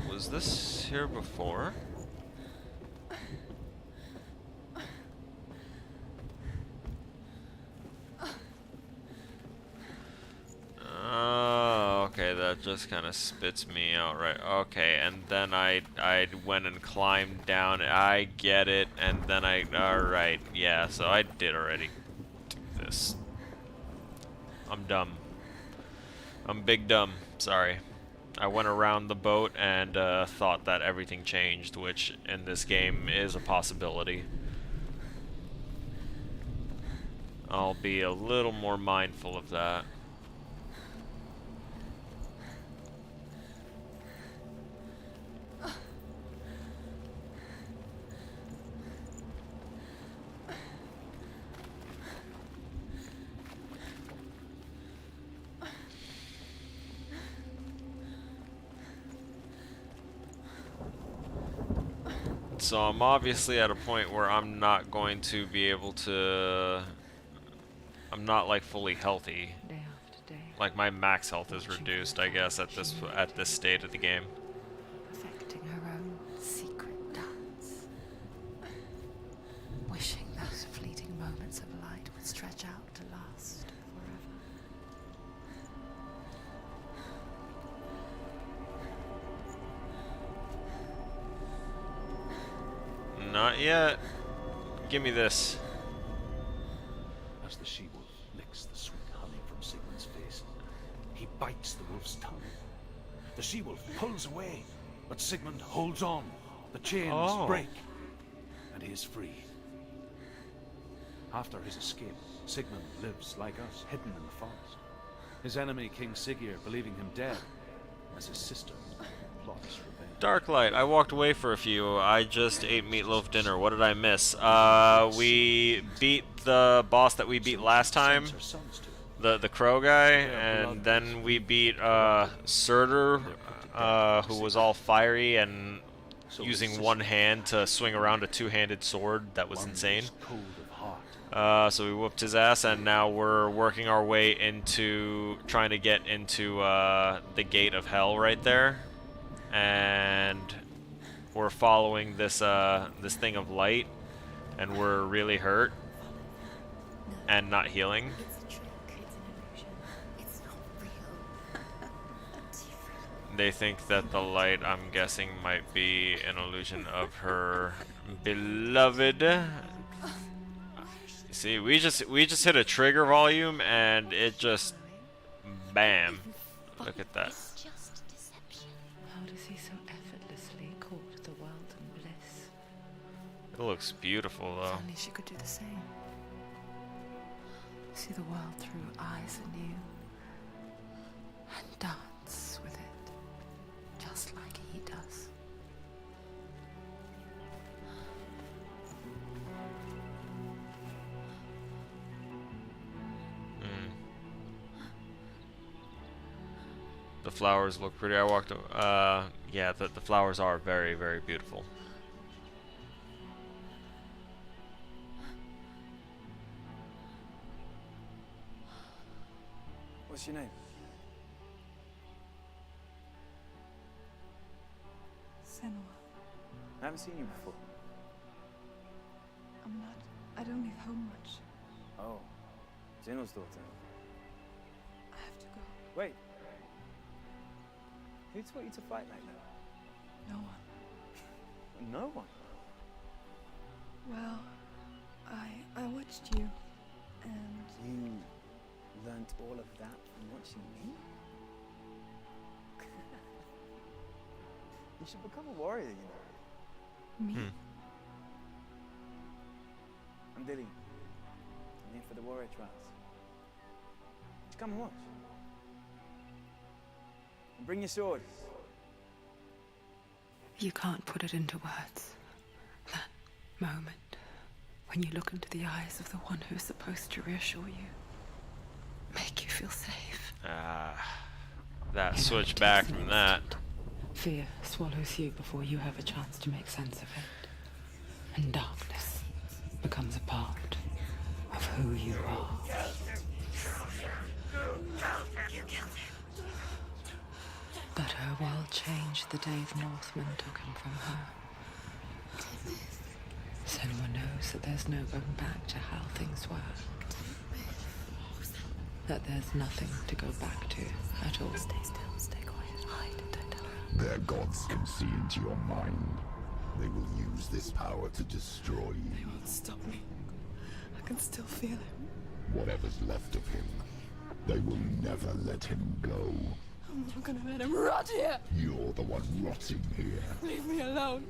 Was this here before? Oh, okay, that just kind of spits me out, right? Okay, and then I went and climbed down. I get it, and then alright, yeah, so I did already do this. I'm dumb. I'm big dumb, sorry. I went around the boat and thought that everything changed, which in this game is a possibility. I'll be a little more mindful of that. So I'm obviously at a point where I'm not going to be able to I'm not like fully healthy. Day after day, Like my max health is reduced, I guess, at this state of the game. perfecting her own secret dance, wishing those fleeting moments of light would stretch out to last forever. Not yet. Give me this. As the she-wolf licks the sweet honey from Sigmund's face, he bites the wolf's tongue. The she-wolf pulls away, but Sigmund holds on. The chains break, and he is free. After his escape, Sigmund lives like us, hidden in the forest. His enemy, King Siggeir, believing him dead, as his sister plots revenge. Darklight, I walked away for a few. I just ate meatloaf dinner. What did I miss? We beat the boss that we beat last time. The crow guy, and then we beat Surtur, who was all fiery and using one hand to swing around a two-handed sword. That was insane. So we whooped his ass, and now we're working our way into trying to get into the gate of hell right there, and we're following this this thing of light, and we're really hurt and not healing. It's a trick. It's an illusion. It's not real. It's free. They think that the light, I'm guessing, might be an illusion of her beloved. See, we just hit a trigger volume and it just bam. Look at that. It's just deception. How does he so effortlessly court the world and bliss? It looks beautiful If though. only she could do the same. See the world through eyes anew and dance with it, just like he does. The flowers look pretty. I walked. Yeah, the flowers are very, very beautiful. What's your name? Senua, I haven't seen you before. I'm not. I don't leave home much. Oh, Zeno's daughter. I have to go. Wait. Who taught you to fight like that? No one. No one. Well, I watched you, and You learnt all of that from watching me? You should become a warrior, you know. me. I'm Dilly. I'm here for the warrior trials. Just come and watch. And bring your sword. You can't put it into words. That moment when you look into the eyes of the one who's supposed to reassure you, make you feel safe. That switch back from that. Fear swallows you before you have a chance to make sense of it. And darkness becomes a part of who you are. But her world changed the day the Northmen took him from her. Senua knows that there's no going back to how things were. That there's nothing to go back to at all. Stay still, stay quiet, hide, don't tell her. Their gods can see into your mind. They will use this power to destroy They you. won't stop me. I can still feel him. Whatever's left of him, they will never let him go. I'm not gonna let him rot here. You're the one rotting here. Leave me alone.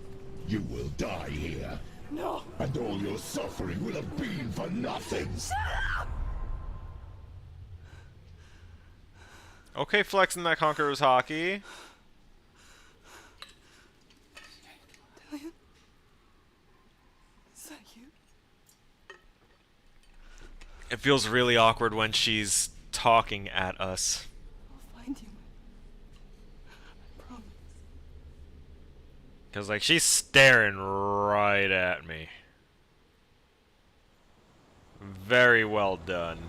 You will die here, No. and all your suffering will have been for nothing. Okay, flexing that Conqueror's hockey. Dillian? Is that you? It feels really awkward when she's talking at us. I'll find you. I promise. Because, like, she's staring right at me. Very well done.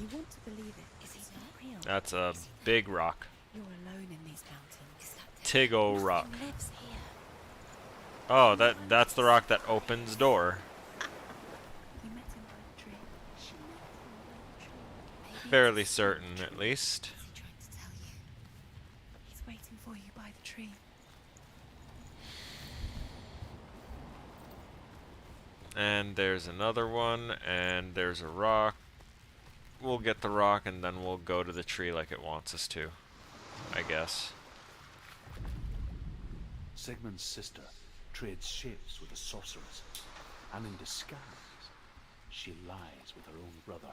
You want to believe it. Is he not real? That's a big rock. You're alone in these mountains. Is that Tigo rock. Nothing lives here. Oh, that's the rock that opens door. You met him by the tree. She met him by the tree. Maybe Fairly it's a certain, tree. at least. What's he trying to tell you? He's waiting for you by the tree. And there's another one, and there's a rock. We'll get the rock, and then we'll go to the tree like it wants us to, I guess. Sigmund's sister trades shapes with the sorceress, and in disguise, she lies with her own brother.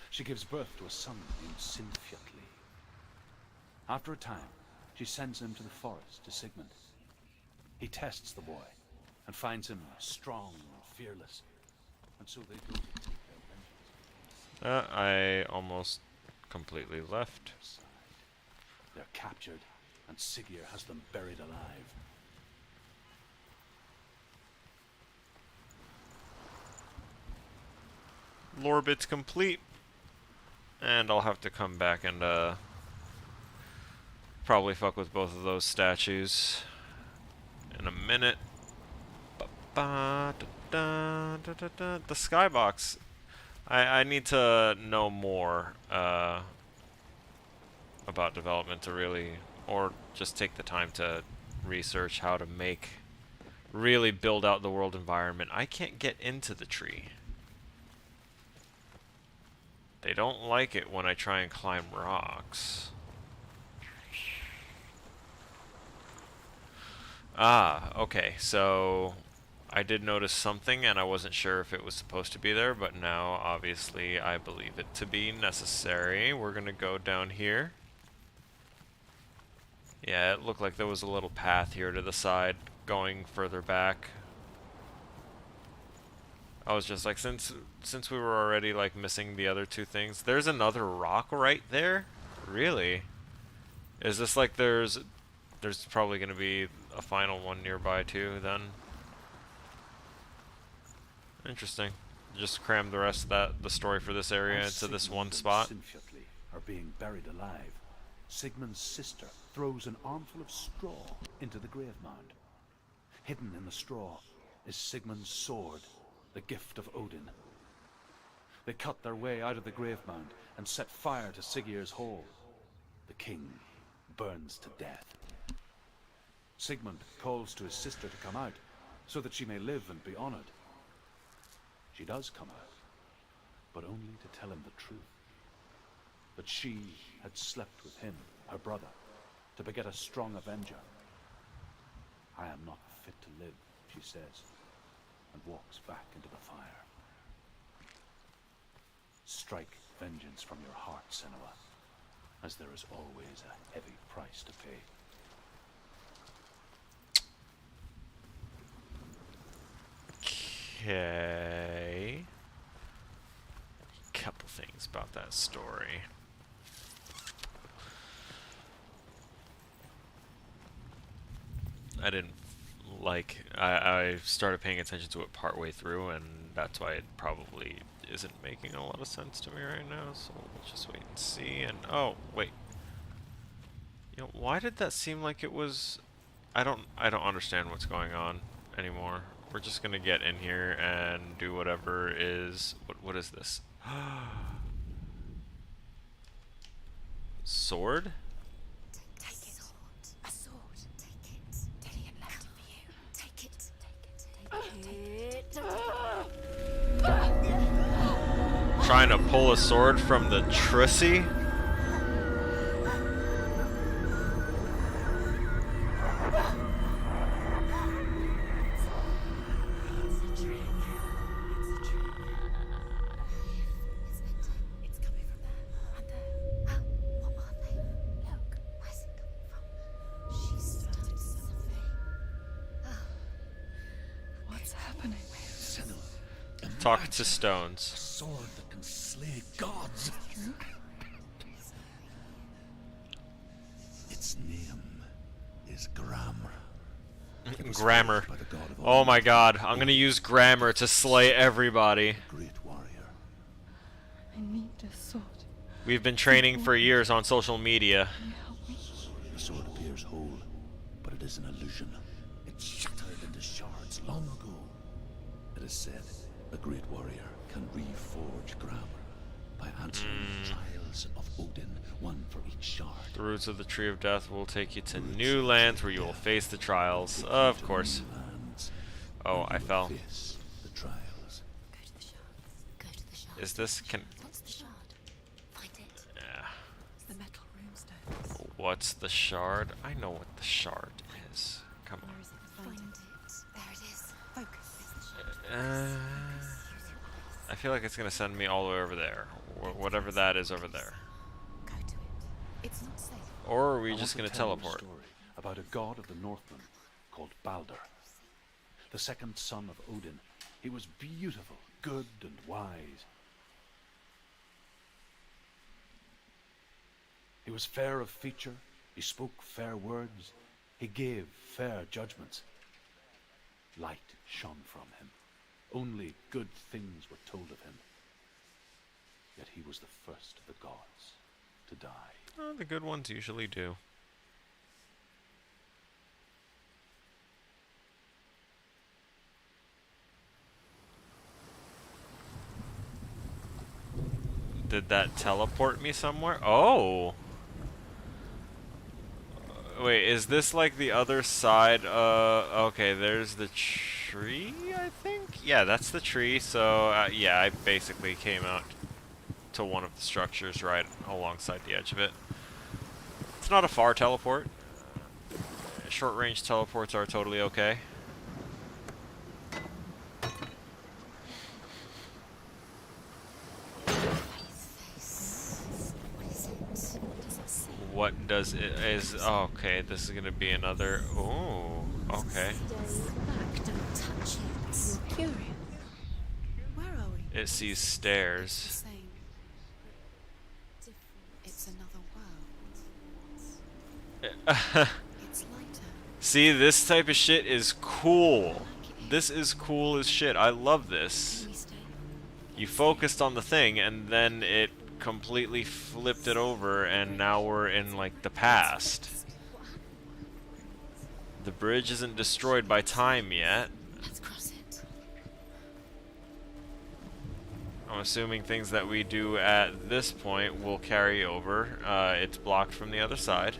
She gives birth to a son named Sinfjotli. After a time, she sends him to the forest to Sigmund. He tests the boy and finds him strong and fearless, and so they go to take their vengeance. I almost completely left. They're captured, and Siggeir has them buried alive. Lore bit's complete. And I'll have to come back and probably fuck with both of those statues in a minute. The skybox. I need to know more about development to really, or just take the time to research how to really build out the world environment. I can't get into the tree. They don't like it when I try and climb rocks. Ah, okay, so I did notice something and I wasn't sure if it was supposed to be there, but now obviously I believe it to be necessary. We're gonna go down here. Yeah, it looked like there was a little path here to the side going further back. I was just like, since we were already like missing the other two things, there's another rock right there? Really? Is this like there's probably gonna be a final one nearby too then? Interesting. Just cram the rest of the story for this area into this one spot. Sinfjotli are being buried alive. Sigmund's sister throws an armful of straw into the grave mound. Hidden in the straw is Sigmund's sword, the gift of Odin. They cut their way out of the grave mound and set fire to Siggeir's hall. The king burns to death. Sigmund calls to his sister to come out so that she may live and be honored. She does come out, but only to tell him the truth. That she had slept with him, her brother, to beget a strong avenger. I am not fit to live, she says, and walks back into the fire. Strike vengeance from your heart, Senua, as there is always a heavy price to pay. Okay. Couple things about that story. I didn't like. I started paying attention to it partway through, and that's why it probably isn't making a lot of sense to me right now. So we'll just wait and see. And oh wait, you know, why did that seem like it was? I don't understand what's going on anymore. We're just gonna get in here and do whatever is. What is this? Sword? Take it. A sword. Take it. Dillian left it for you. Take it. Take it. Trying to pull a sword from the Trissy? It's coming from there. And there. Oh, what are they? Look. Where's it coming from? She's started something. Oh. What's happening? Senua, Talk imagine to stones. a sword that can slay gods. Its name is Grammar. It was Grammar. forged by the god of Oh my Odin, god, I'm gonna use grammar to slay everybody. a great warrior. I need Just sword. We've been training for years on social media. Can you help me? The sword appears whole, but it is an illusion. It shattered into shards long ago. It is said a great warrior can reforge grammar by answering the trials of Odin, one for each shard. The roots of the Tree of Death will take you to new lands where you will face the trials. Of course. Oh, I fell. Face the trials. Go to the shard. Go to the shard. Is this What's the shard? Find it. Yeah. It's the metal runestones. What's the shard? I know what the shard is. Come Where on. is it? Find it. There it is. Focus. I feel like it's gonna send me all the way over there, or whatever that is over there. Go to it. It's not safe. Or are we I just want gonna to tell you a teleport? story about a god of the Northmen called Balder, the second son of Odin. He was beautiful, good, and wise. He was fair of feature, he spoke fair words, he gave fair judgments. Light shone from him. Only good things were told of him. Yet he was the first of the gods to die. Oh, the good ones usually do. Did that teleport me somewhere? Oh! Wait, is this like the other side? Okay, there's the tree, I think? Yeah, that's the tree, so yeah, I basically came out to one of the structures right alongside the edge of it. It's not a far teleport. Short-range teleports are totally okay. What does it is okay, this is gonna be another okay. Back, don't touch it. You're curious. Where are we? It sees It's the stairs. same. It's another world. It's lighter. See, this type of shit is cool. This is cool as shit. I love this. Can we stay? You focused on the thing and then it completely flipped it over and now we're in like the past. The bridge isn't destroyed by time yet. Let's cross it. I'm assuming things that we do at this point will carry over. It's blocked from the other side.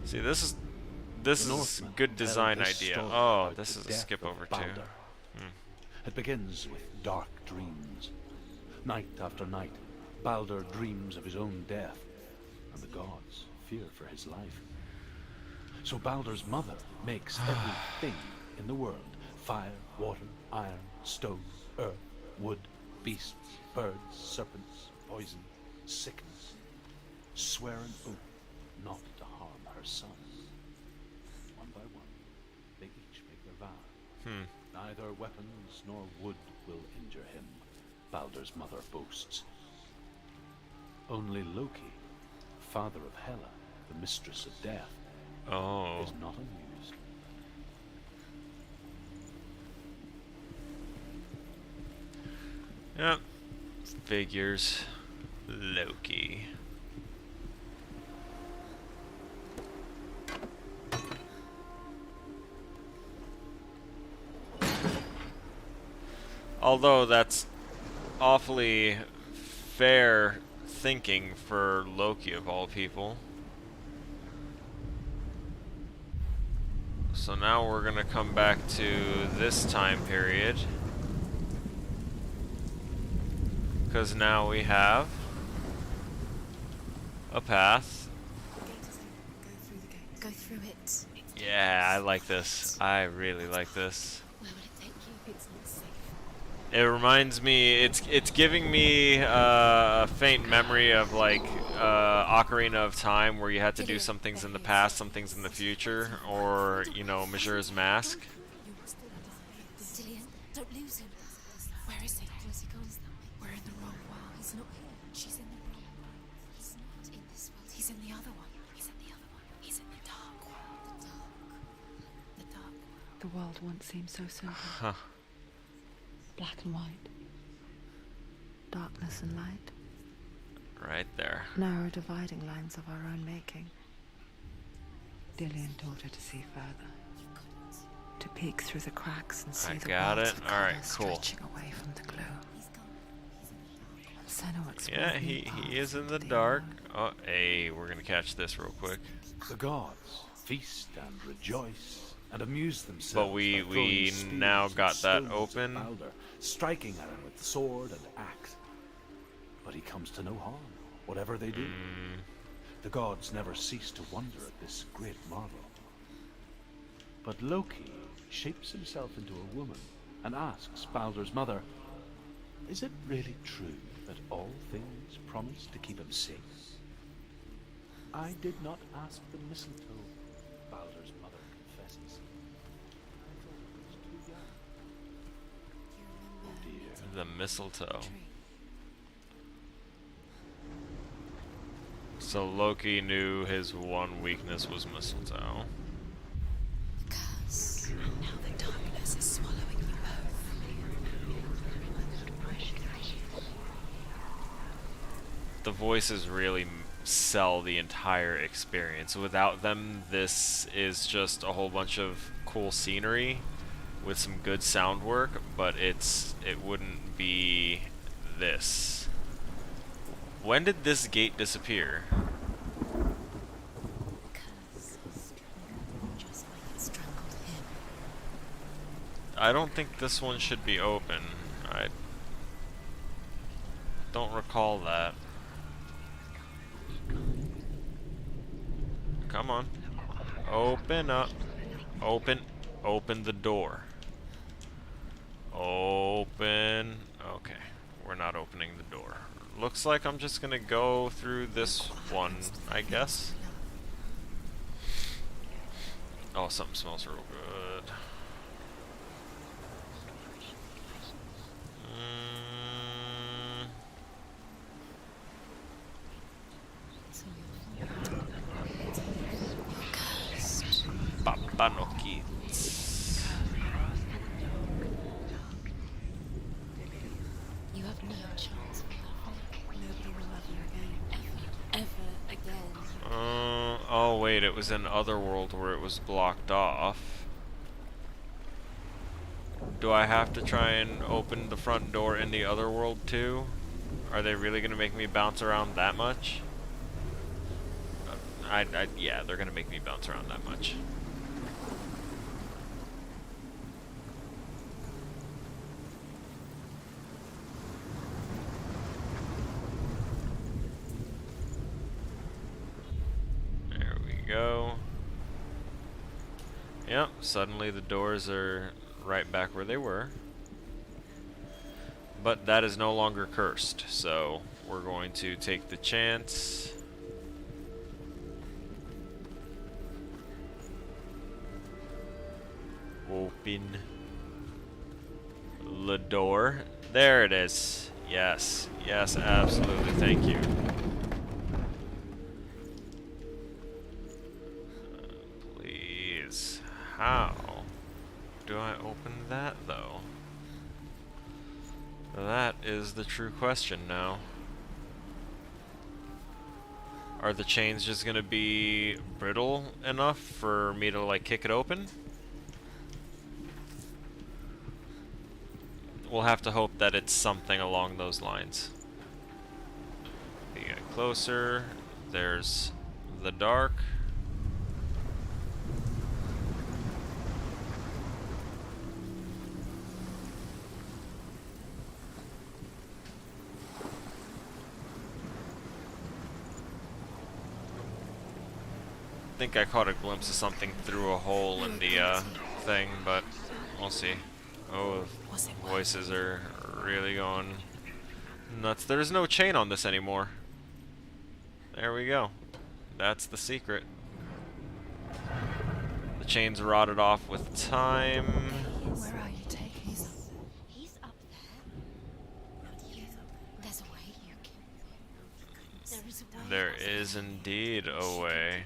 See, this is Northmen good tell design this idea. story Oh, about this the is a death skip of over too. Balder. It begins with dark dreams. Night after night, Balder dreams of his own death, and the gods fear for his life. So Balder's mother makes everything in the world: fire, water, iron, stone, earth, wood, beasts, birds, serpents, poison, sickness. Swear an oath not to harm her sons. One by one, they each make their vow. Neither weapons nor wood will injure him, Balder's mother boasts. Only Loki, father of Hela, the mistress of death, Oh. is not amused. Yep. Figures. Loki. Although that's awfully fair thinking for Loki of all people. So now we're gonna come back to this time period. Because now we have a path. The gate is open. Go through the gate. Go through it. Yeah, I like this. I really like this. Where will it take you? It's not safe. It reminds me, it's giving me a faint memory of like Ocarina of Time, where you had to do some things in the past, some things in the future, or you know, Majora's Mask. You must die. Dillian, don't lose him. Where is he? Where's he gone? We're in the wrong world. He's not here. She's in the wrong world. He's not in this world. He's in the other one. He's in the other one. He's in the dark world. The dark world. The world once seemed so simple. Huh. Black and white. darkness and light. Right there. Narrow dividing lines of our own making. Dillian taught her to see further. To peek through the cracks and see I the got worlds it. of All right, colour cool. stretching away from the glue. Senna explored Yeah, new he is paths in into the the dark. unknown. Oh, hey, we're gonna catch this real quick. The gods feast and rejoice and amuse themselves. But we by throwing we spears now and got that stones at open. Balder, striking at him with sword and axe. But he comes to no harm, whatever they do. The gods never cease to wonder at this great marvel. But Loki shapes himself into a woman and asks Balder's mother, "Is it really true that all things promise to keep him safe?" "I did not ask the mistletoe," Balder's mother confesses. "I thought it was too young." Oh dear. The mistletoe. So Loki knew his one weakness was mistletoe. Curse. And now the darkness is swallowing you both. The voices really sell the entire experience. Without them, this is just a whole bunch of cool scenery with some good sound work, but it wouldn't be this. When did this gate disappear? Curse. Just like it strangled him. I don't think this one should be open. I don't recall that. Come on. Open up. Open the door. Open. Okay. We're not opening the door. Looks like I'm just gonna go through this one, I guess. Oh, something smells real good. Papa no kids. You have no chance for love. Nobody will love you again. Ever again. Oh wait, it was in Otherworld where it was blocked off. Do I have to try and open the front door in the Otherworld too? Are they really gonna make me bounce around that much? Yeah, they're gonna make me bounce around that much. There we go. Yep, suddenly the doors are right back where they were. But that is no longer cursed, so we're going to take the chance. Open the door. There it is. Yes, yes, absolutely. Thank you. Please. How do I open that, though? That is the true question now. Are the chains just gonna be brittle enough for me to, like, kick it open? We'll have to hope that it's something along those lines. We get closer. There's the dark. I think I caught a glimpse of something through a hole in the thing, but we'll see. Oh, voices are really going nuts. There's no chain on this anymore. There we go. That's the secret. The chain's rotted off with time. Where are you taking him? He's up there. There's a way you can. There is a way. There is indeed a way.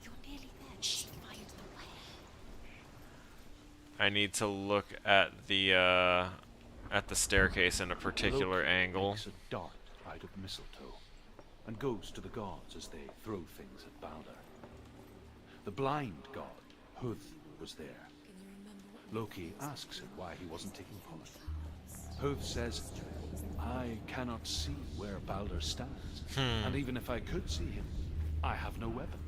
You're nearly there. Just find the way. I need to look at the at the staircase in a particular Loki angle. makes a dart out of mistletoe and goes to the gods as they throw things at Balder. The blind god, Hud, was there. Loki asks him why he wasn't taking part. Hud says, I cannot see where Balder stands, and even if I could see him, I have no weapon.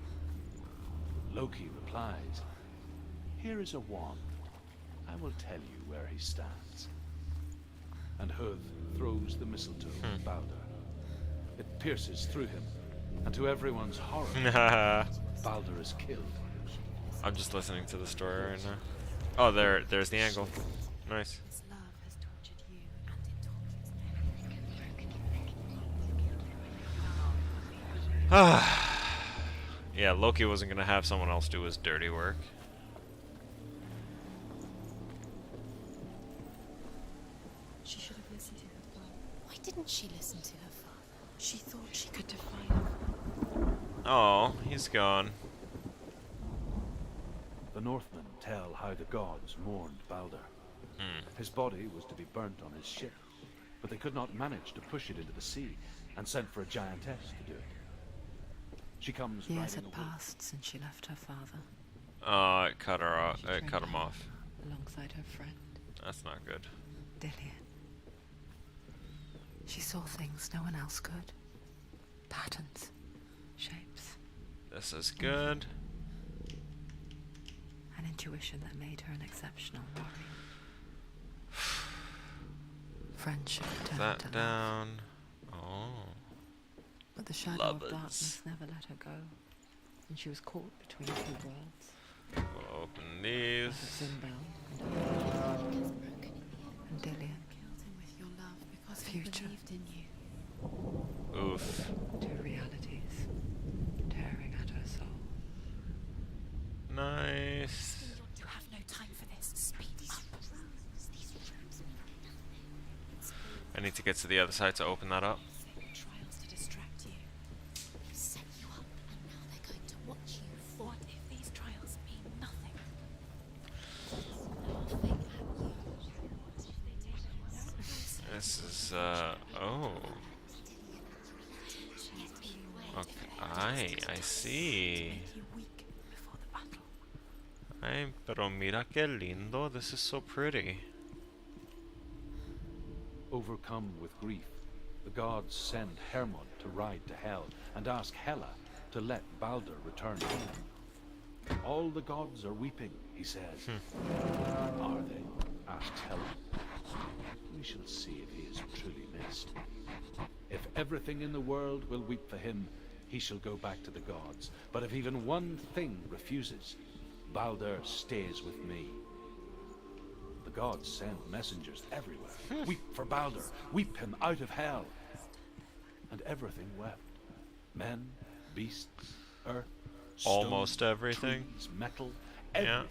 Loki replies, here is a wand. I will tell you where he stands. And Hud throws the mistletoe at Balder. It pierces through him, and to everyone's horror, Balder is killed. I'm just listening to the story right now. Oh, there's the angle. Nice. This love has tortured you, and it tortures Yeah, Loki wasn't gonna have someone else do his dirty work. She should have listened to her father. Why didn't she listen to her father? She thought she could defy her. Oh, he's gone. The Northmen tell how the gods mourned Balder. His body was to be burnt on his ship, but they could not manage to push it into the sea, and sent for a giantess to do it. She comes Years riding had a wolf. passed since she left her father, Oh, it cut her off. It cut him off. alongside her friend, That's not good. Dillian. She saw things no one else could. Patterns, shapes, This is good. an intuition that made her an exceptional warrior. Friendship turned That to love, down. Oh. but the shadow Lovers. of darkness never let her go, and she was caught between two worlds. We'll open these. Zimbel and Dillian, Killed him with your love because he Future. believed in you. Oof. two realities tearing at her soul. Nice. You have no time for this. Speed up. I need to get to the other side to open that up. Trials to distract you. They set you up, and now they're going to watch you fall. What if these trials mean nothing? Laughing at you. This is, oh. Okay, I see. Make you weak before the battle. Ay, pero mira qué lindo. This is so pretty. Overcome with grief, the gods send Hermod to ride to Hell and ask Hela to let Balder return home. All the gods are weeping, he says. Are they? Asks Hela. We shall see if he is truly missed. If everything in the world will weep for him, he shall go back to the gods. But if even one thing refuses, Balder stays with me. The gods send messengers everywhere. Weep for Balder. Weep him out of hell. And everything wept. Men, beasts, earth, stone, Almost everything. trees, metal, Yeah. everything.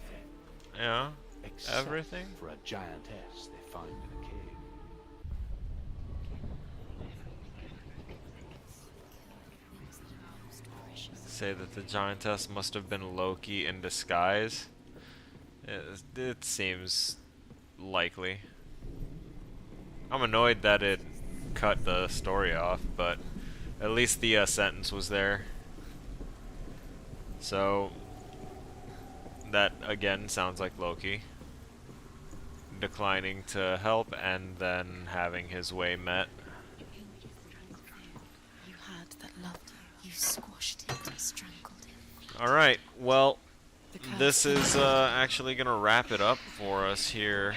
Yeah. Except Everything? for a giantess they found in a cave. Say that the giantess must have been Loki in disguise. It seems likely. I'm annoyed that it cut the story off, but at least the sentence was there. So that again sounds like Loki declining to help and then having his way met. You had that loved you. You squashed it and strangled it. Alright, well, The curse this is actually going to wrap it up for us here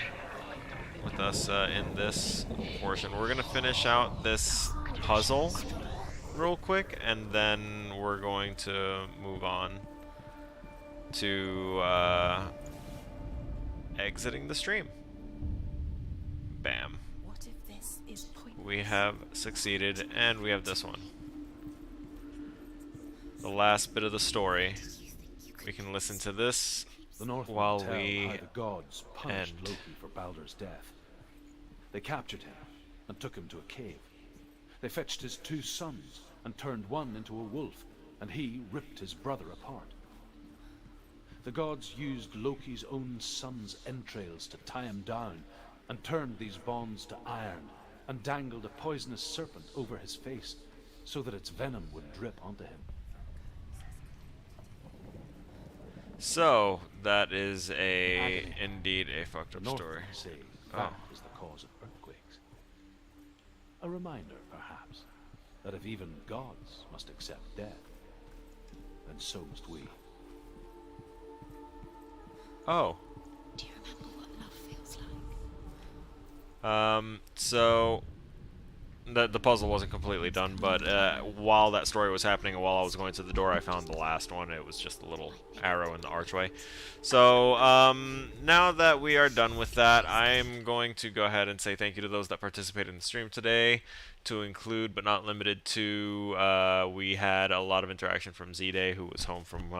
with us in this portion. We're going to finish out this puzzle real quick, and then we're going to move on to exiting the stream. Bam. What if this is pointless? We have succeeded, and we have this one. The last bit of the story. We can listen to this The Northmen while tell we how the gods punished end. Loki for Balder's death. They captured him and took him to a cave. They fetched his 2 sons and turned one into a wolf, and he ripped his brother apart. The gods used Loki's own son's entrails to tie him down and turned these bonds to iron, and dangled a poisonous serpent over his face, so that its venom would drip onto him. So, that is Agony. indeed a fucked The up Northmen story. say Oh. that is the cause of earthquakes. A reminder, perhaps, that if even gods must accept death, then so must we. Oh. Do you remember what love feels like? So the puzzle wasn't completely done, but while that story was happening and while I was going to the door, I found the last one. It was just a little arrow in the archway. So now that we are done with that, I'm going to go ahead and say thank you to those that participated in the stream today, to include but not limited to, we had a lot of interaction from Z-Day, who was home from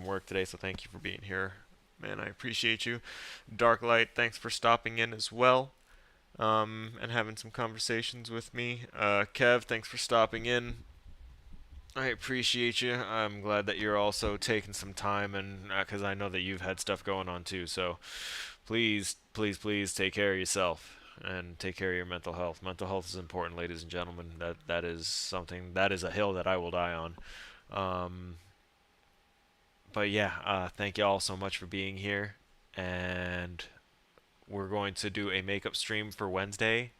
work today, so thank you for being here. Man, I appreciate you. Darklight, thanks for stopping in as well. And having some conversations with me. Kev, thanks for stopping in. I appreciate you. I'm glad that you're also taking some time, and because I know that you've had stuff going on too. So please, please, please take care of yourself and take care of your mental health. Mental health is important, ladies and gentlemen. That is something, that is a hill that I will die on. But yeah, thank you all so much for being here, and we're going to do a makeup stream for Wednesday.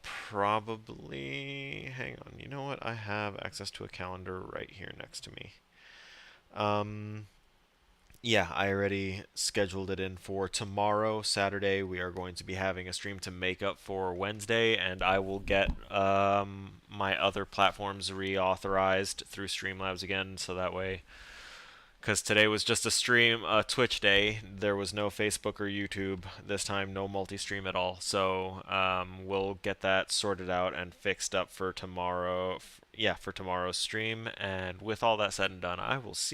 Probably, hang on, you know what? I have access to a calendar right here next to me. Yeah, I already scheduled it in for tomorrow, Saturday. We are going to be having a stream to make up for Wednesday, and I will get my other platforms reauthorized through Streamlabs again, so that way, because today was just a Twitch day. There was no Facebook or YouTube this time, no multi-stream at all. So we'll get that sorted out and fixed up for tomorrow. Yeah, for tomorrow's stream. And with all that said and done, I will see